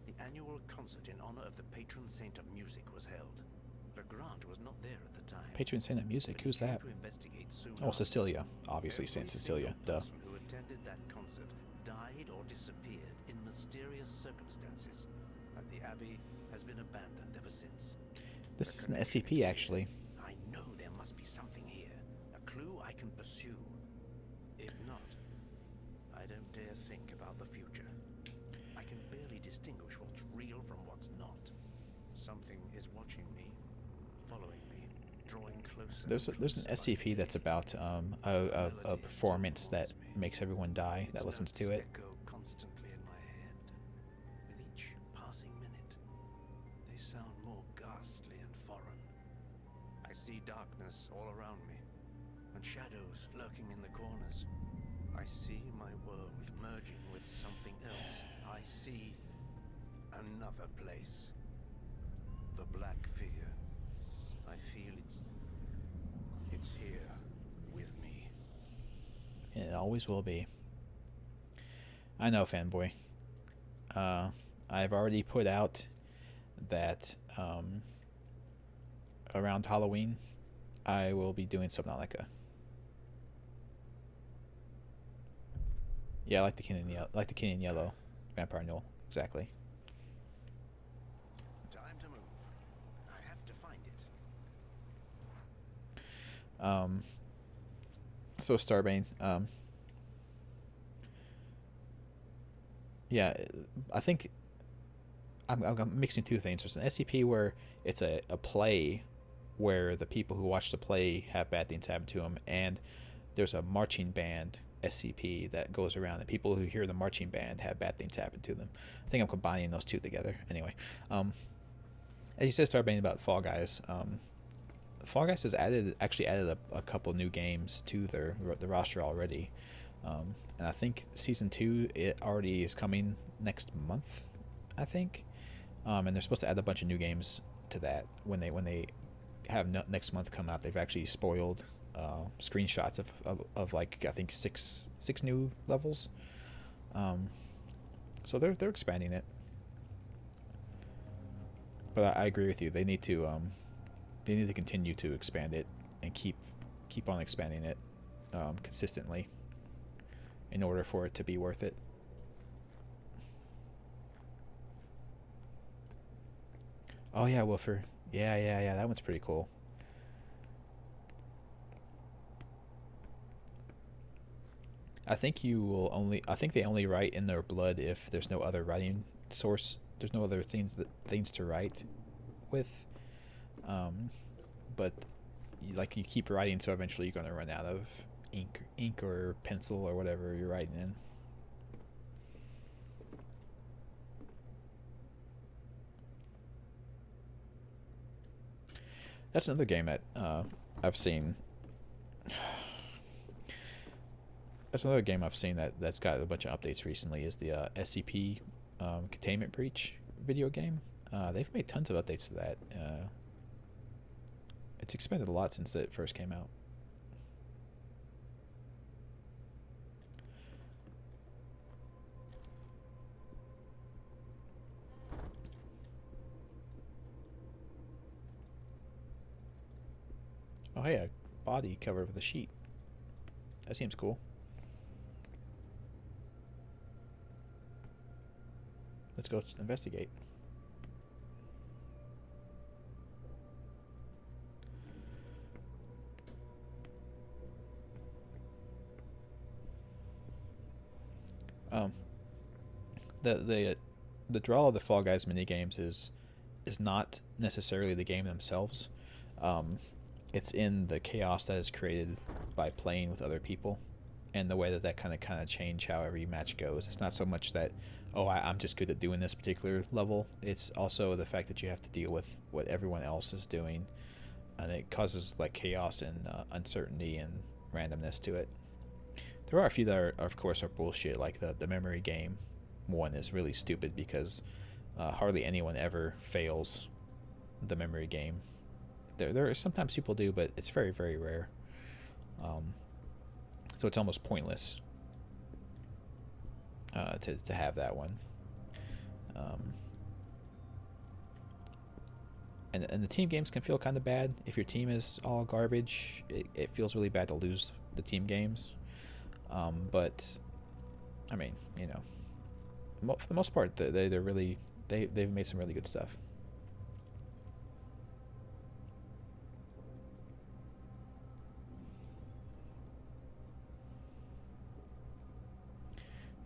the annual concert in honor of the patron saint of music was held. Legrand was not there at the time. Patron saint of music. but he Who's came that? to investigate soon Oh, after. Cecilia. Obviously, Saint Every Cecilia. single Duh. person who attended that concert died or disappeared in mysterious circumstances, and the abbey has been abandoned ever since. This The is an connection SCP, here. actually. I know there must be something here, a clue I can pursue. If not, I don't dare think about the future. I can barely distinguish what's real from what's not. Something is watching me, following me, drawing closer. There's an SCP that's about a performance that makes everyone die that listens to it. Echo constantly in my head. With each passing minute, they sound more ghastly and foreign. I see darkness all around me, and shadows lurking in the corners. I see my world merging with something else. I see another place. The black figure. I feel it's here with me. And it always will be. I know, fanboy. I've already put out that around Halloween, I will be doing Subnautica. Yeah, I like the Kenyan Yellow Vampire Null. Exactly. Time to move. I have to find it. So Starbane. Yeah, I think I'm mixing two things. There's an SCP where it's a play where the people who watch the play have bad things happen to them, and there's a marching band SCP that goes around, and people who hear the marching band have bad things happen to them. I think I'm combining those two together. Anyway, as you said, Starbane, about Fall Guys. Fall Guys has actually added a couple new games to the roster already, and I think season 2 it already is coming next month, I think, and they're supposed to add a bunch of new games to that when they have next month come out. They've actually spoiled screenshots of like I think six new levels, so they're expanding it. But I agree with you. They need to continue to expand it and keep on expanding it consistently in order for it to be worth it. Oh yeah, Woofer. Yeah. That one's pretty cool. I think they only write in their blood if there's no other writing source. There's no other things to write with. But you keep writing, so eventually you're gonna run out of ink or pencil or whatever you're writing in. That's another game that I've seen. That's another game I've seen that's got a bunch of updates recently. Is the SCP Containment Breach video game. They've made tons of updates to that. It's expanded a lot since it first came out. Oh hey, a body covered with a sheet. That seems cool. Let's go investigate. The draw of the Fall Guys mini games is not necessarily the game themselves. It's in the chaos that is created by playing with other people, and the way that kind of change how every match goes. It's not so much that I'm just good at doing this particular level. It's also the fact that you have to deal with what everyone else is doing, and it causes like chaos and uncertainty and randomness to it. There are a few that are, of course, are bullshit. Like the memory game one is really stupid because hardly anyone ever fails the memory game. There are sometimes people do, but it's very, very rare. So it's almost pointless to have that one. And the team games can feel kind of bad. If your team is all garbage, it feels really bad to lose the team games. But I mean, for the most part, they've made some really good stuff.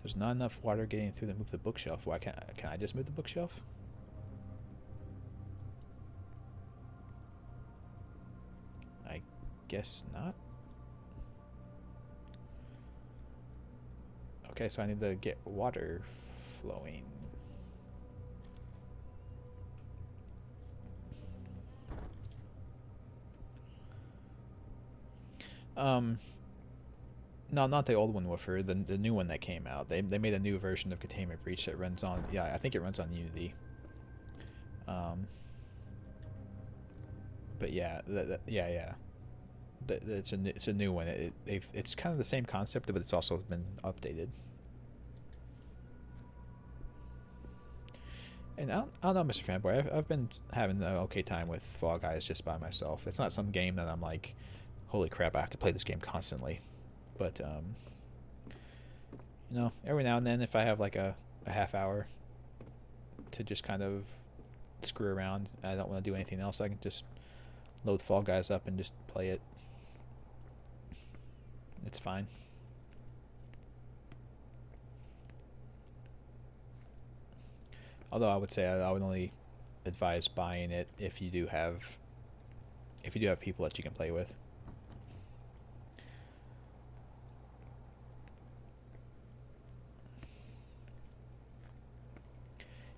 There's not enough water getting through to move the bookshelf. Why can't I just move the bookshelf? I guess not. Okay, so I need to get water flowing. No, not the old one, Woofer. The new one that came out. They made a new version of Containment Breach that runs on. Yeah, I think it runs on Unity. But yeah, yeah. It's a new one. It's kind of the same concept, but it's also been updated. And I don't know, Mr. Fanboy. I've been having an okay time with Fall Guys just by myself. It's not some game that I'm like, holy crap, I have to play this game constantly. But you know, every now and then, if I have like a half hour to just kind of screw around, I don't want to do anything else, I can just load Fall Guys up and just play it. It's fine. Although I would say I would only advise buying it if you do have people that you can play with.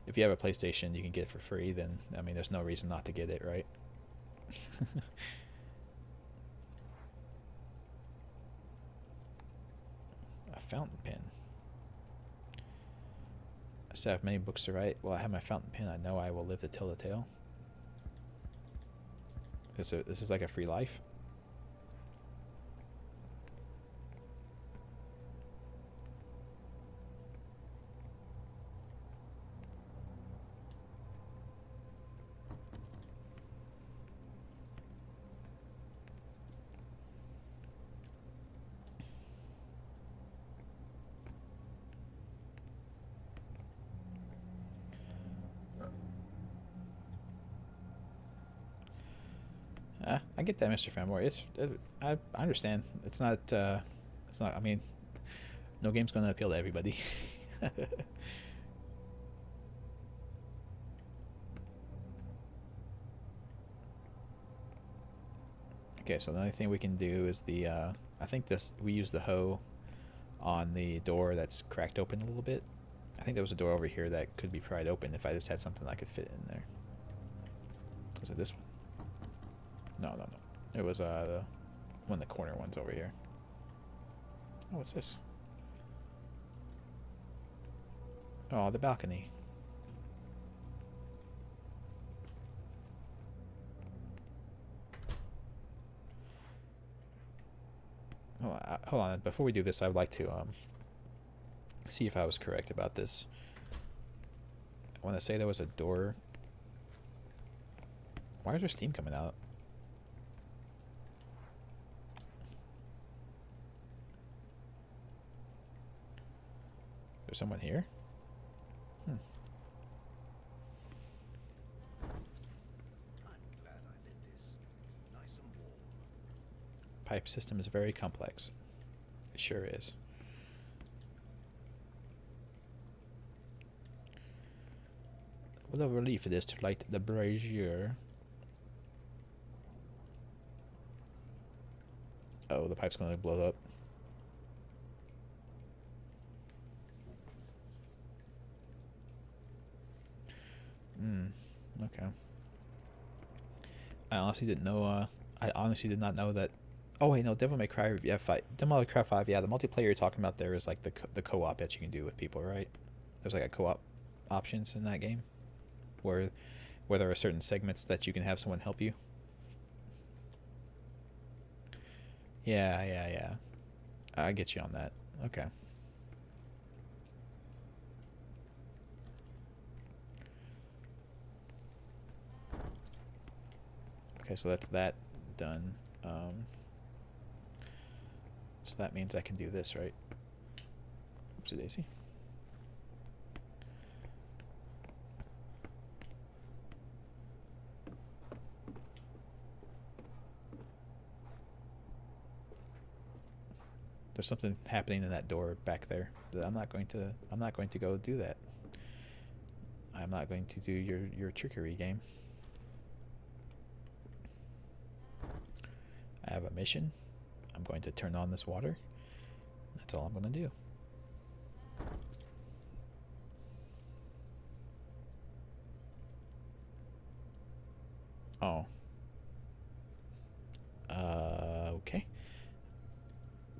If you have a PlayStation, you can get it for free. Then I mean, there's no reason not to get it, right? A fountain pen. I still have many books to write. Well, I have my fountain pen. I know I will live to tell the tale. So this is like a free life. I get that, Mr. Fanboy. I understand. It's not. It's not. I mean, no game's going to appeal to everybody. Okay, so the only thing we can do is the. I think we use the hoe on the door that's cracked open a little bit. I think there was a door over here that could be pried open if I just had something I could fit in there. Was it this one? No. It was one of the corner ones over here. Oh, what's this? Oh, the balcony. Hold on. Before we do this, I would like to see if I was correct about this. I want to say there was a door. Why is there steam coming out? There's someone here? I'm glad I did this. It's nice and warm. Pipe system is very complex. It sure is. What a relief it is to light the brazier. Oh, the pipe's gonna blow up. Okay. I honestly didn't know, I honestly did not know that. Oh wait, no, Devil May Cry, yeah, Devil May Cry 5, yeah, the multiplayer you're talking about there is like the co-op that you can do with people, right? There's like a co-op options in that game where there are certain segments that you can have someone help you. Yeah. I get you on that. Okay. Okay, so that's that done. So that means I can do this, right? Oopsie daisy. There's something happening in that door back there. But I'm not going to go do that. I'm not going to do your trickery game. I have a mission. I'm going to turn on this water. That's all I'm going to do. Oh. Okay.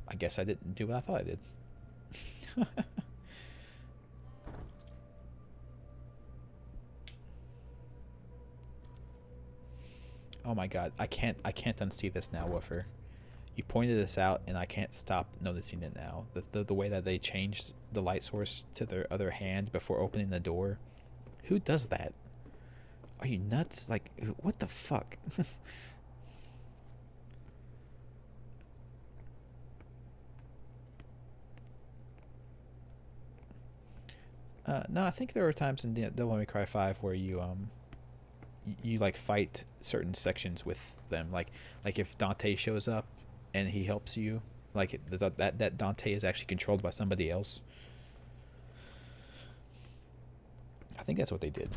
I guess I didn't do what I thought I did. Oh my god, I can't unsee this now, Woofer. You pointed this out and I can't stop noticing it now. The way that they changed the light source to their other hand before opening the door Who does that? Are you nuts? Like, what the fuck? No, I think there were times in Devil May Cry 5 where you like fight certain sections with them. Like if Dante shows up and he helps you, like that Dante is actually controlled by somebody else. I think that's what they did.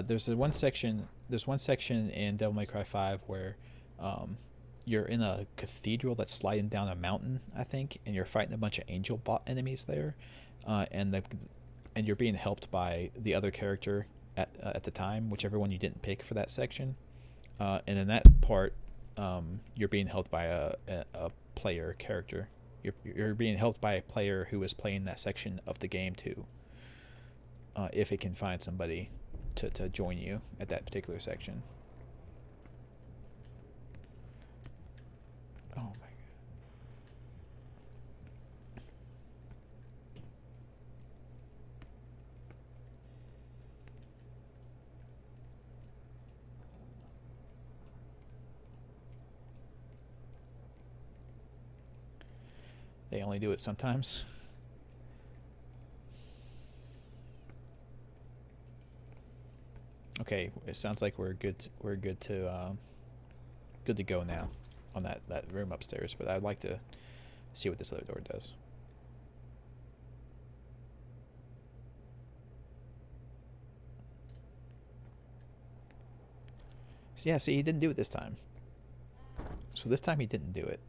There's one section. There's one section in Devil May Cry 5 where you're in a cathedral that's sliding down a mountain, I think, and you're fighting a bunch of angel bot enemies there, and you're being helped by the other character at the time, whichever one you didn't pick for that section. And in that part, you're being helped by a player character. You're being helped by a player who is playing that section of the game too. If it can find somebody to join you at that particular section. Oh my god. They only do it sometimes. Okay, it sounds like we're good. We're good to go now on that room upstairs. But I'd like to see what this other door does. So yeah, see, he didn't do it this time. So this time he didn't do it.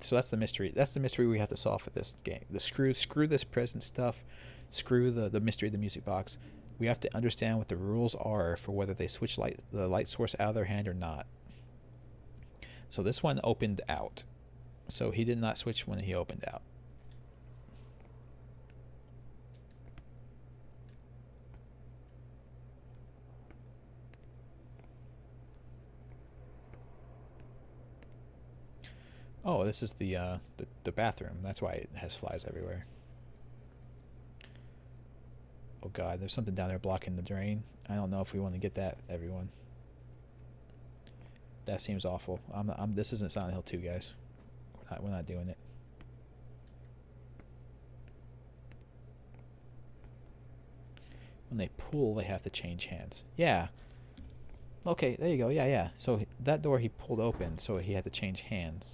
So that's the mystery. That's the mystery we have to solve for this game. The screw this present stuff. Screw the mystery of the music box. We have to understand what the rules are for whether they switch the light source out of their hand or not. So this one opened out. So he did not switch when he opened out. Oh, this is the bathroom. That's why it has flies everywhere. Oh god, there's something down there blocking the drain. I don't know if we want to get that, everyone. That seems awful. This isn't Silent Hill 2, guys. We're not doing it. When they pull, they have to change hands. Yeah. Okay, there you go. Yeah. So that door he pulled open, so he had to change hands.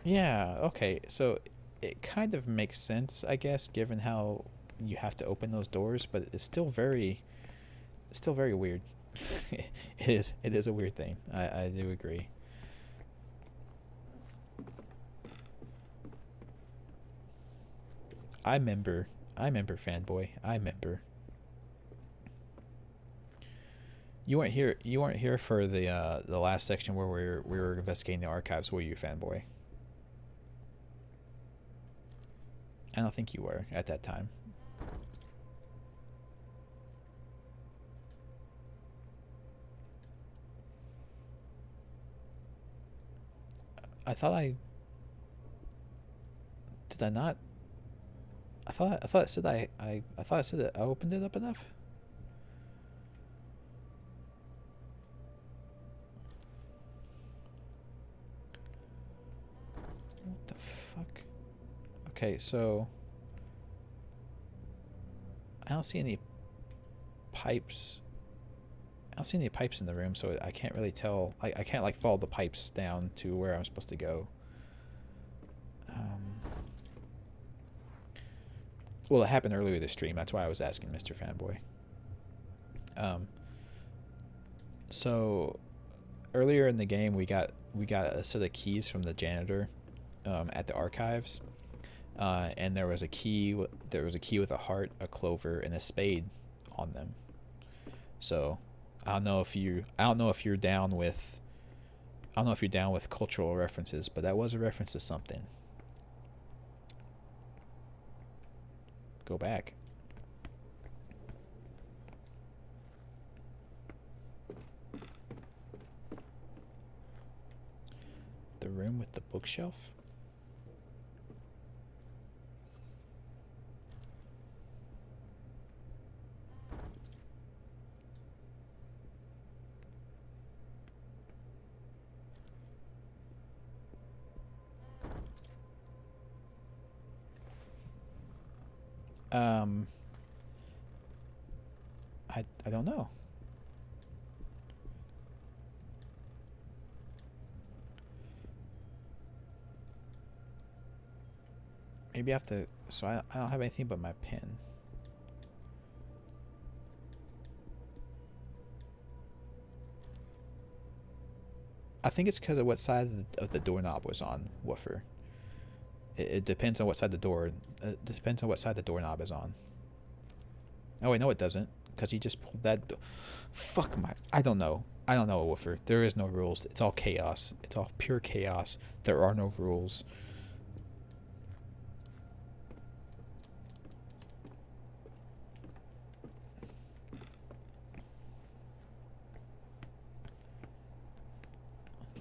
Yeah, okay. So it kind of makes sense, I guess, given how you have to open those doors, but it's still very weird. It is a weird thing. I do agree. I remember fanboy. I remember. You weren't here for the last section where we were investigating the archives, were you, fanboy? I don't think you were at that time. I thought I did. I not. I thought it said I thought it said that I opened it up enough. What the fuck? Okay, so I don't see any pipes. I don't see any pipes in the room, so I can't really tell. I can't like follow the pipes down to where I'm supposed to go. Well, it happened earlier this stream. That's why I was asking Mr. Fanboy. So earlier in the game, we got a set of keys from the janitor at the archives, and there was a key. There was a key with a heart, a clover, and a spade on them. So I don't know if you're down with cultural references, but that was a reference to something. go back. The room with the bookshelf? I don't know. Maybe I have to. So I don't have anything but my pen. I think it's because of what side of the doorknob was on, Woofer. It depends on what side the door. It depends on what side the doorknob is on. Oh wait, no, it doesn't, because he just pulled that. Fuck my. I don't know. I don't know, Woofer. There is no rules. It's all chaos. It's all pure chaos. There are no rules.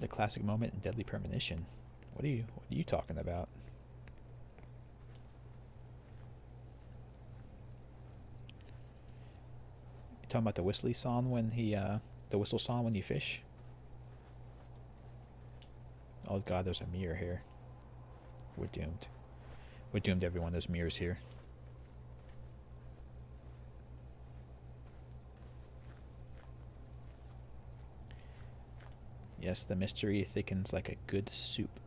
The classic moment in deadly premonition. What are you talking about? You talking about the whistly song when he the whistle song when you fish? Oh god, there's a mirror here. We're doomed. We're doomed, everyone. There's mirrors here. Yes, the mystery thickens like a good soup.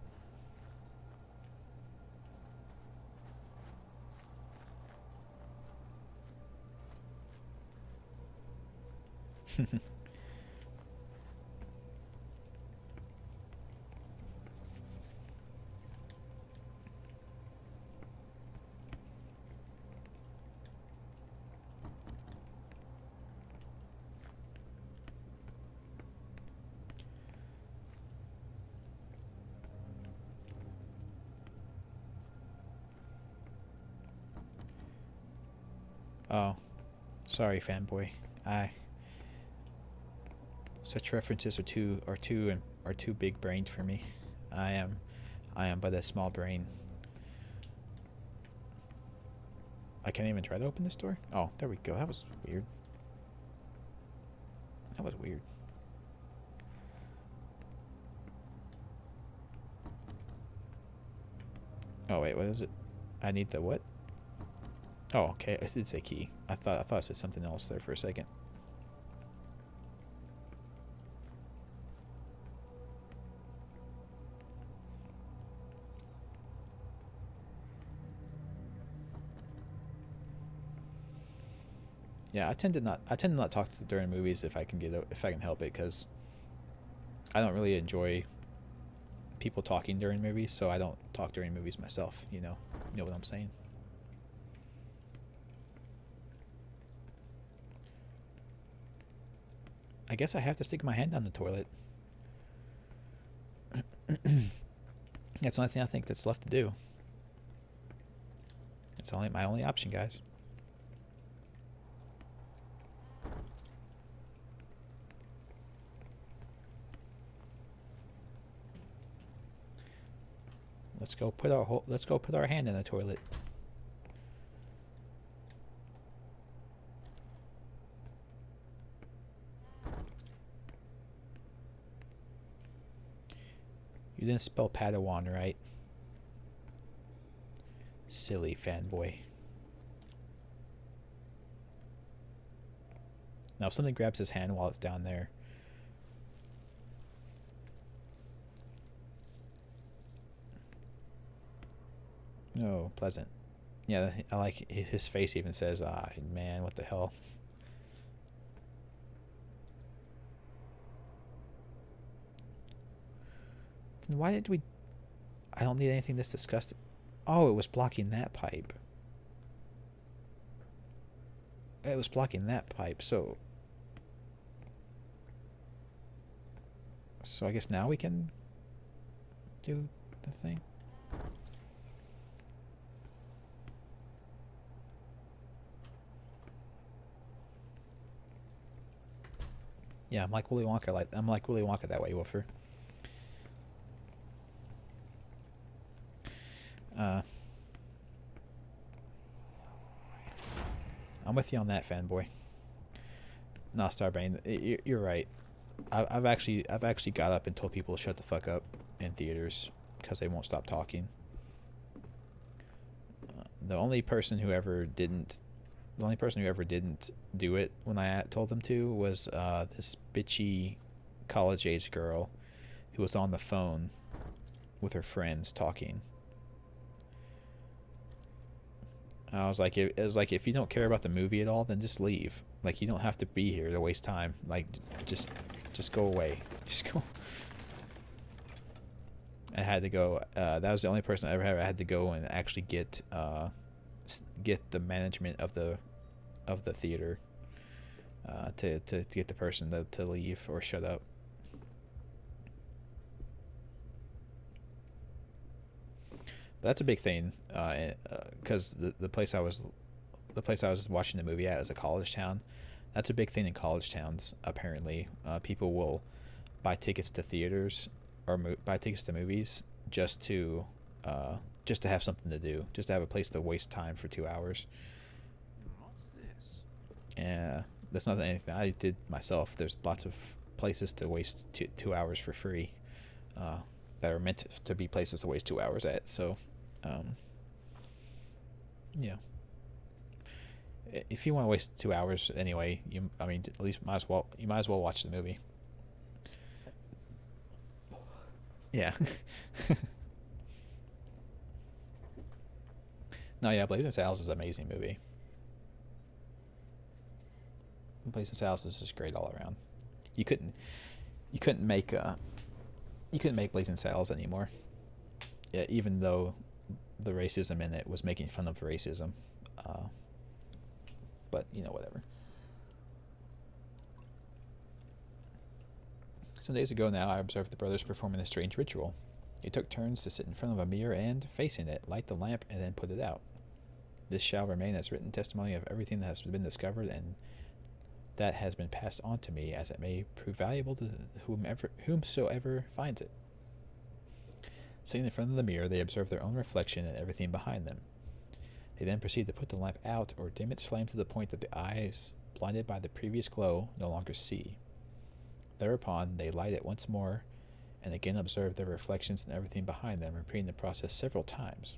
Oh, sorry, fanboy. Such references are too big brained for me. I am but a small brain. I can't even try to open this door. Oh, there we go. That was weird. That was weird. Oh wait, what is it? I need the what? Oh, okay. I did say key. I thought it said something else there for a second. Yeah, I tend to not talk during movies if I can help it, because I don't really enjoy people talking during movies, so I don't talk during movies myself. You know what I'm saying. I guess I have to stick my hand down the toilet. That's the only thing I think that's left to do. It's my only option, guys. Let's go put our hand in the toilet. You didn't spell Padawan right. Silly fanboy. Now if something grabs his hand while it's down there. No, pleasant. Yeah, I like his face even says, "Ah, man, what the hell." Then why did we... I don't need anything this disgusting. Oh, it was blocking that pipe. It was blocking that pipe, so I guess now we can do the thing. Yeah, I'm like Willy Wonka. I'm like Willy Wonka that way, Wolfer. I'm with you on that, fanboy. No, Starbane, you're right. I've actually got up and told people to shut the fuck up in theaters because they won't stop talking. The only person who ever didn't do it when I told them to was this bitchy college age girl who was on the phone with her friends talking. I was like, it was like, if you don't care about the movie at all, then just leave. Like, you don't have to be here to waste time. Like, just go away. Just go. I had to go. That was the only person I ever had to go and actually get the management of the theater to get the person to leave or shut up. But that's a big thing, because the place I was watching the movie at is a college town. That's a big thing in college towns. Apparently, people will buy tickets to theaters or buy tickets to movies just to have something to do, just to have a place to waste time for 2 hours. What's this? And that's not anything I did myself. There's lots of places to waste 2 hours for free, that are meant to be places to waste 2 hours at. So, yeah. If you want to waste 2 hours anyway, at least you might as well watch the movie. Yeah. No, yeah, Blazing Saddles is an amazing movie. Blazing Saddles is just great all around. You couldn't make Blazing Saddles anymore. Yeah, even though the racism in it was making fun of racism. But, whatever. Some days ago now, I observed the brothers performing a strange ritual. They took turns to sit in front of a mirror and, facing it, light the lamp and then put it out. This shall remain as written testimony of everything that has been discovered and that has been passed on to me, as it may prove valuable to whomsoever finds it. Sitting in front of the mirror, they observe their own reflection and everything behind them. They then proceed to put the lamp out or dim its flame to the point that the eyes, blinded by the previous glow, no longer see. Thereupon, they light it once more and again observe their reflections and everything behind them, repeating the process several times.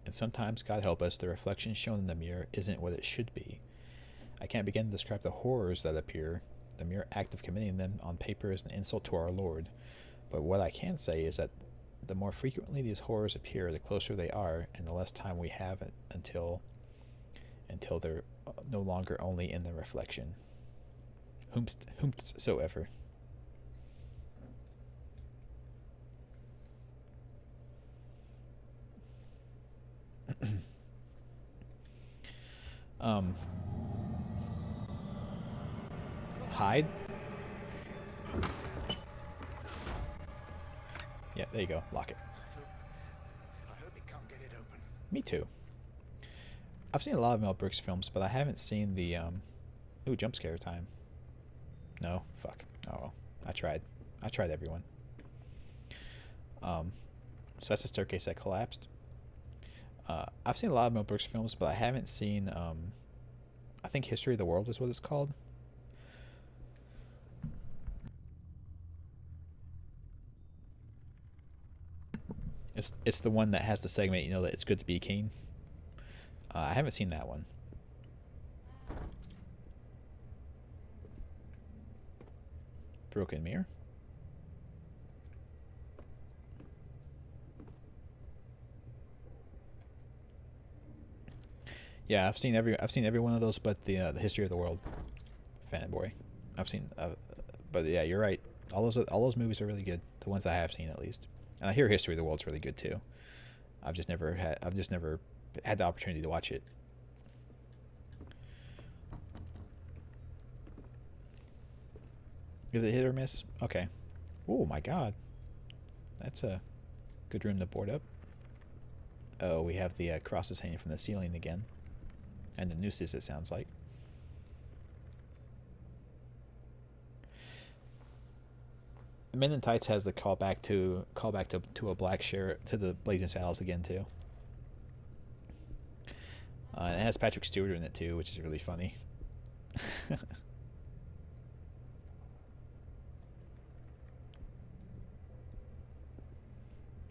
And sometimes, God help us, the reflection shown in the mirror isn't what it should be. I can't begin to describe the horrors that appear. The mere act of committing them on paper is an insult to our Lord. But what I can say is that the more frequently these horrors appear, the closer they are, and the less time we have until they're no longer only in the reflection. Whomsoever. Hide? Yeah, there you go. Lock it. I hope he can't get it open. Me too. I've seen a lot of Mel Brooks films, but I haven't seen the ooh, jump scare time. No? Fuck. Oh well. I tried everyone. So that's the staircase that collapsed. I've seen a lot of Mel Brooks films, but I haven't seen I think History of the World is what it's called. It's the one that has the segment, that it's good to be king. I haven't seen that one. Broken Mirror? Yeah, I've seen every one of those, but the History of the World, fanboy. I've seen, but yeah, you're right. All those movies are really good. The ones I have seen, at least. And I hear History of the World's really good too. I've just never had the opportunity to watch it. Is it hit or miss? Okay. Oh my God, that's a good room to board up. Oh, we have the crosses hanging from the ceiling again, and the nooses. It sounds like. Men in Tights has the callback to a black sheriff to the Blazing Saddles again too. It has Patrick Stewart in it too, which is really funny.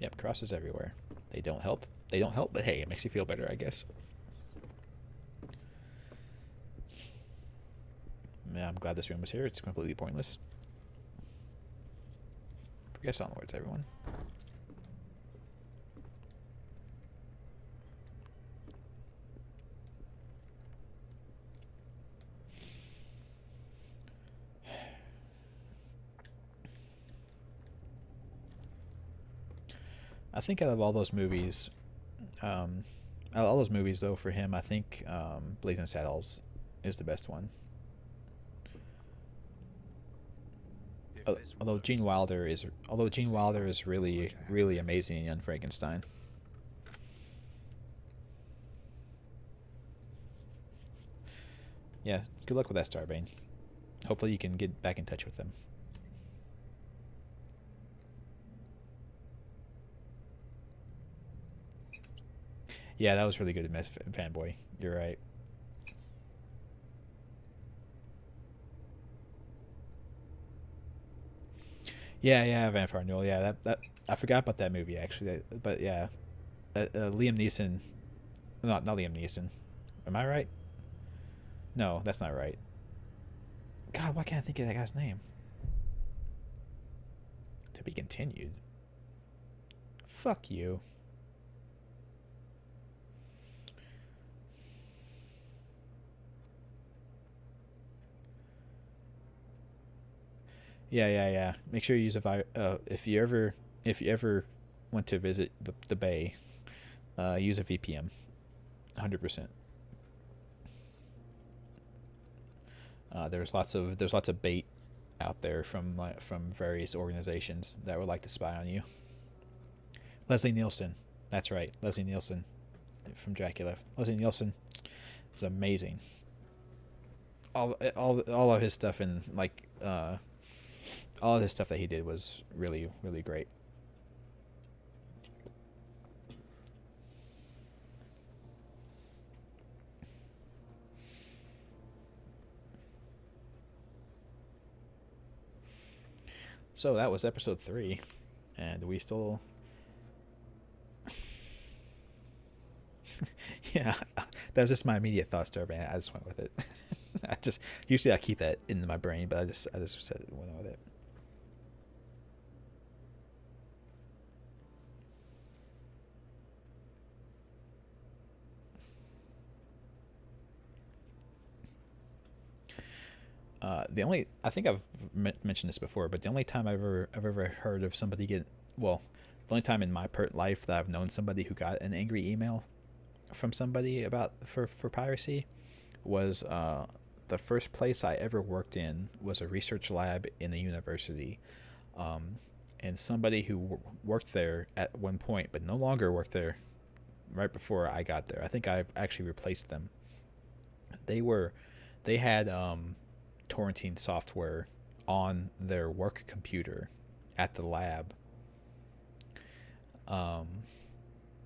Yep, crosses everywhere. They don't help. They don't help, but hey, it makes you feel better, I guess. Yeah, I'm glad this room was here. It's completely pointless. Progress onwards, everyone. I think out of all those movies, though, for him, I think Blazing Saddles is the best one. Although Gene Wilder is really, really amazing in Young Frankenstein. Yeah, good luck with that, Starbane. Hopefully you can get back in touch with them. Yeah, that was really good, Fanboy. You're right. Yeah, Vampire Newell. Yeah, that I forgot about that movie actually. But yeah, Liam Neeson. Not Liam Neeson. Am I right? No, that's not right. God, why can't I think of that guy's name? To be continued. Fuck you. Yeah. Make sure you use if you ever went to visit the Bay, use a VPN. 100%. There's lots of bait out there from various organizations that would like to spy on you. Leslie Nielsen, that's right, Leslie Nielsen from Dracula. Leslie Nielsen is amazing. All of his stuff all of his stuff that he did was really, really great. So that was episode 3, and we still... yeah, that was just my immediate thoughts there, man. I just went with it. Usually I keep that in my brain, but I just said it, went with it. I think I've mentioned this before, but the only time I've ever heard of somebody the only time in my life that I've known somebody who got an angry email from somebody for piracy was the first place I ever worked in was a research lab in a university, and somebody who worked there at one point but no longer worked there right before I got there. I think I've actually replaced them. They had torrenting software on their work computer at the lab,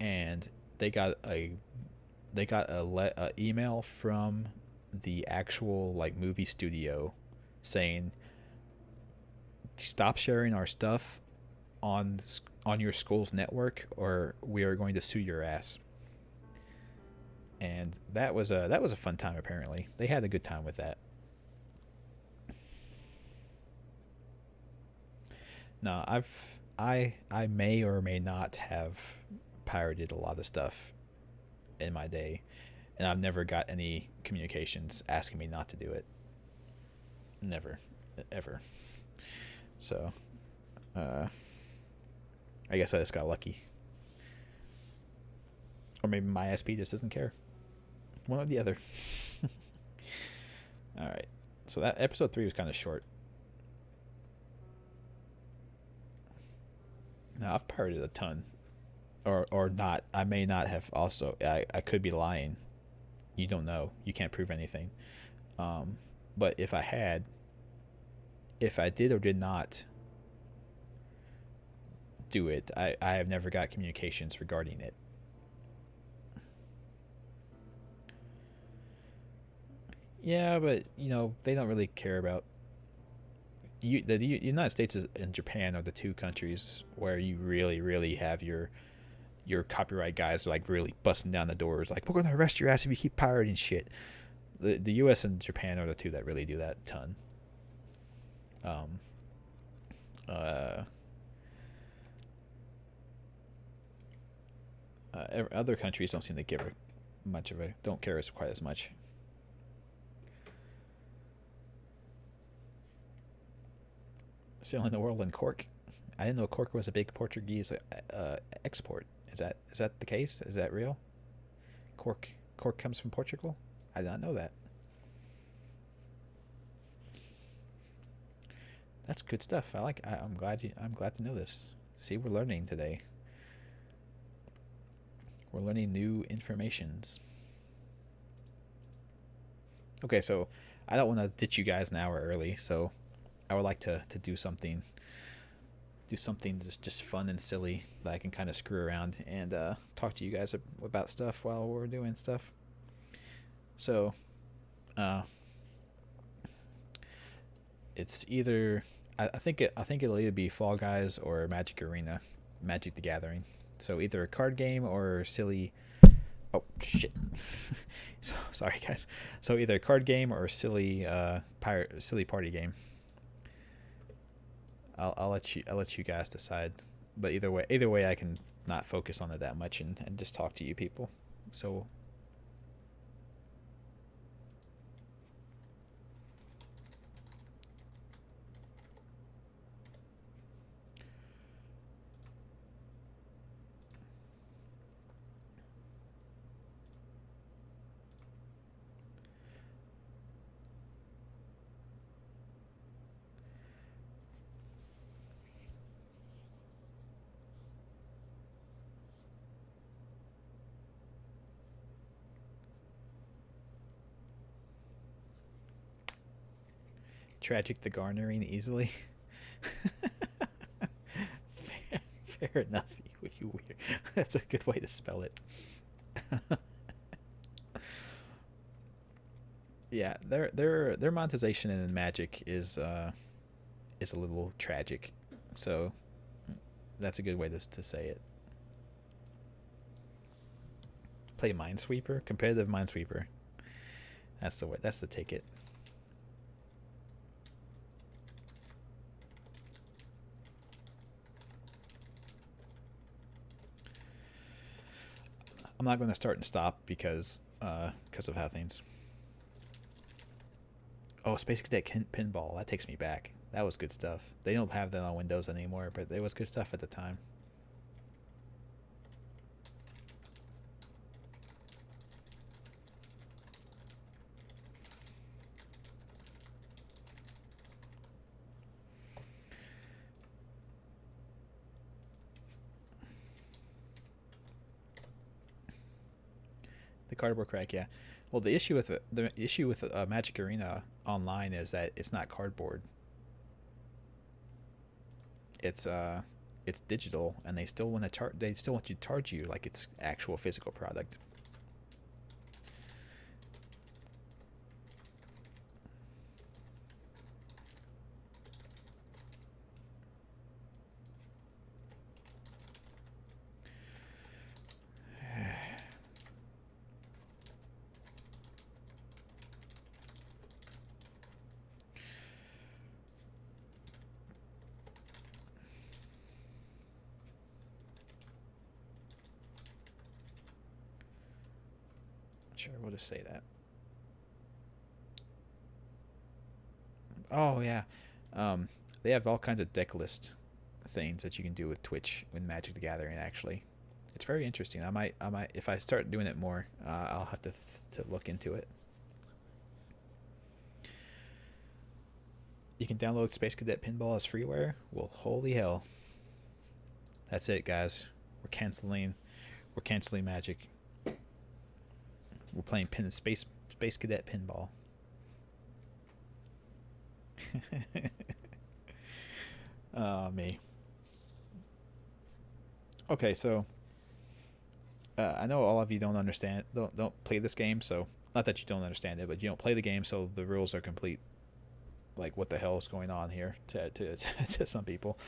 and they got a email from the actual movie studio saying, stop sharing our stuff on your school's network or we are going to sue your ass. And that was a fun time. Apparently they had a good time with that. Now, I may or may not have pirated a lot of stuff in my day, and I've never got any communications asking me not to do it. Never, ever. So, I guess I just got lucky. Or maybe my SP just doesn't care. One or the other. All right. So that episode 3 was kind of short. Now, I've pirated a ton. Or not. I may not have also. I could be lying. You don't know. You can't prove anything. But if I did or did not do it. I have never got communications regarding it. Yeah, but they don't really care about the United States and Japan are the two countries where you really have your copyright guys like really busting down the doors like, we're gonna arrest your ass if you keep pirating shit. The U.S. and Japan are the two that really do that a ton. Other countries don't seem to give don't care quite as much. Sailing the world in cork. I didn't know cork was a big Portuguese export. Is that the case? Is that real? Cork comes from Portugal? I did not know that. That's good stuff. I'm glad to know this. See, we're learning today. We're learning new informations. Okay, so I don't want to ditch you guys an hour early, so I would like to do something just fun and silly that I can kind of screw around and talk to you guys about stuff while we're doing stuff. So, it's either I think it'll either be Fall Guys or Magic Arena, Magic the Gathering. So either a card game or silly. Oh shit! So, sorry guys. So either a card game or a silly silly party game. I'll let you guys decide. But either way, I can not focus on it that much and just talk to you people. So. Tragic the garnering easily. fair enough. You weird. That's a good way to spell it. Yeah, their monetization in Magic is a little tragic. So that's a good way to say it. Play Minesweeper, competitive Minesweeper. That's the way. That's the ticket. I'm not going to start and stop because of how things. Oh, Space Cadet Pinball. That takes me back. That was good stuff. They don't have that on Windows anymore, but it was good stuff at the time. The cardboard crack, yeah. Well, the issue with Magic Arena online is that it's not cardboard. It's digital, and they still want to They still want to charge you like it's actual physical product. Sure, we'll just say that. Oh yeah, they have all kinds of deck list things that you can do with Twitch with Magic the Gathering. Actually, it's very interesting. I might if I start doing it more, I'll have to look into it. You can download Space Cadet Pinball as freeware. Well, holy hell! That's it, guys. We're canceling Magic. We're playing Space Cadet Pinball. Oh, me. Okay, so I know all of you don't understand, don't play this game, so not that you don't understand it, but you don't play the game, so the rules are complete. Like, what the hell is going on here to to some people?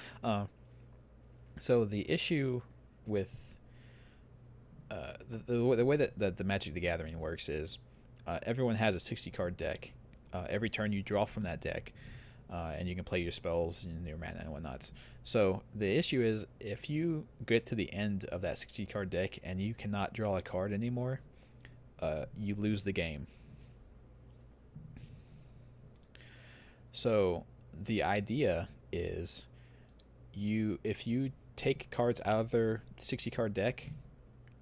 So the issue with the way that the Magic the Gathering works is everyone has a 60 card deck. Every turn you draw from that deck, and you can play your spells and your mana and whatnots. So the issue is if you get to the end of that 60 card deck and you cannot draw a card anymore, you lose the game. So the idea is if you take cards out of their 60 card deck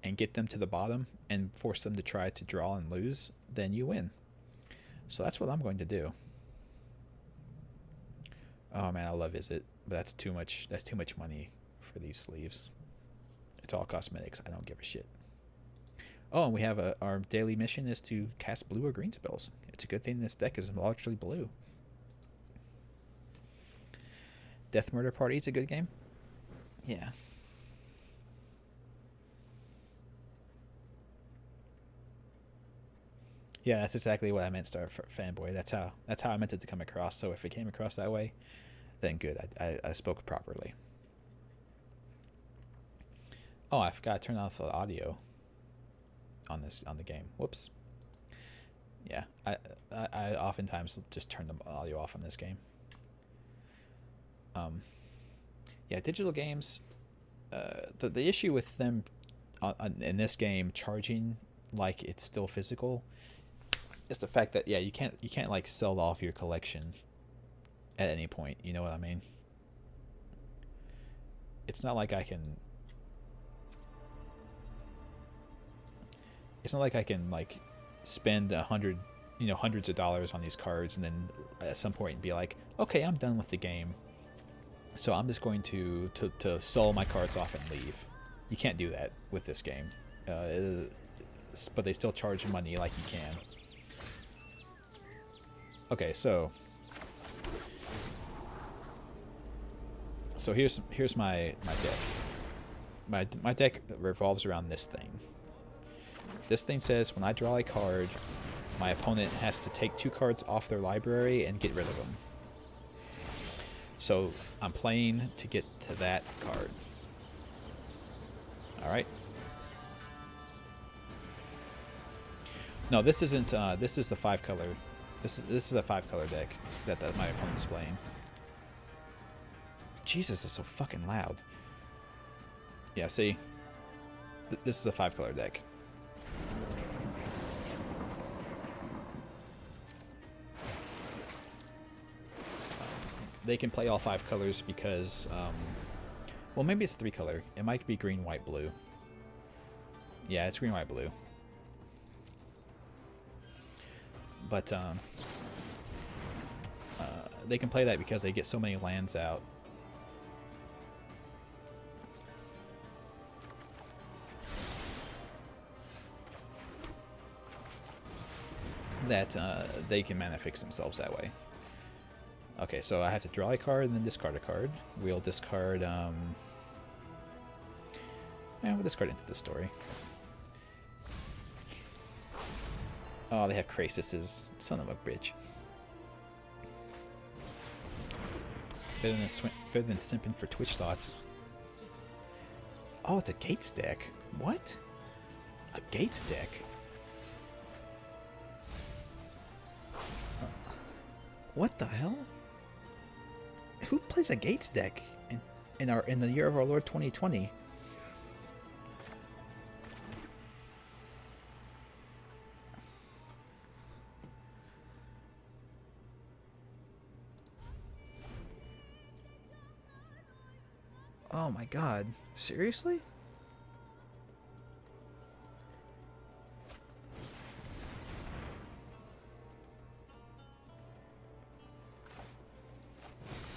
and get them to the bottom and force them to try to draw and lose, then you win. So that's what I'm going to do. Oh man, I love Visit, but that's too much money for these sleeves. It's all cosmetics. I don't give a shit. Oh, and we have our daily mission is to cast blue or green spells. It's a good thing this deck is largely blue. Death Murder Party is a good game. Yeah. Yeah, that's exactly what I meant, Star Fanboy. That's how I meant it to come across. So if it came across that way, then good. I spoke properly. Oh, I forgot to turn off the audio on the game. Whoops. Yeah, I oftentimes just turn the audio off on this game. Yeah, digital games. The issue with them in this game charging like it's still physical is the fact that you can't like sell off your collection at any point. You know what I mean? It's not like I can. It's not like I can like spend hundreds of dollars on these cards and then at some point be like, okay, I'm done with the game, so I'm just going to sell my cards off and leave. You can't do that with this game, but they still charge money like you can. Okay, so here's my deck. My deck revolves around this thing. This thing says when I draw a card, my opponent has to take 2 cards off their library and get rid of them. So I'm playing to get to that card. All right. No, this isn't. This is the 5-color. This is a 5-color deck that my opponent's playing. Jesus, it's so fucking loud. Yeah, see, this is a 5-color deck. They can play all 5 colors because, well, maybe it's 3-color. It might be green, white, blue. Yeah, it's green, white, blue. But they can play that because they get so many lands out. That they can mana fix themselves that way. Okay, so I have to draw a card and then discard a card. We'll discard, and we'll discard into the story. Oh, they have Crasises. Son of a bitch. Better than simping for Twitch thoughts. Oh, it's a Gates deck. What? A Gates deck? What the hell? Who plays a Gates deck in the year of our Lord 2020? Oh my god. Seriously?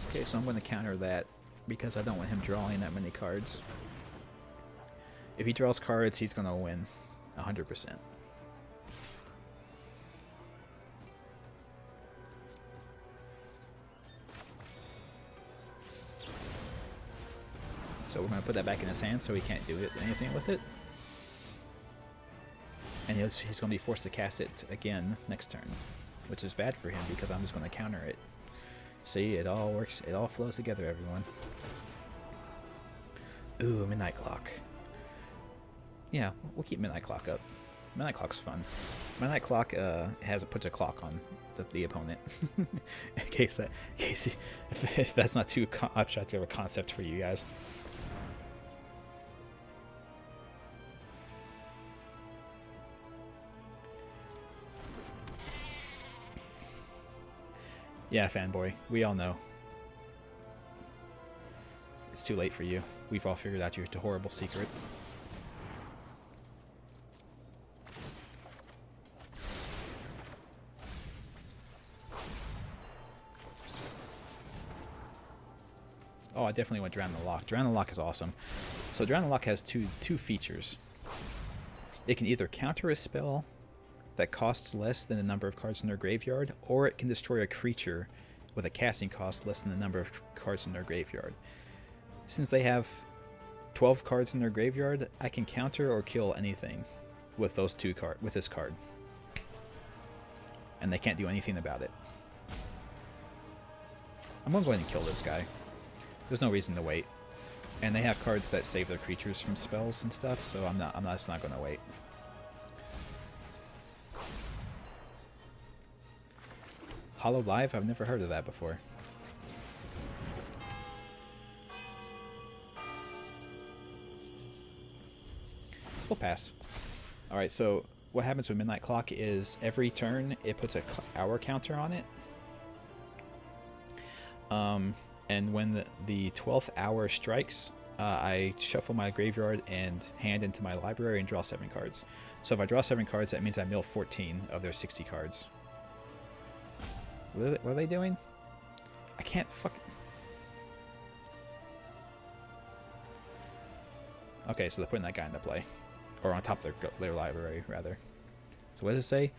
Okay, so I'm going to counter that because I don't want him drawing that many cards. If he draws cards, he's going to win 100%. So we're going to put that back in his hand so he can't do anything with it. And he's going to be forced to cast it again next turn, which is bad for him because I'm just going to counter it. See, it all works. It all flows together, everyone. Ooh, Midnight Clock. Yeah, we'll keep Midnight Clock up. Midnight Clock's fun. Midnight Clock puts a clock on the opponent. If that's not too abstract of a concept for you guys. Yeah, fanboy. We all know. It's too late for you. We've all figured out your horrible secret. Oh, I definitely want Drown the Lock. Drown the Lock is awesome. So Drown the Lock has two features. It can either counter a spell that costs less than the number of cards in their graveyard, or it can destroy a creature with a casting cost less than the number of cards in their graveyard. Since they have 12 cards in their graveyard, I can counter or kill anything with this card. And they can't do anything about it. I'm going to go ahead and kill this guy. There's no reason to wait. And they have cards that save their creatures from spells and stuff, so I'm just not going to wait. Hollow Live? I've never heard of that before. We'll pass. Alright, so what happens with Midnight Clock is every turn it puts a hour counter on it. And when the 12th hour strikes, I shuffle my graveyard and hand into my library and draw 7 cards. So if I draw 7 cards, that means I mill 14 of their 60 cards. What are they doing? I can't fucking... Okay, so they're putting that guy into play. Or on top of their library, rather. So what does it say?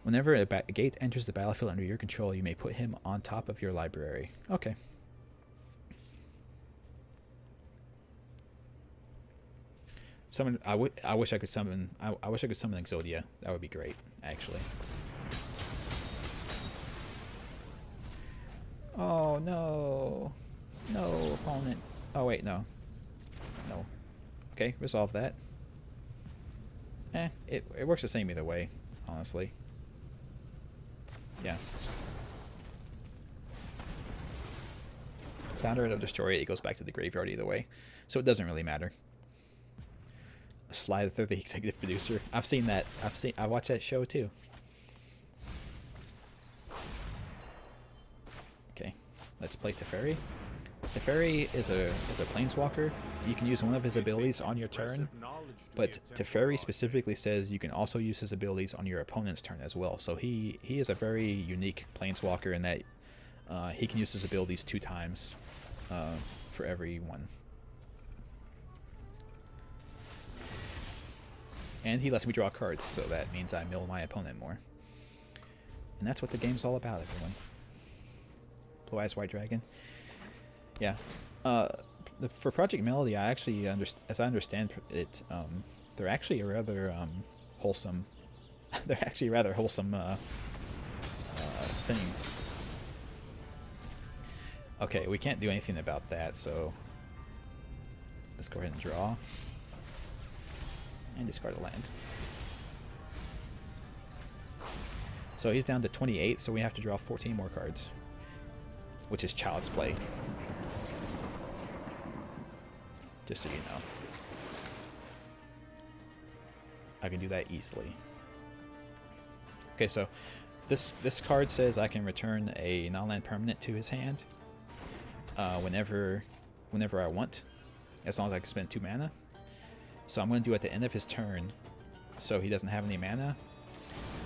Whenever a gate enters the battlefield under your control, you may put him on top of your library. Okay. Summon. I wish I could summon. I wish I could summon Exodia. That would be great, actually. Oh no, no opponent. Oh wait, no. Okay, resolve that. It works the same either way, honestly. Yeah. Counter it or destroy it, it goes back to the graveyard either way. So it doesn't really matter. Slide through the executive producer. I've seen that. I watched that show too. Okay. Let's play Teferi. Teferi is a planeswalker. You can use one of his abilities on your turn. But Teferi specifically says you can also use his abilities on your opponent's turn as well. So he is a very unique planeswalker in that he can use his abilities 2 times for every one. And he lets me draw cards, so that means I mill my opponent more. And that's what the game's all about, everyone. Blue Eyes White Dragon. Yeah. For Project Melody, I actually as I understand it, they're actually a rather wholesome. They're actually a rather wholesome thing. Okay, we can't do anything about that, so let's go ahead and draw and discard a land. So he's down to 28, so we have to draw 14 more cards, which is child's play. Just so you know. I can do that easily. Okay, so this card says I can return a non-land permanent to his hand whenever I want, as long as I can spend 2 mana. So I'm going to do it at the end of his turn, so he doesn't have any mana.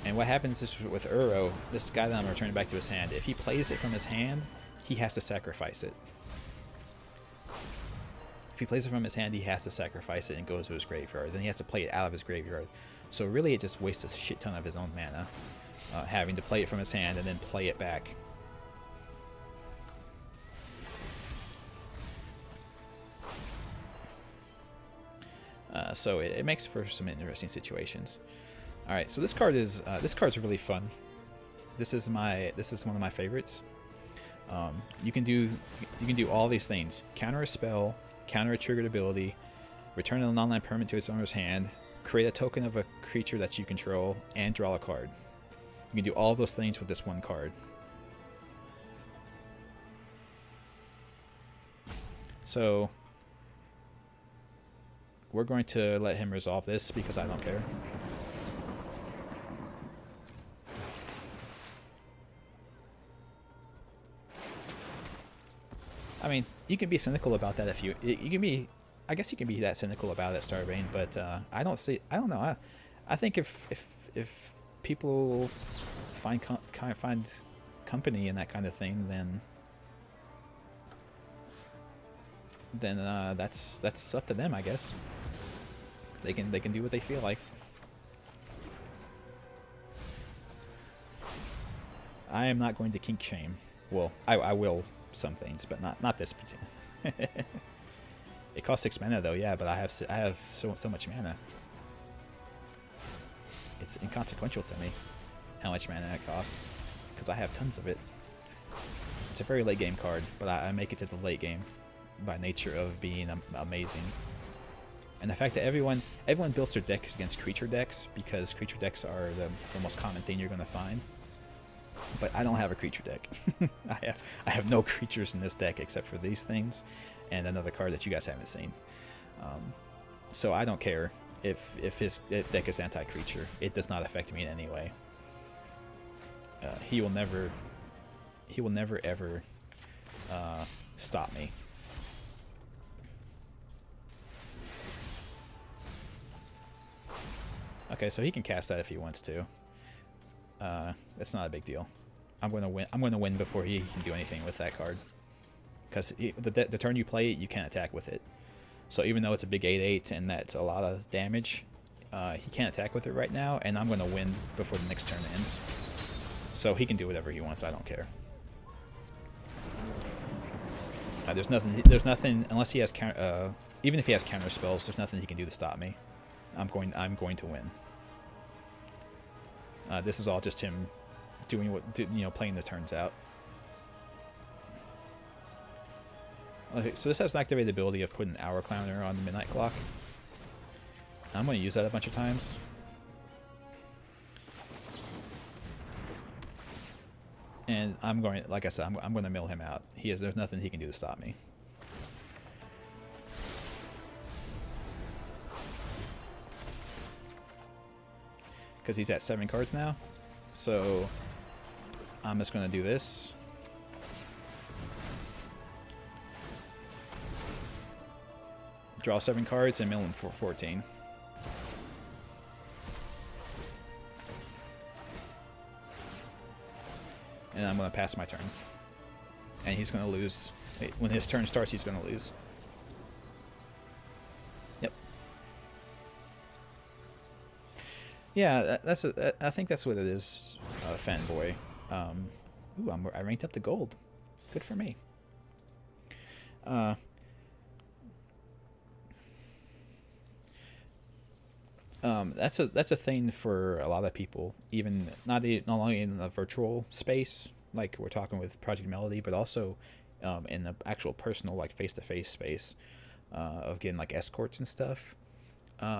And what happens is with Uro, this guy that I'm returning back to his hand, if he plays it from his hand, he has to sacrifice it. If he plays it from his hand, he has to sacrifice it and go to his graveyard. Then he has to play it out of his graveyard. So really it just wastes a shit ton of his own mana, having to play it from his hand and then play it back. So it makes for some interesting situations. All right, so this card's really fun. This is one of my favorites. You can do all these things: counter a spell, counter a triggered ability, return an online permanent to its owner's hand, create a token of a creature that you control, and draw a card. You can do all those things with this one card. So we're going to let him resolve this because I don't care. I mean, you can be cynical about that if you can be. I guess you can be that cynical about it, Starbane, but I don't know. I think if people find company in that kind of thing, then that's up to them, I guess. They can do what they feel like. I am not going to kink shame. Well, I will some things, but not this particular. It costs 6 mana though, yeah, but I have so much mana. It's inconsequential to me how much mana it costs because I have tons of it. It's a very late game card, but I make it to the late game by nature of being amazing. And the fact that everyone builds their decks against creature decks because creature decks are the most common thing you're going to find. But I don't have a creature deck. I have no creatures in this deck except for these things and another card that you guys haven't seen. So I don't care if his deck is anti-creature. It does not affect me in any way. He will never ever stop me. Okay, so he can cast that if he wants to. It's not a big deal. I'm going to win before he can do anything with that card. Because the turn you play it, you can't attack with it. So even though it's a big 8/8 and that's a lot of damage, he can't attack with it right now, and I'm going to win before the next turn ends. So he can do whatever he wants. I don't care. There's nothing unless he has even if he has counter spells. There's nothing he can do to stop me. I'm going to win. This is all just him doing playing the turns out. Okay, so this has an activated ability of putting Hour Clowner on the Midnight Clock. I'm going to use that a bunch of times. And I'm going, like I said, I'm going to mill him out. There's nothing he can do to stop me. Because he's at 7 cards now. So I'm just going to do this. Draw 7 cards and mill him for 14. And I'm going to pass my turn. And he's going to lose. When his turn starts, he's going to lose. Yep. Yeah, I think that's what it is, fanboy. Ooh, I ranked up to gold. Good for me. That's a thing for a lot of people, even not only in the virtual space, like we're talking with Project Melody, but also in the actual personal, like face-to-face space of getting like escorts and stuff.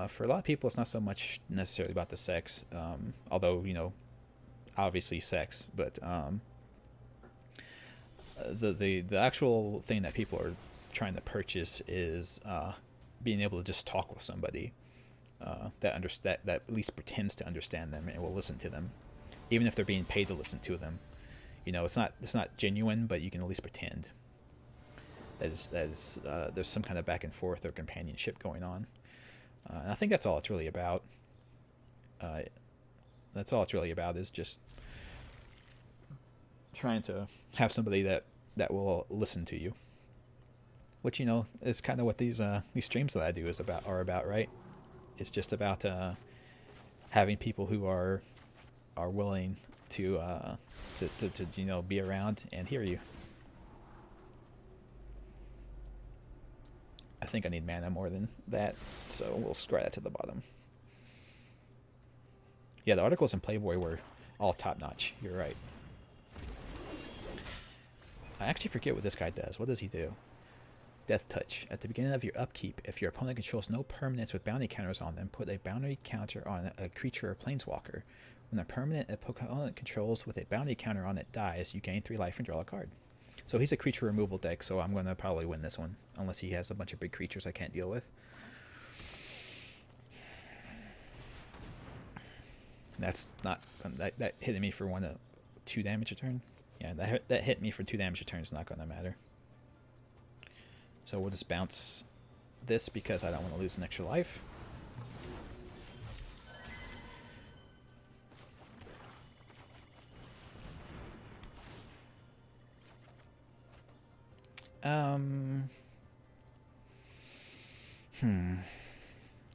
For a lot of people, it's not so much necessarily about the sex, although obviously sex, but the actual thing that people are trying to purchase is being able to just talk with somebody. That at least pretends to understand them and will listen to them, even if they're being paid to listen to them. It's not genuine, but you can at least pretend that there's some kind of back and forth or companionship going on. And I think that's all it's really about. That's all it's really about is just trying to have somebody that will listen to you. Which is kind of what these streams that I do are about, right? It's just about having people who are willing to be around and hear you. think I need mana more than that, so we'll scry that to the bottom. Yeah, the articles in Playboy were all top-notch. You're right. I actually forget what this guy does. What does he do? Death Touch. At the beginning of your upkeep, if your opponent controls no permanents with bounty counters on them, put a bounty counter on a creature or planeswalker. When a permanent opponent controls with a bounty counter on it dies, you gain 3 life and draw a card. So he's a creature removal deck, so I'm going to probably win this one, unless he has a bunch of big creatures I can't deal with. That's not... that hit me for 2 damage a turn. Yeah, that hit me for 2 damage a turn is not going to matter. So we'll just bounce this because I don't want to lose an extra life.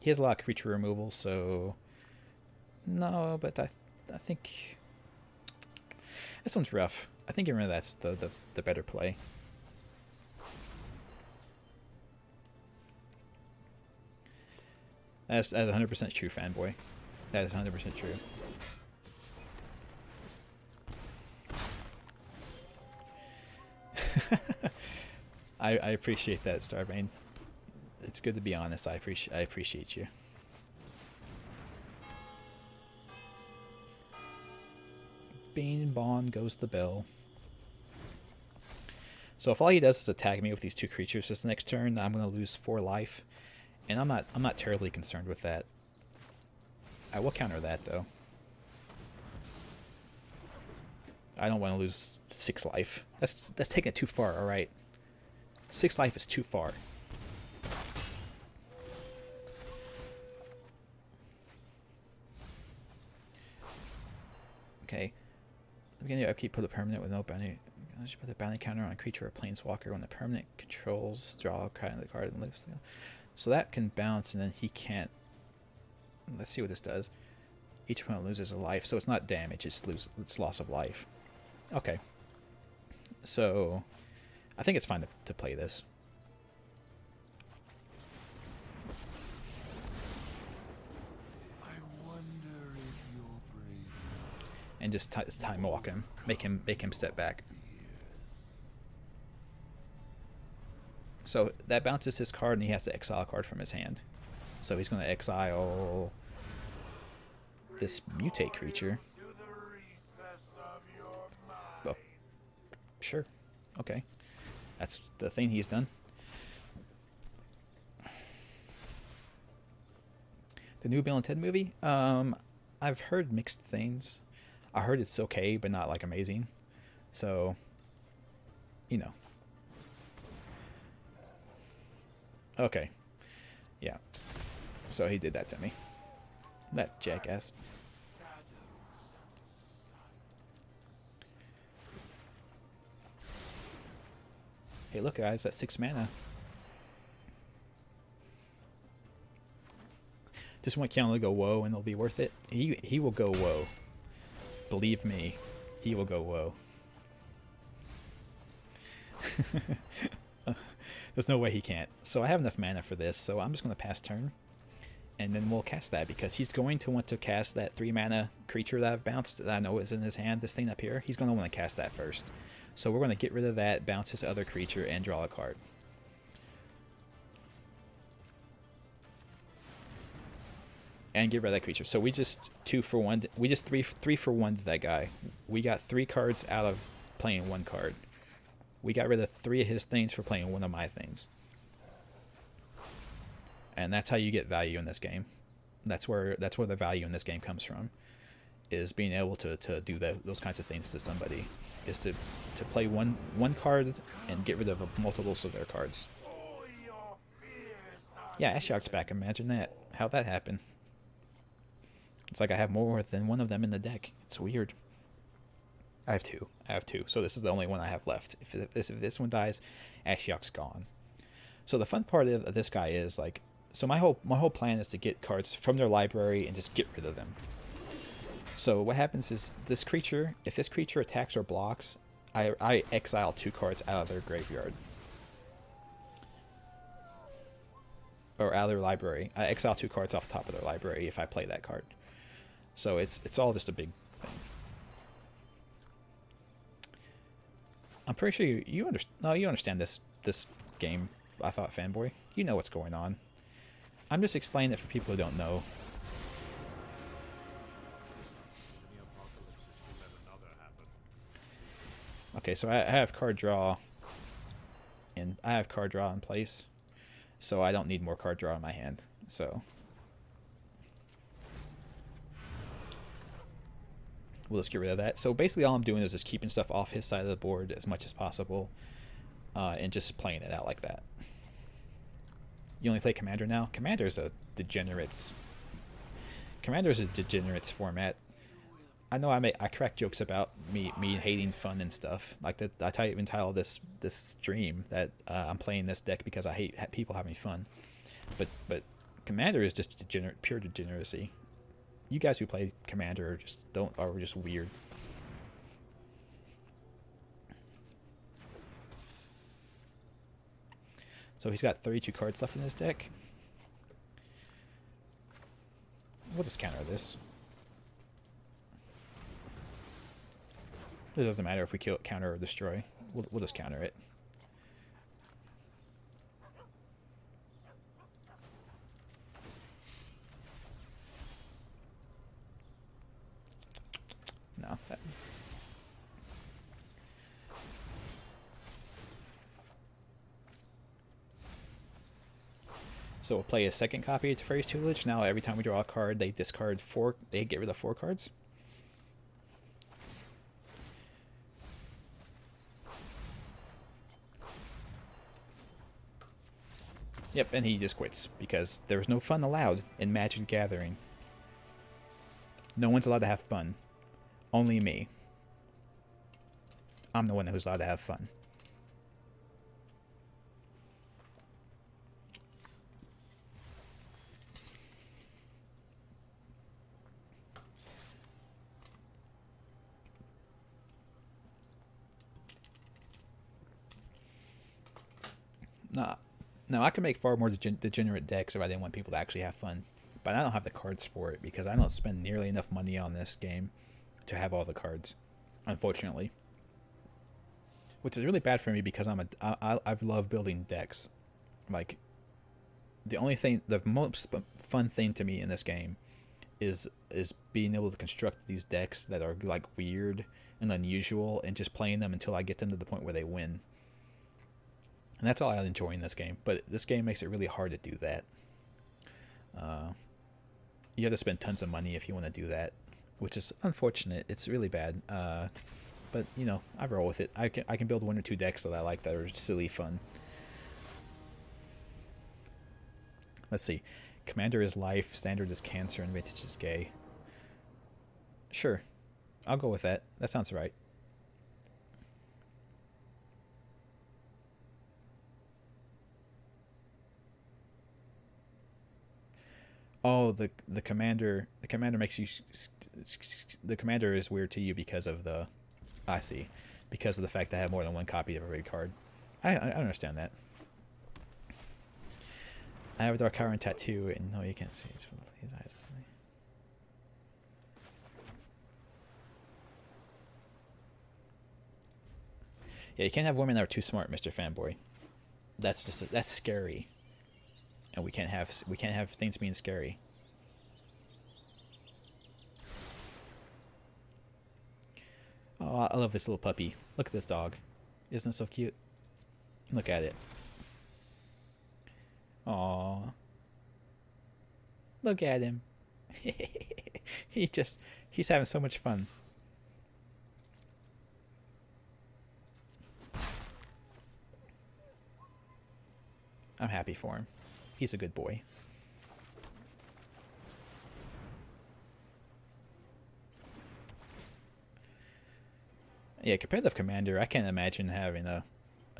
He has a lot of creature removal, so no, but I think this one's rough. I think getting rid of that's the better play. That's 100% true, fanboy. That is 100% true. I appreciate that, Starbane. It's good to be honest. I appreciate you. Bane Bond goes the bill. So if all he does is attack me with these 2 creatures this next turn, I'm gonna lose 4 life, and I'm not terribly concerned with that. I will counter that though. I don't want to lose 6 life. That's taking it too far. All right, 6 life is too far. Okay. At the beginning of your upkeep, put a permanent with no bounty. Put a bounty counter on a creature or planeswalker. When the permanent controls, draw a kind of the card and lives. So that can bounce, and then he can't. Let's see what this does. Each opponent loses a life, so it's not damage. It's loss of life. Okay. So I think it's fine to play this. And just time walk him, make him step back. So that bounces his card, and he has to exile a card from his hand. So he's going to exile this mutate creature. Oh, sure, okay, that's the thing he's done. The new Bill and Ted movie. I've heard mixed things. I heard it's okay, but not like amazing. So, you know. Okay. Yeah. So he did that to me. That jackass. Hey, look, guys, that's 6 mana. Just want Keanu to go whoa, and it'll be worth it. He will go whoa. Believe me, he will go whoa. There's no way he can't. So I have enough mana for this, so I'm just going to pass turn. And then we'll cast that, because he's going to want to cast that 3 mana creature that I've bounced that I know is in his hand, this thing up here. He's going to want to cast that first. So we're going to get rid of that, bounce his other creature, and draw a card. And get rid of that creature. So we just 2 for 1. We just 3 for 1 to that guy. We got 3 cards out of playing 1 card. We got rid of 3 of his things for playing 1 of my things. And that's how you get value in this game. That's where the value in this game comes from. Is being able to do those kinds of things to somebody. Is to play one card and get rid of multiples of their cards. Yeah, Ashiok's back. Imagine that. How'd that happen? It's like I have more than 1 of them in the deck. It's weird. I have 2. So this is the only one I have left. If this one dies, Ashiok's gone. So the fun part of this guy is like, so my whole plan is to get cards from their library and just get rid of them. So what happens is this creature, if this creature attacks or blocks, I exile 2 cards out of their graveyard. or out of their library. I exile 2 cards off the top of their library if I play that card. So it's all just a big thing. I'm pretty sure you understand this game. I thought, fanboy, you know what's going on. I'm just explaining it for people who don't know. Okay, so I have card draw, and I have card draw in place, so I don't need more card draw in my hand. So we'll just get rid of that. So basically, all I'm doing is just keeping stuff off his side of the board as much as possible, and just playing it out like that. You only play Commander now? Commander's a degenerates format. I know I crack jokes about me hating fun and stuff. Like that, I even titled this stream that I'm playing this deck because I hate people having fun. But Commander is just pure degeneracy. You guys who play Commander are just weird. So he's got 32 cards left in his deck. We'll just counter this. It doesn't matter if we kill, counter, or destroy. We'll just counter it. No. So we'll play a second copy of Teferi's Tutelage. Now every time we draw a card, they discard 4. They get rid of 4 cards. Yep, and he just quits because there was no fun allowed in Magic the Gathering. No one's allowed to have fun. Only me. I'm the one who's allowed to have fun. No, I can make far more degenerate decks if I didn't want people to actually have fun. But I don't have the cards for it because I don't spend nearly enough money on this game to have all the cards, unfortunately. Which is really bad for me because I love building decks. Like, the most fun thing to me in this game is being able to construct these decks that are like weird and unusual and just playing them until I get them to the point where they win. And that's all I enjoy in this game. But this game makes it really hard to do that. You have to spend tons of money if you want to do that, which is unfortunate. It's really bad. But, you know, I roll with it. I can build 1 or 2 decks that I like that are silly fun. Let's see. Commander is life, Standard is cancer, and Vintage is gay. Sure. I'll go with that. That sounds right. Oh, the commander makes you. The commander is weird to you because of the. I see, because of the fact that I have more than 1 copy of a red card. I understand that. I have a Dark Iron tattoo, and no, you can't see. It's from his eyes. Yeah, you can't have women that are too smart, Mr. Fanboy. That's scary. And we can't have things being scary. Oh, I love this little puppy. Look at this dog. Isn't it so cute? Look at it. Aww. Look at him. He's having so much fun. I'm happy for him. He's a good boy. Yeah, competitive commander, I can't imagine having a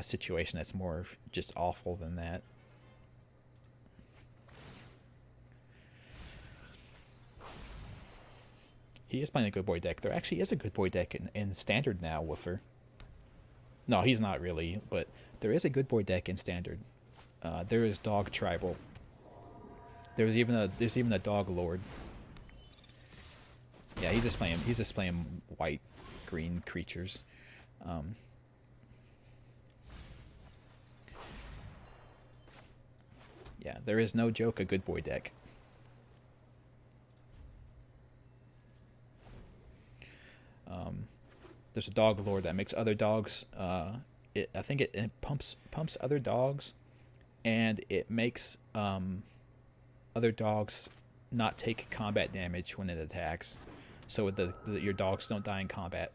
situation that's more just awful than that. He is playing a good boy deck. There actually is a good boy deck in Standard now, Woofer. No, he's not really, but there is a good boy deck in Standard. There is Dog Tribal. There's even a dog lord. Yeah, he's just playing white, green creatures. Yeah, there is no joke a good boy deck. There's a dog lord that makes other dogs. I think it pumps other dogs, and it makes other dogs not take combat damage when it attacks, so your dogs don't die in combat.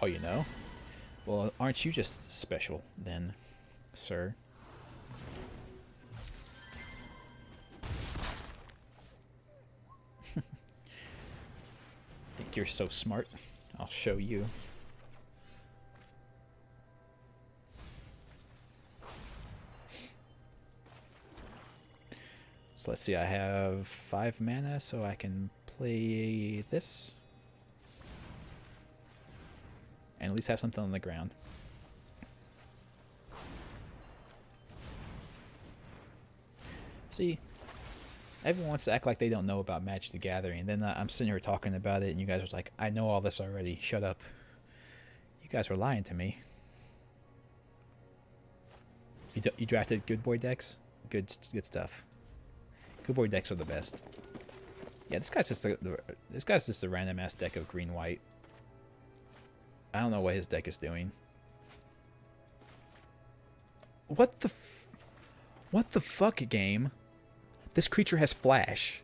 Oh, you know? Well, aren't you just special then, sir? Think you're so smart? I'll show you. So let's see, I have 5 mana, so I can play this. And at least have something on the ground. See, everyone wants to act like they don't know about Magic the Gathering. And then I'm sitting here talking about it, and you guys are like, I know all this already. Shut up. You guys were lying to me. You drafted good boy decks? Good stuff. Good boy decks are the best. Yeah, this guy's just a random ass deck of green white. I don't know what his deck is doing. What the fuck, game? This creature has flash.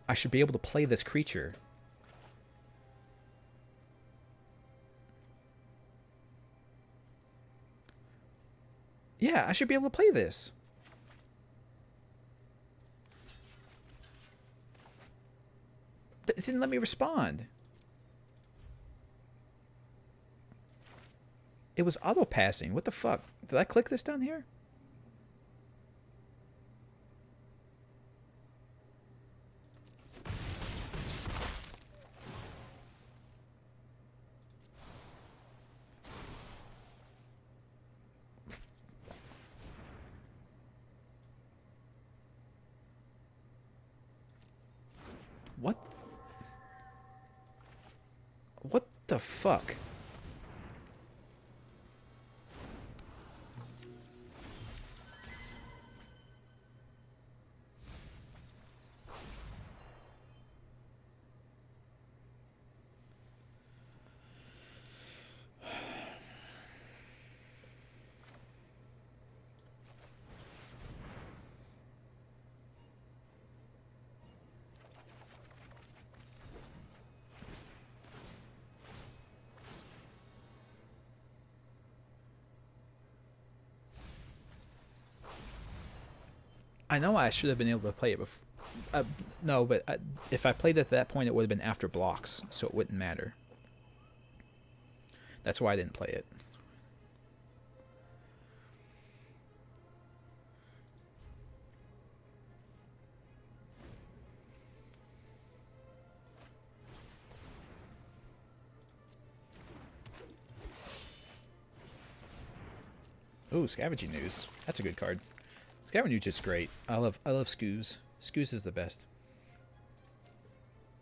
I should be able to play this creature. Yeah, I should be able to play this. It didn't let me respond. It was auto-passing. What the fuck? Did I click this down here? What? What the fuck? I know I should have been able to play it before. No, but if I played it at that point, it would have been after blocks, so it wouldn't matter. That's why I didn't play it. Ooh, Scavenging News. That's a good card. Scavenging News is great. I love Scoos. Scoos is the best.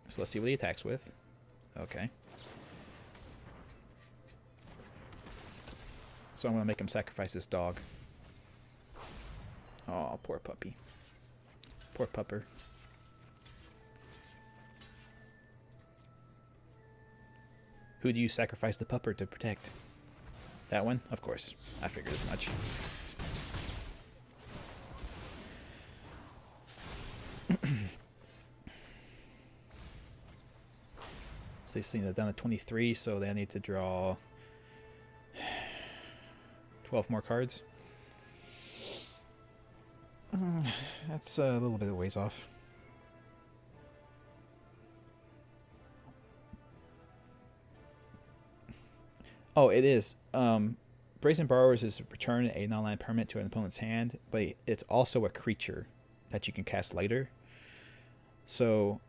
So let's see what he attacks with. Okay. So I'm going to make him sacrifice his dog. Oh, poor puppy. Poor pupper. Who do you sacrifice the pupper to protect? That one? Of course. I figured as much. So these things are down to 23, so they need to draw 12 more cards. That's a little bit of ways off. Oh, it is. Brazen Borrowers is return a non-land permanent to an opponent's hand, but it's also a creature that you can cast later. So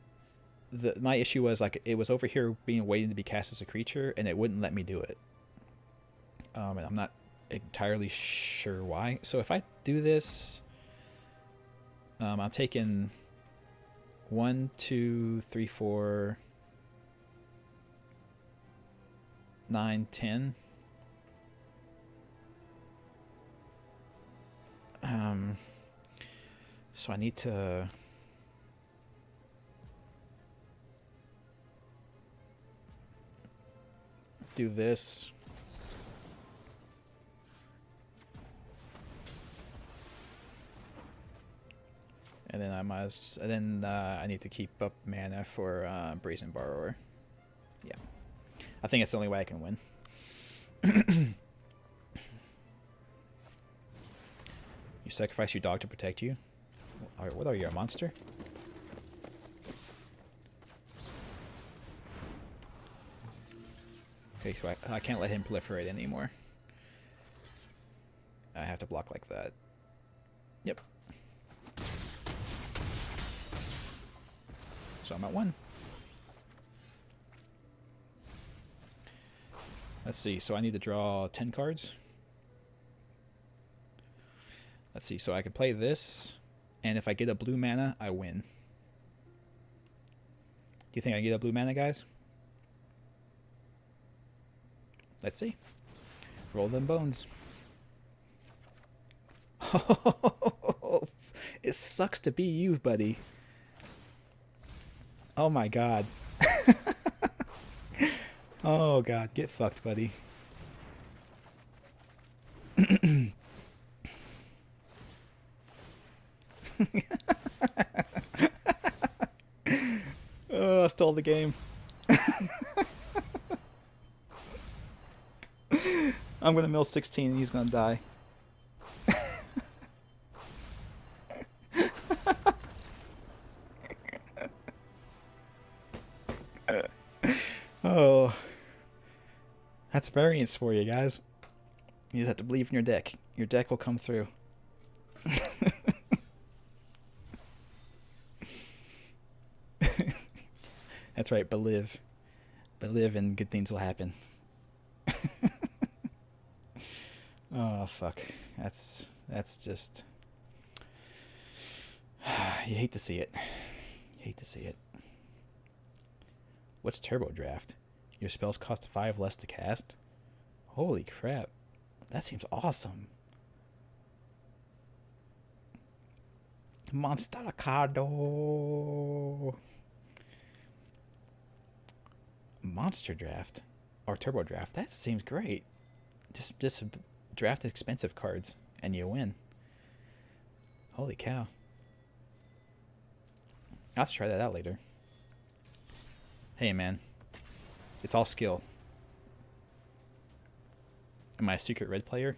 my issue was like it was over here being waiting to be cast as a creature, and it wouldn't let me do it. And I'm not entirely sure why. So if I do this, I'm taking 1, 2, 3, 4, 9, 10. So I need to do this. And then I need to keep up mana for Brazen Borrower. Yeah. I think it's the only way I can win. You sacrifice your dog to protect you? What are you, a monster? Okay, so I can't let him proliferate anymore. I have to block like that. Yep. So I'm at 1. Let's see, so I need to draw 10 cards. Let's see, so I can play this, and if I get a blue mana, I win. Do you think I get a blue mana, guys? Let's see. Roll them bones. It sucks to be you, buddy. Oh my god. Oh god, get fucked, buddy. Oh, I stole the game. I'm gonna mill 16 and he's gonna die. Oh, that's variance for you guys. You just have to believe in your deck. Your deck will come through. That's right, believe. Believe and good things will happen. Oh, fuck. That's just... You hate to see it. You hate to see it. What's Turbo Draft? Your spells cost 5 less to cast? Holy crap. That seems awesome. Monster Cardo. Monster Draft. Or Turbo Draft. That seems great. Just draft expensive cards and you win. Holy cow. I'll have to try that out later. Hey man, it's all skill. Am I a secret red player?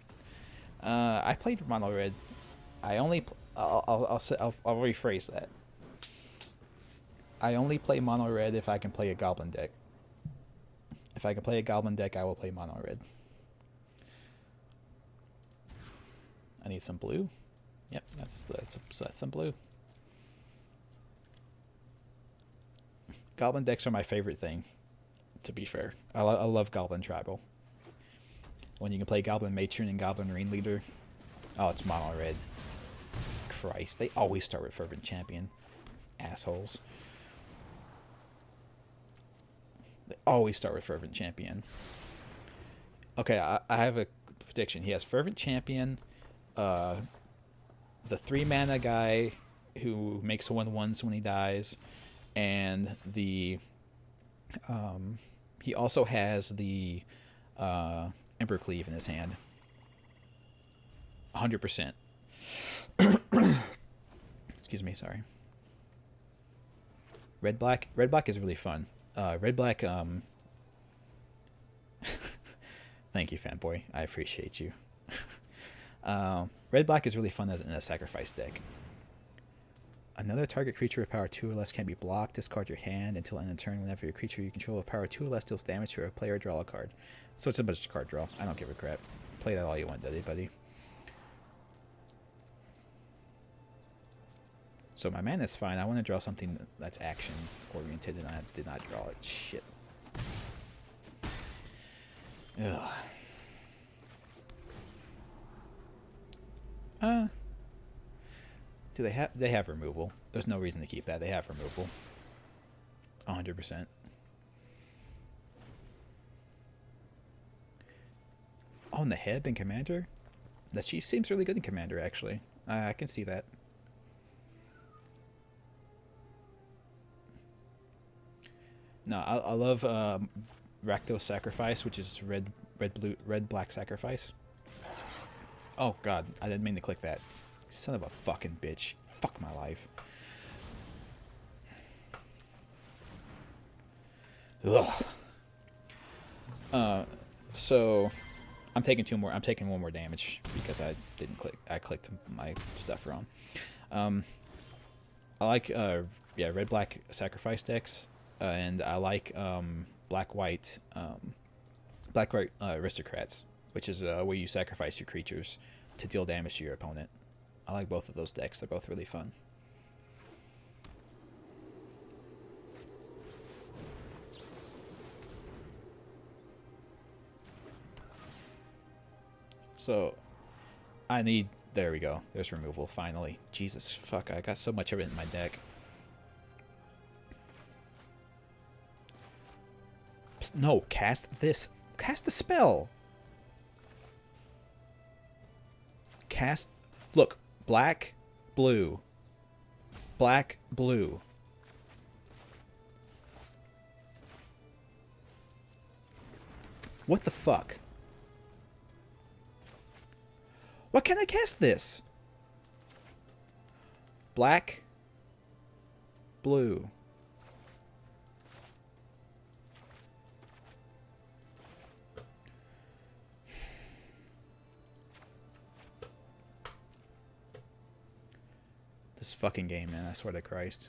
I played mono red. I'll rephrase that. I only play mono red if I can play a goblin deck. If I can play a goblin deck, I will play mono red. I need some blue. Yep, that's some blue. Goblin decks are my favorite thing, to be fair. I love Goblin Tribal. When you can play Goblin Matron and Goblin Rain Leader. Oh, it's mono red. Christ, they always start with Fervent Champion. Assholes. They always start with Fervent Champion. Okay, I have a prediction. He has Fervent Champion, the 3 mana guy who makes 1/1s when he dies, and the he also has the Emperor Cleave in his hand. 100%. Excuse me, sorry. Red black is really fun. Red black thank you, fanboy. I appreciate you. Red black is really fun in a sacrifice deck. Another target creature with power 2 or less can be blocked. Discard your hand until end of turn. Whenever your creature you control with power 2 or less deals damage to a player, draw a card. So it's a bunch of card draw. I don't give a crap. Play that all you want, buddy. So my mana is fine. I want to draw something that's action oriented, and I did not draw it. Shit. Ugh. Do they have removal? There's no reason to keep that. They have removal. 100%. Oh, and the Heb in Commander? That she seems really good in Commander, actually. I can see that. No, I love Rakdos Sacrifice, which is red black sacrifice. Oh god, I didn't mean to click that. Son of a fucking bitch. Fuck my life. Ugh. So I'm taking one more damage because I didn't click. I clicked my stuff wrong. I like red black sacrifice decks, and I like black white aristocrats, which is where you sacrifice your creatures to deal damage to your opponent. I like both of those decks. They're both really fun. So, there we go. There's removal, finally. Jesus, fuck, I got so much of it in my deck. No, cast this. Cast the spell. Look, black, blue. Black, blue. What the fuck? Why can't I cast this? Black, blue. This fucking game, man. I swear to Christ.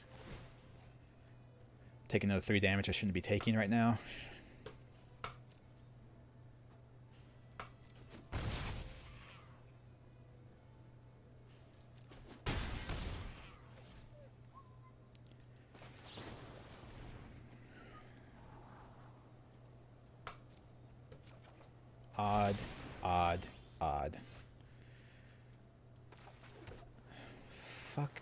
Taking another 3 damage I shouldn't be taking right now. Odd, odd, odd. Fuck.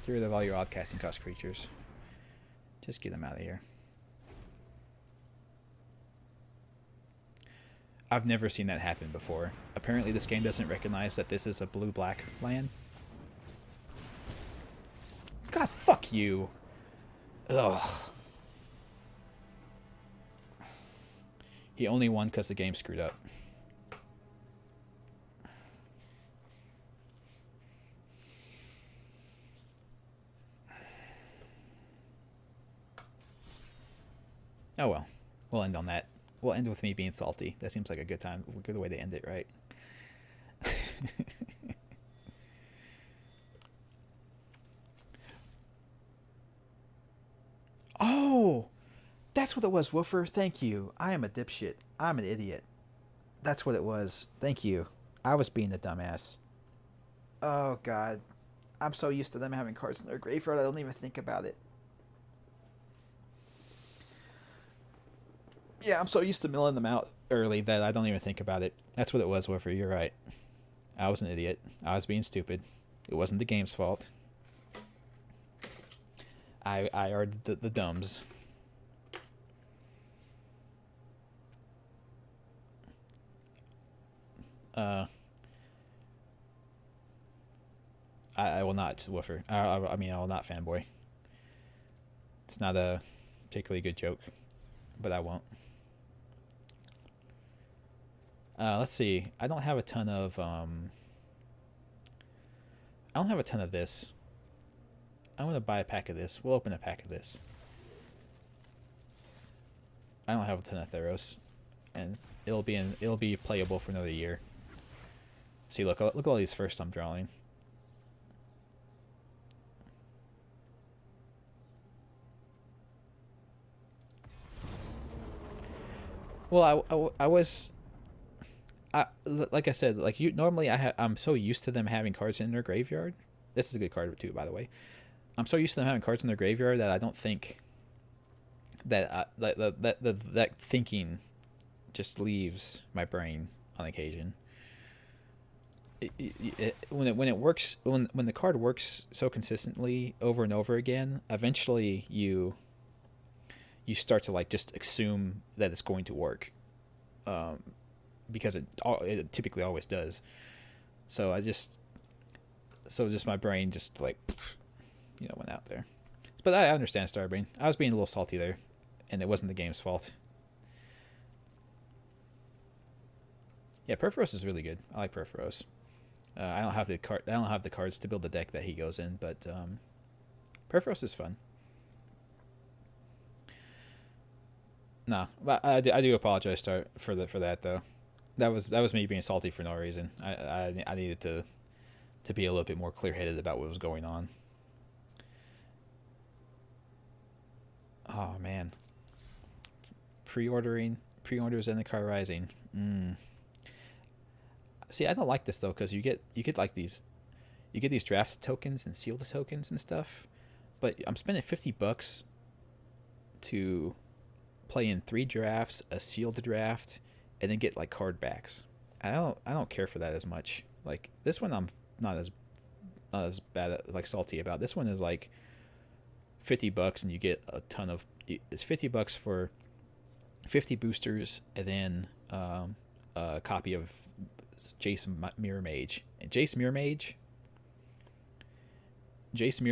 Get rid of all your odd casting cost creatures. Just get them out of here. I've never seen that happen before. Apparently this game doesn't recognize that this is a blue-black land. God, fuck you. Ugh. He only won because the game screwed up. Oh well. We'll end on that. We'll end with me being salty. That seems like a good time. A good way to end it, right? Oh! That's what it was, Woofer. Thank you. I am a dipshit. I'm an idiot. That's what it was. Thank you. I was being a dumbass. Oh, God. I'm so used to them having cards in their graveyard, I don't even think about it. Yeah, I'm so used to milling them out early that I don't even think about it. That's what it was, Woofer. You're right. I was an idiot. I was being stupid. It wasn't the game's fault. I are the dumbs. I will not, Woofer. I mean, I will not fanboy. It's not a particularly good joke, but I won't. Let's see. I don't have a ton of this. I'm gonna buy a pack of this. We'll open a pack of this. I don't have a ton of Theros, and it'll be playable for another year. See, look at all these firsts I'm drawing. Well, I was like I said, like you normally I'm so used to them having cards in their graveyard. This is a good card too, by the way. I'm so used to them having cards in their graveyard that I don't think that that thinking just leaves my brain on occasion. When it works, when the card works so consistently over and over again, eventually you start to like just assume that it's going to work, because it typically always does. So just my brain just like went out there. But I understand Starbrain. I was being a little salty there, and it wasn't the game's fault. Yeah, Perforos is really good. I like Perforos. I don't have the cards to build the deck that he goes in, but Perforos is fun. No, but I do apologize for that though. That was me being salty for no reason. I needed to be a little bit more clear headed about what was going on. Oh man, pre-orders in the car rising. See, I don't like this though, because you get like these draft tokens and sealed tokens and stuff, but I'm spending $50 to play in 3 drafts, a sealed draft, and then get like card backs. I don't care for that as much. Like this one, I'm not as bad at, like salty about. This one is like $50 and you get a ton of. It's $50 for 50 boosters and then a copy of Jace Mirror Mage. And Jace Mirror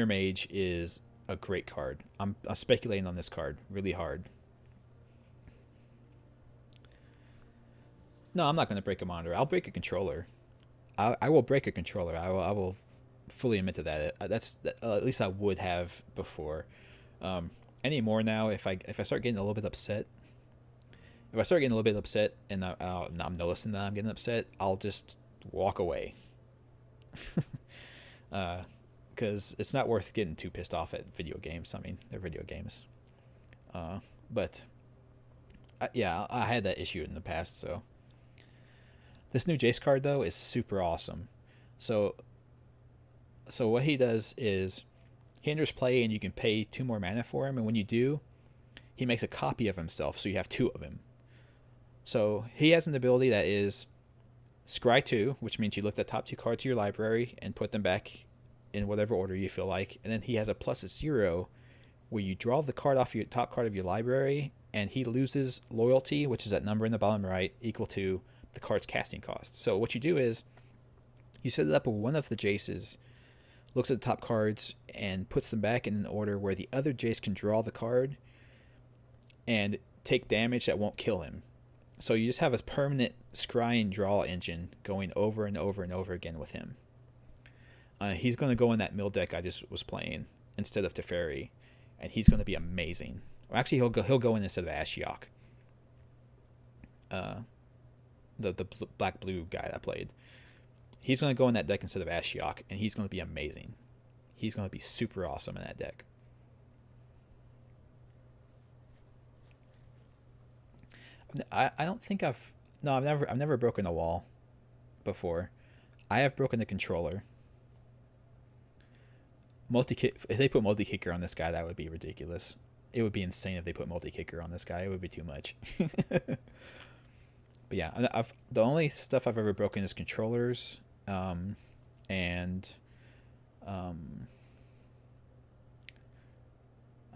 Mage is a great card. I'm speculating on this card really hard. No, I'm not going to break a monitor. I'll break a controller. I will break a controller. I will fully admit to that. At least I would have before. Anymore now, if I start getting a little bit upset, and I'm noticing that I'm getting upset, I'll just walk away. Because it's not worth getting too pissed off at video games. I mean, they're video games. But yeah, I had that issue in the past, so. This new Jace card, though, is super awesome. So what he does is he enters play, and you can pay 2 more mana for him, and when you do, he makes a copy of himself, so you have 2 of him. So he has an ability that is Scry 2, which means you look at the top 2 cards of your library and put them back in whatever order you feel like, and then he has a +0, where you draw the card off your top card of your library, and he loses loyalty, which is that number in the bottom right, equal to the card's casting cost. So what you do is you set it up with one of the Jaces, looks at the top cards, and puts them back in an order where the other Jace can draw the card and take damage that won't kill him. So you just have a permanent scry and draw engine going over and over and over again with him. He's going to go in that mill deck I just was playing instead of Teferi, and he's going to be amazing. Or actually, he'll go in instead of Ashiok. The black-blue guy that played. He's going to go in that deck instead of Ashiok, and he's going to be amazing. He's going to be super awesome in that deck. I don't think I've never broken a wall before. I have broken the controller. If they put multi-kicker on this guy, that would be ridiculous. It would be insane if they put multi-kicker on this guy. It would be too much. But yeah, the only stuff I've ever broken is controllers, and I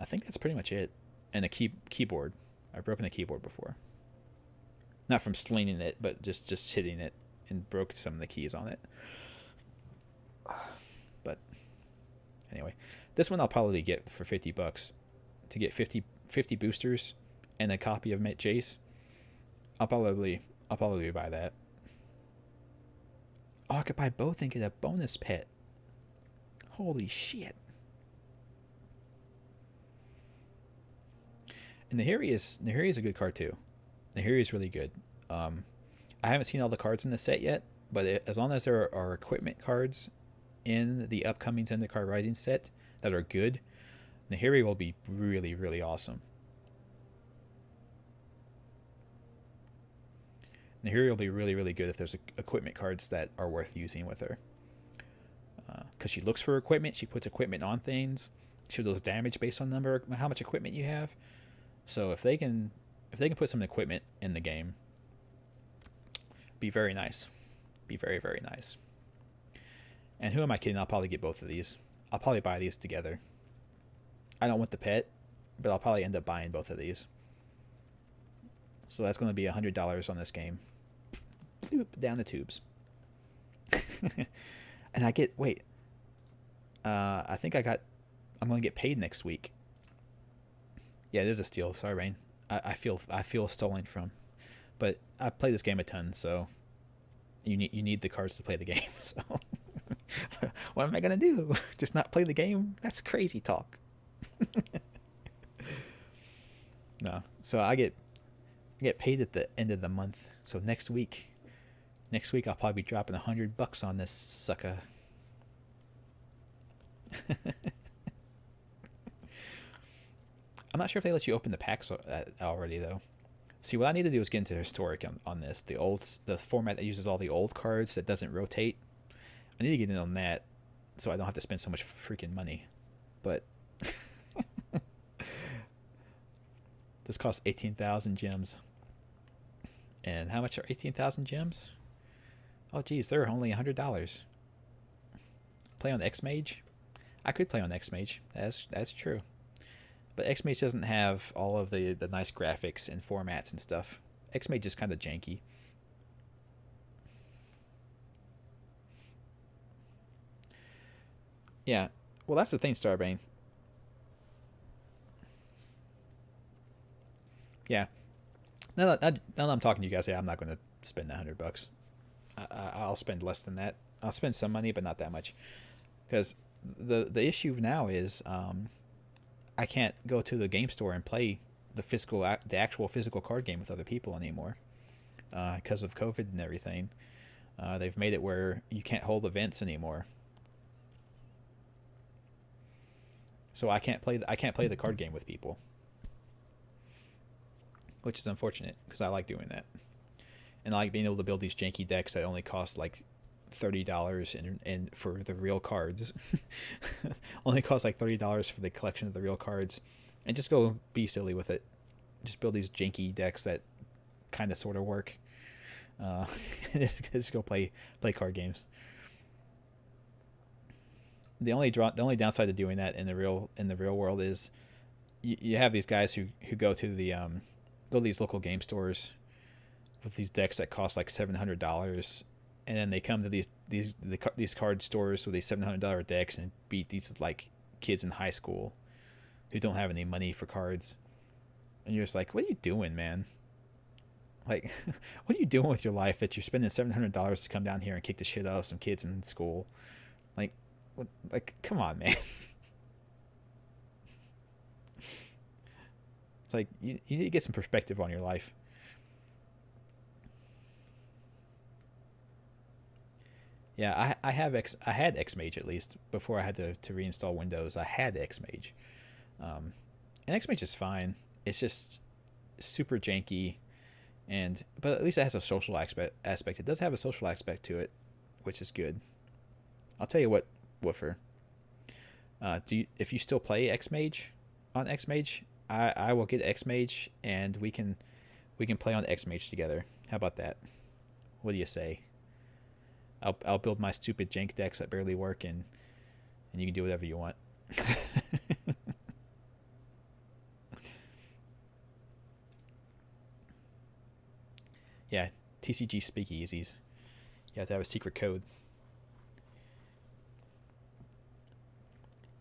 think that's pretty much it. And a keyboard. I've broken a keyboard before. Not from slinging it, but just hitting it and broke some of the keys on it. But anyway, this one I'll probably get for $50 to get 50 boosters and a copy of Jace. I'll probably buy that. Oh, I could buy both and get a bonus pet. Holy shit. And Nahiri is a good card too. Nahiri is really good. I haven't seen all the cards in the set yet, but as long as there are equipment cards in the upcoming Zendikar Rising set that are good, Nahiri will be really, really awesome. Nahiri will be really, really good if there's equipment cards that are worth using with her. Because she looks for equipment, she puts equipment on things, she does damage based on number how much equipment you have. So if they can put some equipment in the game, be very nice, be very, very nice. And who am I kidding? I'll probably get both of these. I'll probably buy these together. I don't want the pet, but I'll probably end up buying both of these. So that's going to be $100 on this game. Down the tubes. And I get, wait. I think I'm going to get paid next week. Yeah, it is a steal. Sorry, Rain. I feel stolen from. But I play this game a ton, so you need the cards to play the game. So what am I going to do? Just not play the game? That's crazy talk. No. So I get paid at the end of the month. So next week I'll probably be dropping $100 on this sucker. I'm not sure if they let you open the packs already though. See, what I need to do is get into historic on this. The format that uses all the old cards that doesn't rotate. I need to get in on that so I don't have to spend so much freaking money. But this costs 18,000 gems. And how much are 18,000 gems? Oh geez, they're only $100. Play on X-Mage? I could play on X-Mage. That's true. But X-Mage doesn't have all of the nice graphics and formats and stuff. X-Mage is kind of janky. Yeah. Well, that's the thing, Starbane. Yeah. Now that I'm talking to you guys, yeah, I'm not going to spend that $100. I'll spend less than that. I'll spend some money, but not that much. Because the issue now is I can't go to the game store and play the actual physical card game with other people anymore because of COVID and everything. They've made it where you can't hold events anymore. So I can't play the card game with people, which is unfortunate because I like doing that, and I like being able to build these janky decks that only cost like $30 and for the real cards. Only cost like $30 for the collection of the real cards, and just go be silly with it. Just build these janky decks that kind of sort of work. Just go play card games. The only downside to doing that in the real world is you have these guys who go to these local game stores with these decks that cost like $700, and then they come to these card stores with these $700 decks and beat these like kids in high school who don't have any money for cards, and you're just like, what are you doing, man? Like, what are you doing with your life that you're spending $700 to come down here and kick the shit out of some kids in school? Like, come on, man. It's like you need to get some perspective on your life. Yeah, I had X-Mage at least before I had to reinstall Windows. I had X-Mage, and X-Mage is fine. It's just super janky, but at least it has a social aspect. It does have a social aspect to it, which is good. I'll tell you what, Woofer. If you still play X-Mage on X-Mage, I will get X-Mage and we can play on X-Mage together. How about that? What do you say? I'll build my stupid jank decks that barely work, and you can do whatever you want. Yeah, TCG speakeasies. You have to have a secret code.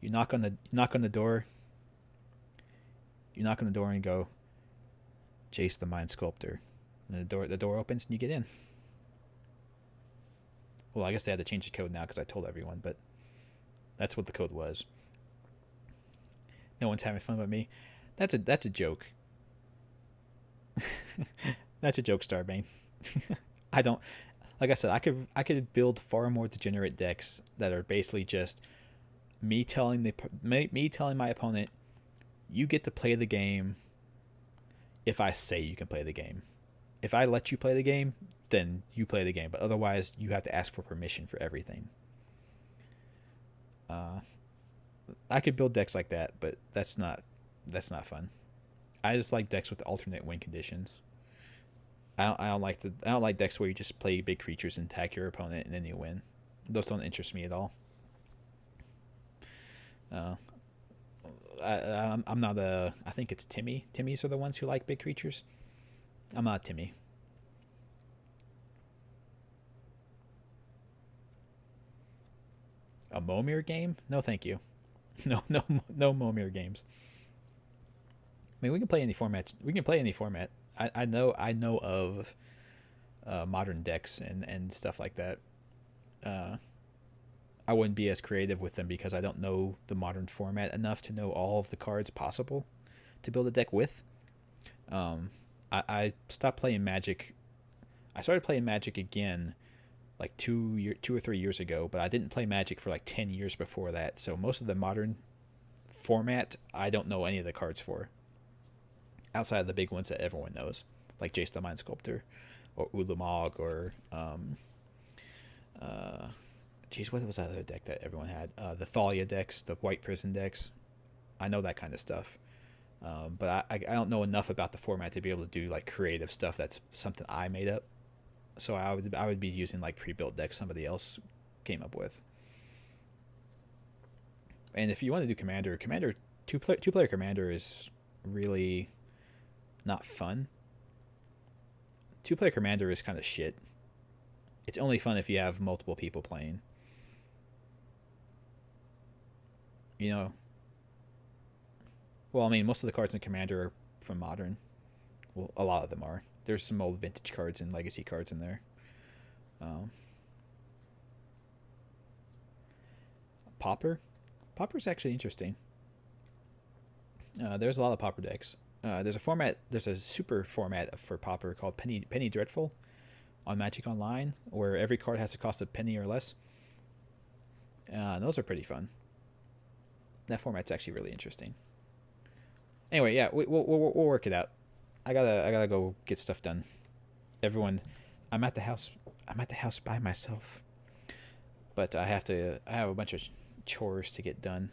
You knock on the door. You knock on the door and go, Jace the Mind Sculptor. And the door opens and you get in. Well, I guess they had to change the code now because I told everyone, but that's what the code was. No one's having fun with me. That's a joke. That's a joke, Starbane. I don't, like I said, I could build far more degenerate decks that are basically just me telling my opponent, you get to play the game if I say you can play the game. If I let you play the game, then you play the game. But otherwise, you have to ask for permission for everything. I could build decks like that, but that's not fun. I just like decks with alternate win conditions. I don't like decks where you just play big creatures and attack your opponent and then you win. Those don't interest me at all. I'm not a. I think it's Timmy. Timmys are the ones who like big creatures. I'm not Timmy. A Momir game? No, thank you. No Momir games. I mean, we can play any format. We can play any format. I know of modern decks and stuff like that. I wouldn't be as creative with them because I don't know the modern format enough to know all of the cards possible to build a deck with. I stopped playing Magic. I started playing Magic again like 2 or 3 years ago, but I didn't play Magic for like 10 years before that. So most of the modern format, I don't know any of the cards for. Outside of the big ones that everyone knows, like Jace the Mind Sculptor, or Ulamog, or what was that other deck that everyone had? The Thalia decks, the White Prison decks. I know that kind of stuff, but I don't know enough about the format to be able to do like creative stuff. That's something I made up. So I would be using like pre-built decks somebody else came up with. And if you want to do Commander, two-player Commander is really not fun. Two-player Commander is kind of shit. It's only fun if you have multiple people playing. You know? Well, I mean, most of the cards in Commander are from Modern. Well, a lot of them are. There's some old vintage cards and legacy cards in there. Pauper's actually interesting. There's a lot of Pauper decks. There's a super format for Pauper called Penny Dreadful on Magic Online, where every card has a cost of penny or less. Those are pretty fun. That format's actually really interesting. Anyway, yeah, we'll work it out. I gotta go get stuff done. Everyone, I'm at the house by myself, but I have a bunch of chores to get done.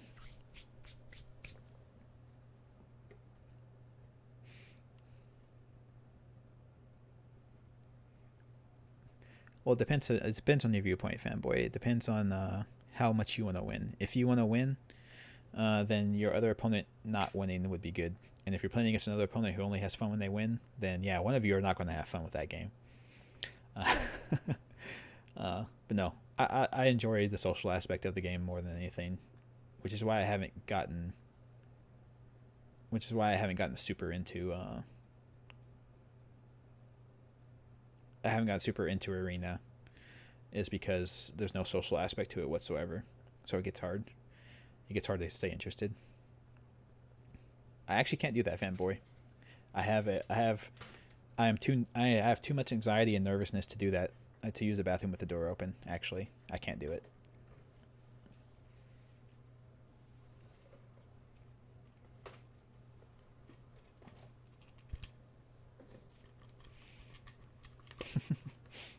Well, it depends on your viewpoint, fanboy. It depends on how much you want to win. If you want to win, then your other opponent not winning would be good. And if you're playing against another opponent who only has fun when they win, then yeah, one of you are not going to have fun with that game. But no, I enjoy the social aspect of the game more than anything, which is why I haven't gotten super into. I haven't gotten super into Arena, is because there's no social aspect to it whatsoever, so it gets hard. It gets hard to stay interested. I actually can't do that, fanboy. I have too much anxiety and nervousness to do that. To use the bathroom with the door open. Actually, I can't do it.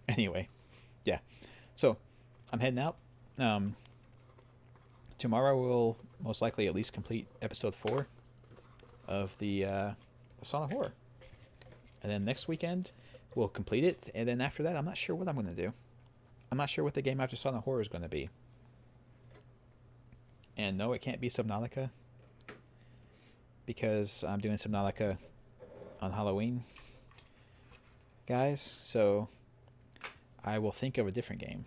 Anyway, yeah. So, I'm heading out. Tomorrow we'll most likely at least complete episode 4 of the Song of Horror. And then next weekend, we'll complete it. And then after that, I'm not sure what I'm going to do. I'm not sure what the game after Song of Horror is going to be. And no, it can't be Subnautica, because I'm doing Subnautica on Halloween, guys. So I will think of a different game.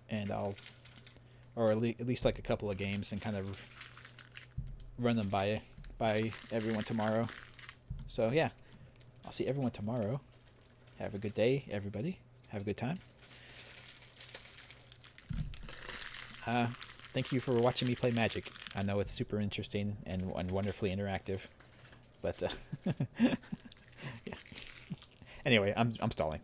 And or at least like a couple of games, and kind of run them by everyone tomorrow. So yeah, I'll see everyone tomorrow. Have a good day, everybody. Have a good time. Thank you for watching me play Magic. I know it's super interesting and wonderfully interactive, but yeah. Anyway, I'm stalling.